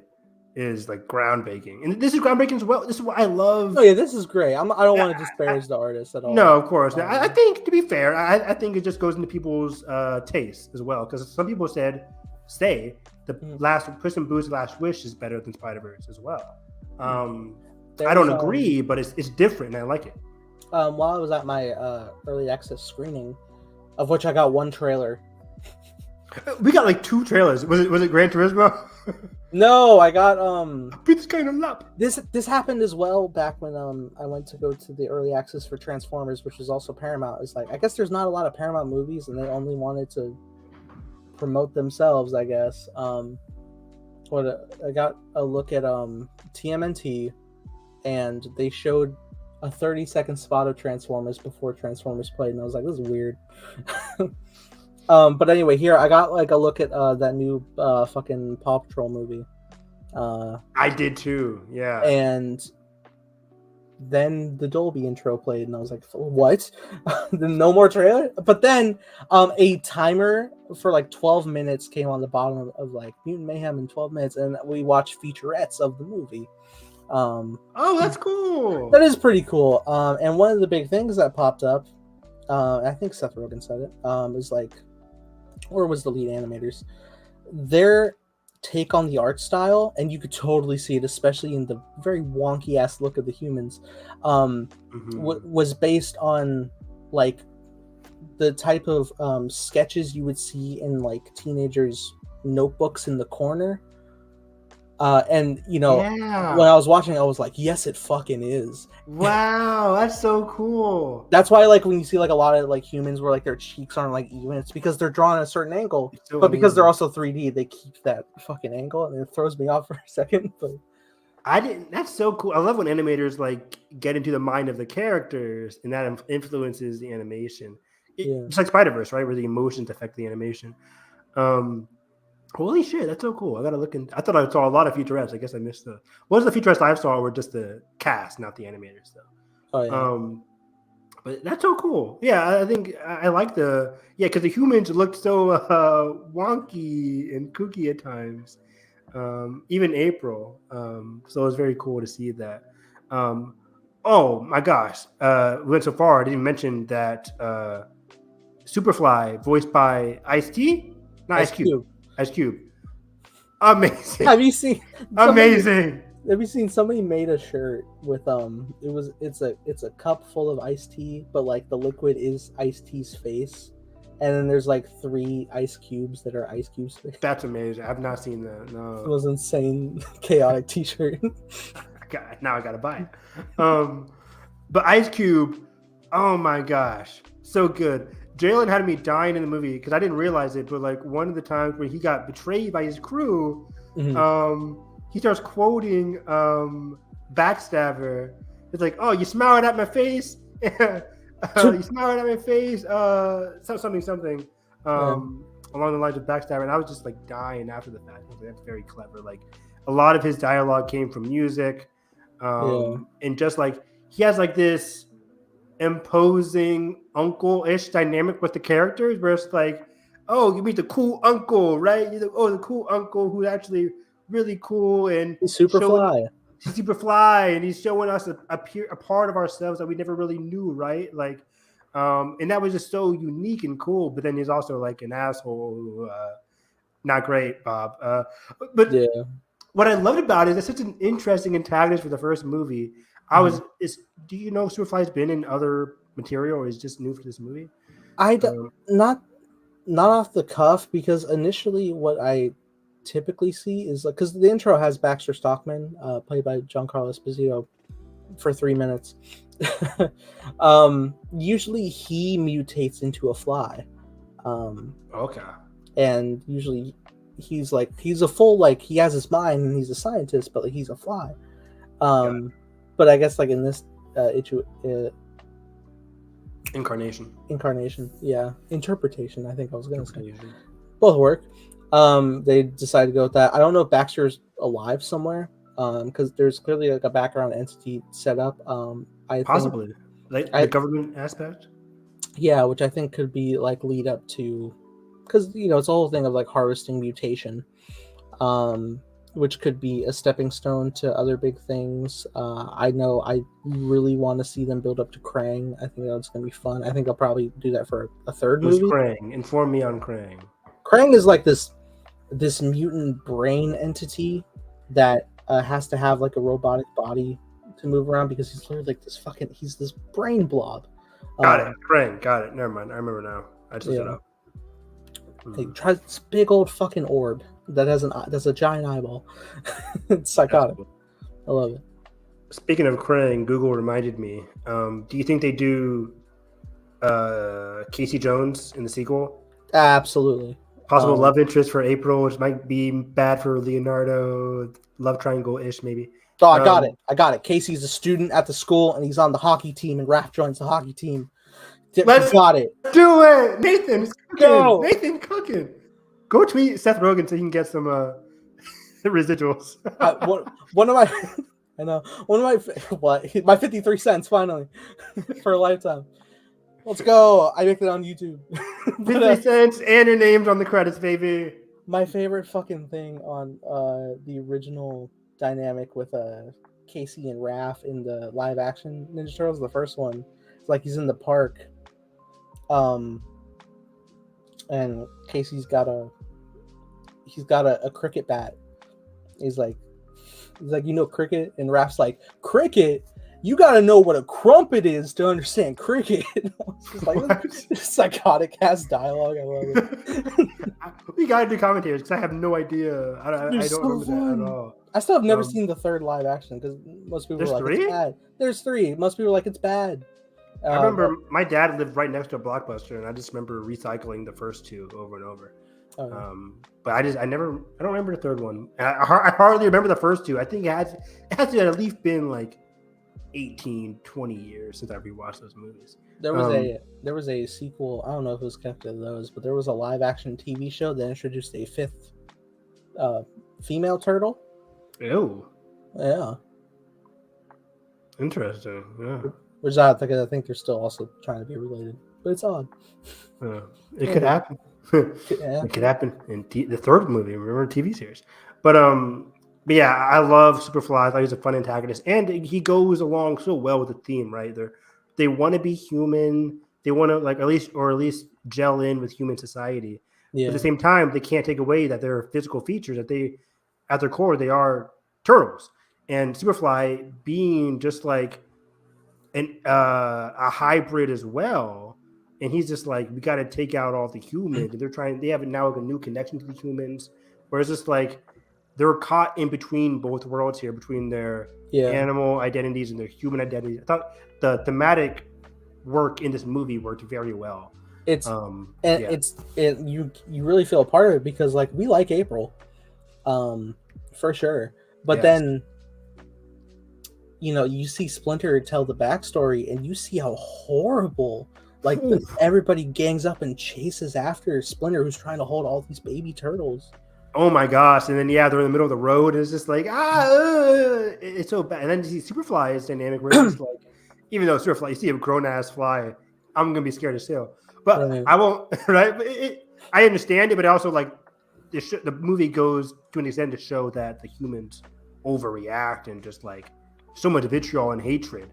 is like groundbreaking, and this is groundbreaking as well. This is what I love. Oh yeah, this is great. I don't want to disparage the artist at all. No, of course. I think, to be fair, I think it just goes into people's taste as well, because some people say the last Puss in Boots' Last Wish is better than Spider-Verse as well. I don't agree, but it's different, and I like it. While I was at my early access screening, of which I got one trailer. We got like 2 trailers. Was it Gran Turismo? No, I got It's kind of lap. This happened as well back when I went to go to the early access for Transformers, which was also Paramount. It's like, I guess there's not a lot of Paramount movies, and they only wanted to promote themselves, I guess. I got a look at TMNT, and they showed a 30-second spot of Transformers before Transformers played, and I was like, this is weird. But anyway, here I got like a look at that new fucking Paw Patrol movie. I did too, yeah. And then the Dolby intro played, and I was like, what? No more trailer? But then a timer for like 12 minutes came on the bottom of like Mutant Mayhem in 12 minutes, and we watched featurettes of the movie. Oh, that's cool. That is pretty cool. And one of the big things that popped up I think Seth Rogen said it, is like, or was the lead animators, their take on the art style, and you could totally see it, especially in the very wonky ass look of the humans, was based on like the type of sketches you would see in like teenagers' notebooks in the corner. And when I was watching, I was like, yes, it fucking is. Wow, that's so cool. That's why, like, when you see like a lot of like humans where like their cheeks aren't like even, it's because they're drawn at a certain angle. So but because they're also 3D, they keep that fucking angle, and it throws me off for a second. But that's so cool. I love when animators like get into the mind of the characters, and that influences the animation. It's like Spider-Verse, right, where the emotions affect the animation. Holy shit, that's so cool. I gotta look in. I thought I saw a lot of featurettes. I guess I missed the. Most of the featurettes I saw were just the cast, not the animators, though. Oh yeah. But that's so cool. Yeah, I think I like because the humans looked so wonky and kooky at times. Even April. So it was very cool to see that. Oh my gosh, we went so far. I didn't mention that Superfly, voiced by Ice-T, not Ice Cube. Ice Cube. Amazing. Have you seen? Amazing. Have you seen somebody made a shirt with it's a cup full of iced tea, but like the liquid is iced tea's face, and then there's like 3 ice cubes that are Ice Cube's face. That's amazing. I've not seen that. No. It was insane, chaotic T-shirt. Now I gotta buy it. But Ice Cube, oh my gosh, so good. Jalen had me dying in the movie because I didn't realize it, but like one of the times where he got betrayed by his crew, he starts quoting Backstabber. It's like, oh, you smiling at my face? You smiling at my face? Something. Along the lines of Backstabber. And I was just like dying after the fact. I was like, that's very clever. Like a lot of his dialogue came from music. And just like he has like this imposing uncle-ish dynamic with the characters where it's like, oh, you meet the cool uncle, right? You're like, oh, the cool uncle who's actually really cool and he's super fly. He's super fly, and he's showing us a part of ourselves that we never really knew, right? Like, and that was just so unique and cool. But then he's also like an asshole who, not great, Bob. But what I loved about it is it's such an interesting antagonist for the first movie. Do you know Superfly's been in other material, or is just new for this movie? Not off the cuff, because initially what I typically see is like, because the intro has Baxter Stockman, played by Giancarlo Esposito, for 3 minutes. Usually he mutates into a fly. Okay. And usually he's a full, like, he has his mind and he's a scientist, but like he's a fly. But I guess like in this incarnation, yeah, interpretation, I think I was gonna say, both work. They decided to go with that. I don't know if Baxter's alive somewhere, because there's clearly like a background entity set up. Possibly like the government aspect. Yeah, which I think could be like lead up to, because it's a whole thing of like harvesting mutation, which could be a stepping stone to other big things. I know I really want to see them build up to Krang. I think that's going to be fun. I think they'll probably do that for a third movie. Krang? Inform me on Krang. Krang is like this mutant brain entity that has to have like a robotic body to move around, because he's literally like he's this brain blob. Got it. Krang. Got it. Never mind. I remember now. I just looked it up. He tries this big old fucking orb that's a giant eyeball. It's psychotic. I love it. Speaking of Krang, Google reminded me. Do you think they do Casey Jones in the sequel? Absolutely. Possible love interest for April, which might be bad for Leonardo. Love triangle-ish, maybe. Oh, I got it. Casey's a student at the school, and he's on the hockey team, and Raph joins the hockey team. Got it. Do it, Nathan. Go. Nathan cooking. Go tweet Seth Rogen so he can get some residuals. One of my, I know, my 53 cents finally for a lifetime. Let's go. I make it on YouTube. 50 cents and your name's on the credits, baby. My favorite fucking thing on the original dynamic with Casey and Raph in the live action Ninja Turtles, the first one, it's like he's in the park And Casey's got a cricket bat. He's like, cricket, and Raph's like, cricket? You got to know what a crumpet is to understand cricket. It's like this psychotic ass dialogue. I love it. We got to do commentators because I have no idea. I don't remember that at all. I still have never seen the third live action because most people are like, it's bad. There's 3. Most people are like, it's bad. I remember my dad lived right next to a Blockbuster, and I just remember recycling the first 2 over and over. But I don't remember the third one. I hardly remember the first 2. I think it has to at least been like 18, 20 years since I rewatched those movies. There was a sequel. I don't know if it was kept to those, but there was a live action TV show that introduced a 5th female turtle. Ew. Yeah. Interesting. Yeah. Which is odd because I think they're still also trying to be related, but it's odd. It could happen. It could happen in the third movie. Remember the TV series, but yeah, I love Superfly. I thought he's a fun antagonist, and he goes along so well with the theme. Right, they want to be human. They want to at least gel in with human society. Yeah. But at the same time, they can't take away that there are physical features that at their core, they are turtles. And Superfly being just like a hybrid as well, and he's just like, we got to take out all the humans. They have now a new connection to the humans, whereas it's like they're caught in between both worlds here, between their animal identities and their human identities. I thought the thematic work in this movie worked very well. You really feel a part of it because like we like April, for sure, but then you see Splinter tell the backstory and you see how horrible everybody gangs up and chases after Splinter, who's trying to hold all these baby turtles. Oh my gosh. And then they're in the middle of the road and it's just like it's so bad. And then you see Superfly's dynamic where it's like, even though Superfly, you see a grown ass fly, I'm gonna be scared as hell, but I won't. Right, but I understand it, but also like the movie goes to an extent to show that the humans overreact and just like so much vitriol and hatred.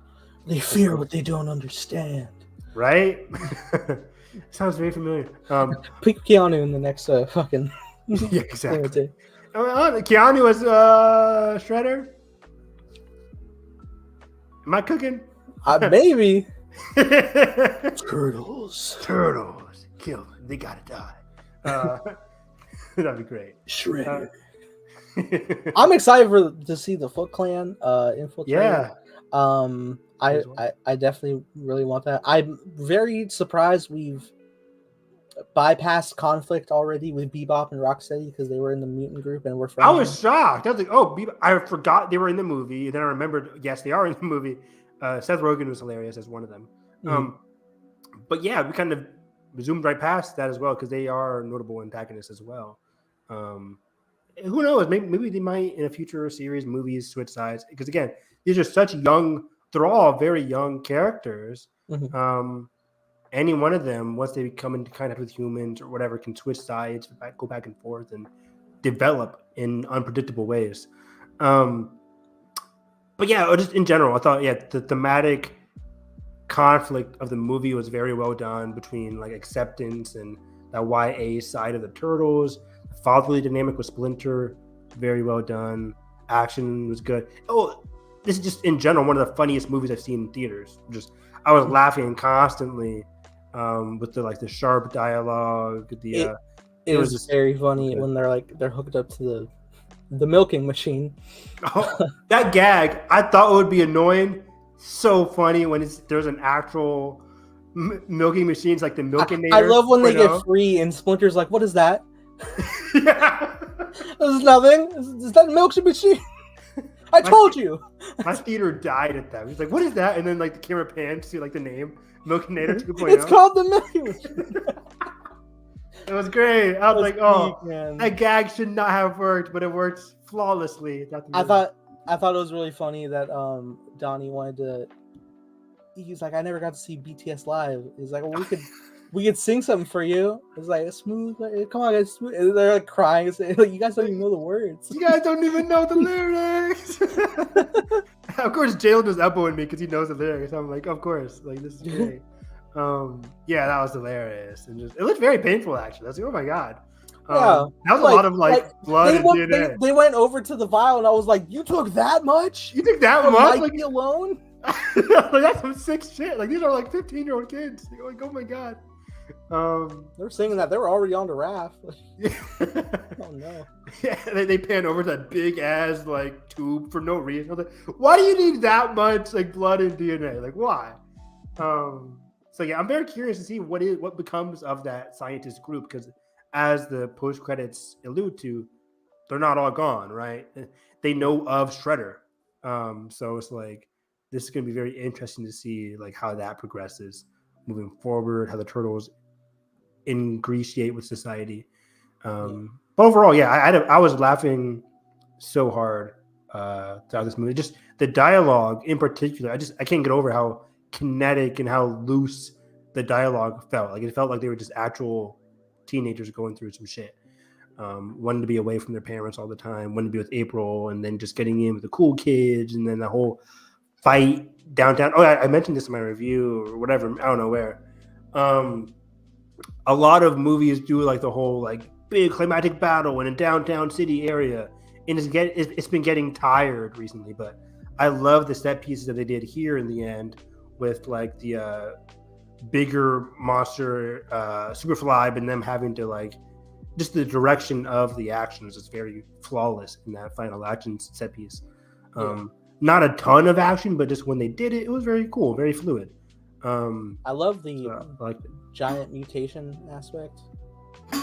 They fear what they don't understand. Right? Sounds very familiar. Pick Keanu in the next fucking. Yeah, exactly. Keanu as Shredder. Am I cooking? Maybe. Turtles, kill them. They gotta die. That'd be great. Shredder. I'm excited to see the Foot Clan infiltrate. Yeah. I definitely really want that. I'm very surprised we've bypassed conflict already with Bebop and Rocksteady because they were in the mutant group and we're friends. I was shocked. I was like, oh, Bebop. I forgot they were in the movie. And then I remembered, yes, they are in the movie. Seth Rogen was hilarious as one of them. Mm-hmm. But yeah, we kind of zoomed right past that as well because they are notable antagonists as well. Who knows? Maybe they might in a future series, movies, switch sides. Because again, these are such young. They're all very young characters. Mm-hmm. Any one of them, once they come into contact with humans or whatever, can switch sides, go back and forth, and develop in unpredictable ways. But yeah, just in general, I thought the thematic conflict of the movie was very well done between like acceptance and that YA side of the turtles. The fatherly dynamic with Splinter, very well done. Action was good. Oh, this is just in general one of the funniest movies I've seen in theaters. I was laughing constantly with the sharp dialogue. It was just very funny when they're hooked up to the milking machine. Oh, that gag I thought would be annoying. So funny when there's an actual milking machine. It's like the Milkinator. I love when they get free and Splinter's like, "What is that?" Yeah, this is nothing. Is that a milking machine? I told you. My theater died at that. He's like, "What is that?" And then the camera pans to the name Milkinator 2.0. It's called the milking machine. It was great. I was like, "Oh, that gag should not have worked, but it works flawlessly." I thought it was really funny that Donnie wanted to. He's like, "I never got to see BTS live." He's like, "Well, we could sing something for you." It's like smooth. Come on, guys. Smooth. And they're crying. You guys don't even know the words. You guys don't even know the lyrics. Of course, Jalen was elbowing me because he knows the lyrics. I'm like, of course. This is great. Yeah, that was hilarious, and it looked very painful actually. I was like, oh my god. Yeah, that was a lot of blood and DNA. They went over to the vial, and I was like, "You took that much? You took that For much? Mikey alone?" Like, that's some sick shit. Like, these are like 15-year-old kids. Like, oh my god. They were saying that they were already on the raft. Oh no. Yeah, they pan over that big ass like tube for no reason. I was like, why do you need that much like blood and DNA? Like, why? So yeah, I'm very curious to see what becomes of that scientist group, because as the post credits allude to, they're not all gone, right? They know of Shredder, so it's like this is going to be very interesting to see like how that progresses moving forward, how the turtles ingratiate with society. But overall, yeah, I was laughing so hard throughout this movie. Just the dialogue in particular, I can't get over how kinetic and how loose the dialogue felt. Like, it felt like they were just actual teenagers going through some shit. Wanting to be away from their parents all the time, wanting to be with April, and then just getting in with the cool kids, and then the whole fight downtown. Oh, I mentioned this in my review or whatever. I don't know where. A lot of movies do like the whole like big climatic battle in a downtown city area, and it's been getting tired recently. But I love the set pieces that they did here in the end with like the bigger monster Superfly, and them having to like just the direction of the actions is very flawless in that final action set piece. Not a ton of action, but just when they did it, it was very cool, very fluid. I love the giant mutation aspect.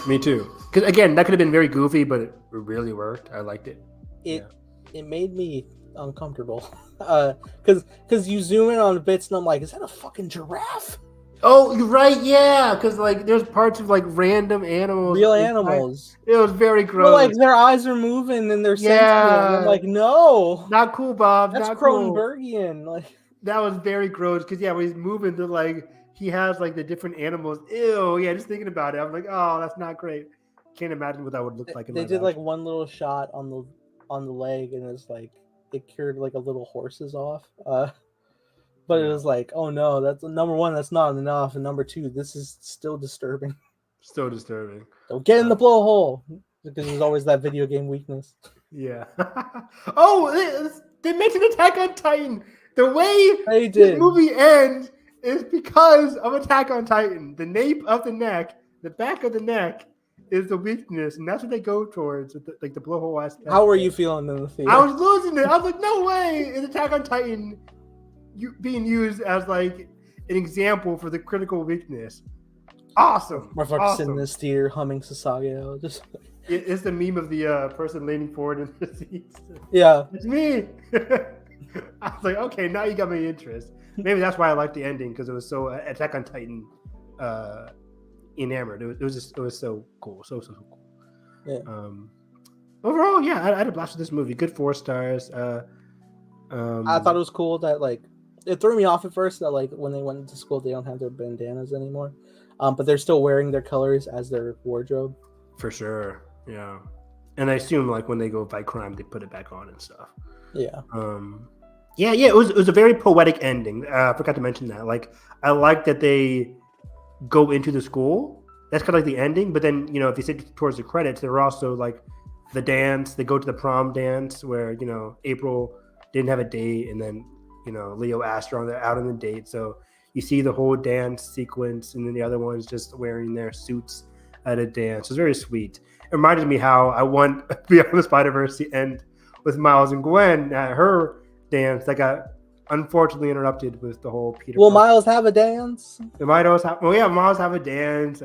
Me too. Because again, that could have been very goofy, but it really worked. I liked it. It made me uncomfortable. Because you zoom in on bits and I'm like, is that a fucking giraffe? Oh, you're right. Yeah, because like there's parts of like random animals, real animals. It was very gross. But, like their eyes are moving and they're sensitive. I'm like, no, not cool, Bob. That's not Cronenbergian. Cool. Like, that was very gross. Because when he's moving to like he has like the different animals. Ew. Yeah, just thinking about it, I'm like, oh, that's not great. Can't imagine what that would look like. They did like one little shot on the leg, and it's like it cured like a little horses off. But it was like, oh no, that's number one, that's not enough, and number two, this is still disturbing. Still disturbing. Don't get in the blowhole, because there's always that video game weakness. Yeah. Oh, they mentioned Attack on Titan. The way this movie ends is because of Attack on Titan. The nape of the neck, the back of the neck, is the weakness, and that's what they go towards, the blowhole aspect. How were you feeling in the theater? I was losing it. I was like, no way is Attack on Titan being used as like an example for the critical weakness. Awesome. Motherfucker sitting in this theater humming Sasageo. Just it's the meme of the person leaning forward in the seats. Yeah, it's me. I was like, okay, now you got my interest. Maybe that's why I liked the ending, because it was so Attack on Titan enamored. It was so cool, so cool. Yeah. Overall, yeah, I had a blast with this movie. Good 4 stars. I thought it was cool that like it threw me off at first that like when they went into school they don't have their bandanas anymore, but they're still wearing their colors as their wardrobe. For sure, yeah. And I assume like when they go fight crime, they put it back on and stuff. Yeah. Yeah. It was a very poetic ending. I forgot to mention that. Like, I like that they go into the school. That's kind of like the ending. But then, if you sit towards the credits, there are also like the dance. They go to the prom dance where April didn't have a date, and then Leo asked her out on the date. So you see the whole dance sequence, and then the other ones just wearing their suits at a dance. It's very sweet. It reminded me how I want Beyond the Spider-Verse to end with Miles and Gwen at her dance that got unfortunately interrupted with the whole Peter. Will Miles have a dance? Miles have a dance.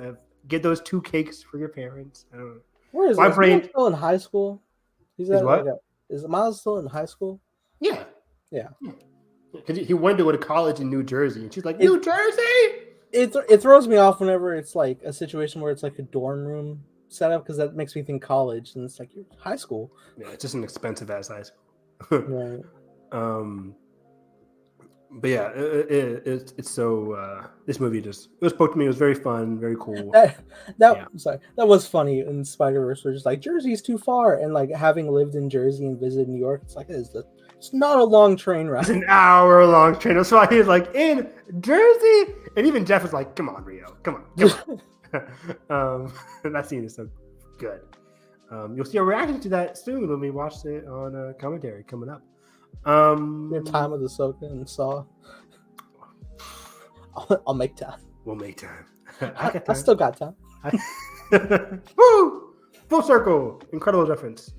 Get those 2 cakes for your parents. I don't know. Where is Miles still in high school? Is Miles still in high school? Yeah. Yeah. Because he wanted to go to college in New Jersey, and she's like, New Jersey? It throws me off whenever it's like a situation where it's like a dorm room setup, because that makes me think college, and it's like you're high school. Yeah, it's just an expensive ass high school. Right. But yeah, it's so this movie it spoke to me. It was very fun, very cool. That was funny in Spider-Verse. We're just like, Jersey's too far, and like having lived in Jersey and visited New York, it's like it's not a long train ride. It's an hour-long train. So he's like, in Jersey, And even Jeff was like, "Come on, Rio, come on." That scene is so good. You'll see a reaction to that soon when we watch it on commentary coming up. Your time with Ahsoka and Saw. I'll make time. We'll make time. I still got time. Woo! Full circle. Incredible reference.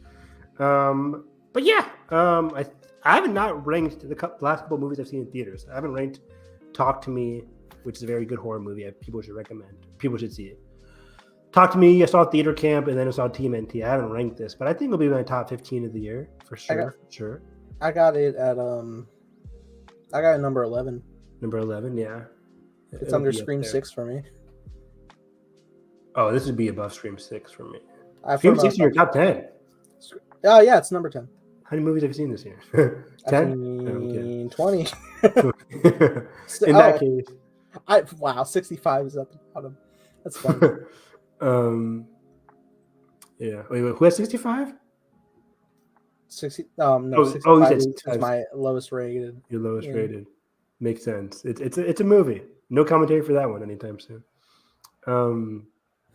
But yeah, I have not ranked the last couple movies I've seen in theaters. I haven't ranked Talk to Me, which is a very good horror movie. People should recommend. People should see it. Talk to Me, I saw Theater Camp, and then I saw TMNT. I haven't ranked this, but I think it'll be my top 15 of the year for sure. I got it at number 11. Number 11, yeah. It's under Scream 6 for me. Oh, this would be above Scream 6 for me. Scream 6 in your top 10. Oh, yeah, it's number 10. How many movies have you seen this year? 10? 20. In that case. Wow, 65 is at the bottom. That's funny. Yeah. Wait, who has 65? 60. No, 65 is my lowest rated. Your lowest rated. Makes sense. It's a movie. No commentary for that one anytime soon.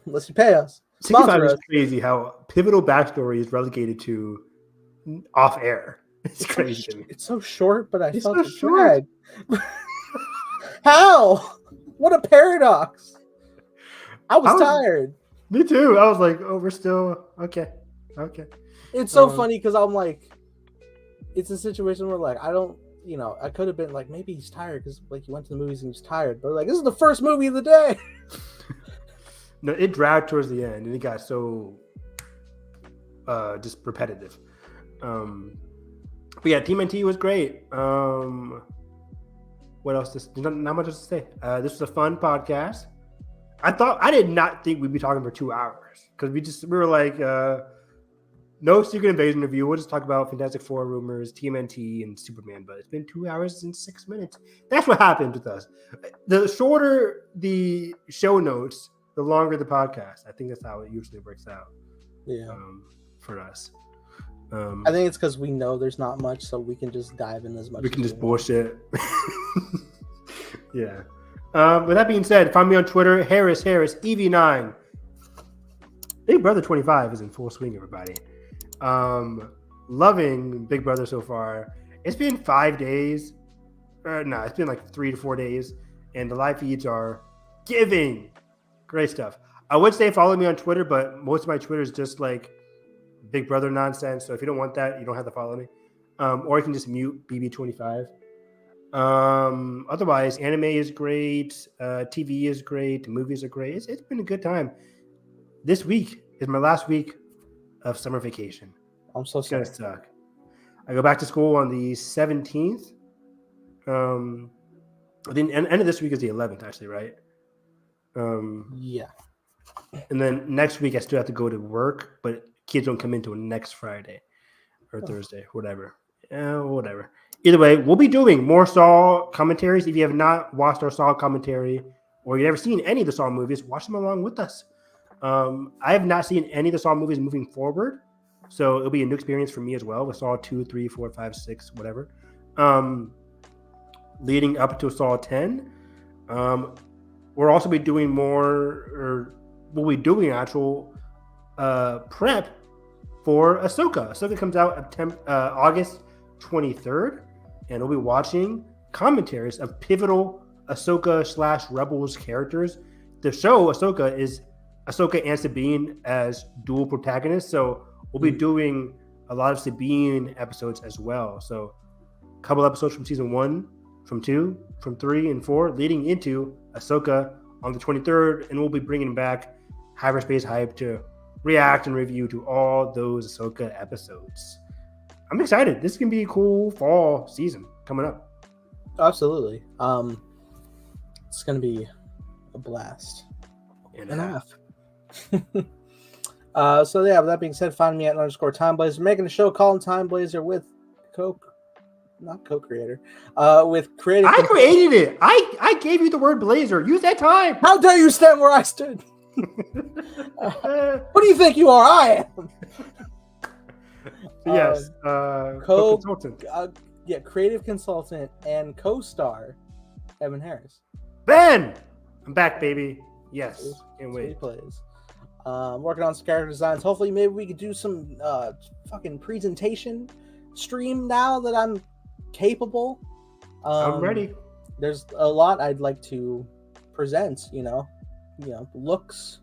Unless you pay us. 65 is crazy how pivotal backstory is relegated to off air. It's crazy to me. It's so short, but I felt it drag. How? What a paradox. I was tired. Me too. I was like, oh, we're still okay. It's so funny because I'm like, it's a situation where like I don't, I could have been like, maybe he's tired because like he went to the movies and he was tired, but like this is the first movie of the day. No, it dragged towards the end and it got so just repetitive. But yeah, TMNT was great. What else? Not much else to say. This was a fun podcast. I did not think we'd be talking for 2 hours because we were like, no Secret Invasion review. We'll just talk about Fantastic Four rumors, TMNT, and Superman. But it's been 2 hours and 6 minutes. That's what happened with us. The shorter the show notes, the longer the podcast. I think that's how it usually works out. Yeah. For us. I think it's because we know there's not much, so we can just dive in as much. We can just bullshit. Yeah. With that being said, find me on Twitter, Harris EV9. Big Brother 25 is in full swing, everybody. Loving Big Brother so far. It's been 5 days. It's been like 3 to 4 days, and the live feeds are giving. Great stuff. I would say follow me on Twitter, but most of my Twitter is just like Big Brother nonsense. So if you don't want that, you don't have to follow me. Or you can just mute BB25. Otherwise, anime is great. TV is great. Movies are great. It's been a good time. This week is my last week of summer vacation. I'm so sorry. It's gonna suck. I go back to school on the 17th. The end of this week is the 11th, actually, right? Yeah. And then next week I still have to go to work, but kids don't come in until next Friday or Thursday, whatever. Whatever. Either way, we'll be doing more Saw commentaries. If you have not watched our Saw commentary or you've never seen any of the Saw movies, watch them along with us. I have not seen any of the Saw movies moving forward, so it'll be a new experience for me as well with Saw 2, 3, 4, 5, 6, whatever. Leading up to Saw 10. We'll also be doing we'll be doing actual prep for Ahsoka. Ahsoka comes out August 23rd, and we'll be watching commentaries of pivotal Ahsoka/Rebels characters. The show Ahsoka is Ahsoka and Sabine as dual protagonists, so we'll be doing a lot of Sabine episodes as well. So a couple episodes from season 1, from 2, from 3, and 4, leading into Ahsoka on the 23rd, and we'll be bringing back Hyperspace Hype to react and review to all those Ahsoka episodes. I'm excited. This can be a cool fall season coming up. Absolutely. It's going to be a blast. And a half. So yeah, with that being said, find me at _TimeBlazer. Making a show called Time Blazer with not co-creator, with creative. I created it. I gave you the word blazer. Use that time. How dare you stand where I stood? Who do you think you are? I am. Yes, co-consultant. Creative consultant and co-star Evan Harris. Ben, I'm back, baby. Yes, can't wait. Plays. Working on some character designs. Hopefully, maybe we could do some fucking presentation stream now that I'm capable. I'm ready. There's a lot I'd like to present. Looks,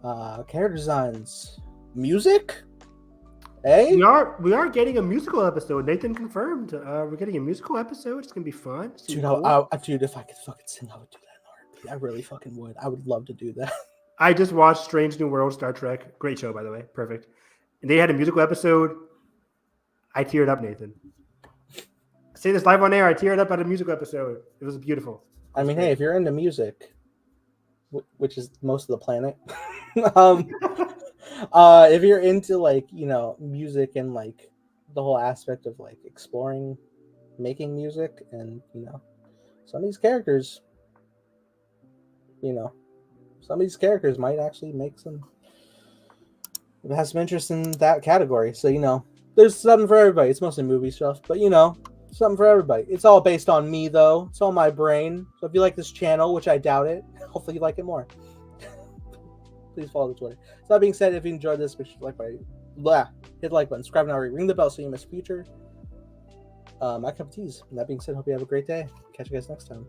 character designs, music. Hey, we are getting a musical episode. Nathan confirmed. We're getting a musical episode. It's gonna be fun. Dude, dude, if I could fucking sing, I would do that in a heartbeat. I really fucking would. I would love to do that. I just watched Strange New World Star Trek. Great show, by the way. Perfect. And they had a musical episode. I teared up, Nathan. I say this live on air. I teared up at a musical episode. It was beautiful. I mean, hey, if you're into music, which is most of the planet, if you're into music and like the whole aspect of like exploring, making music, and some of these characters, might actually make some. It has some interest in that category, so there's something for everybody. It's mostly movie stuff, but something for everybody. It's all based on me, though. It's all my brain. So if you like this channel, which I doubt it, hopefully you like it more. Please follow the Twitter. So that being said, if you enjoyed this, make sure to hit the like button, subscribe now, ring the bell so you miss future my cup of teas. And that being said, hope you have a great day. Catch you guys next time.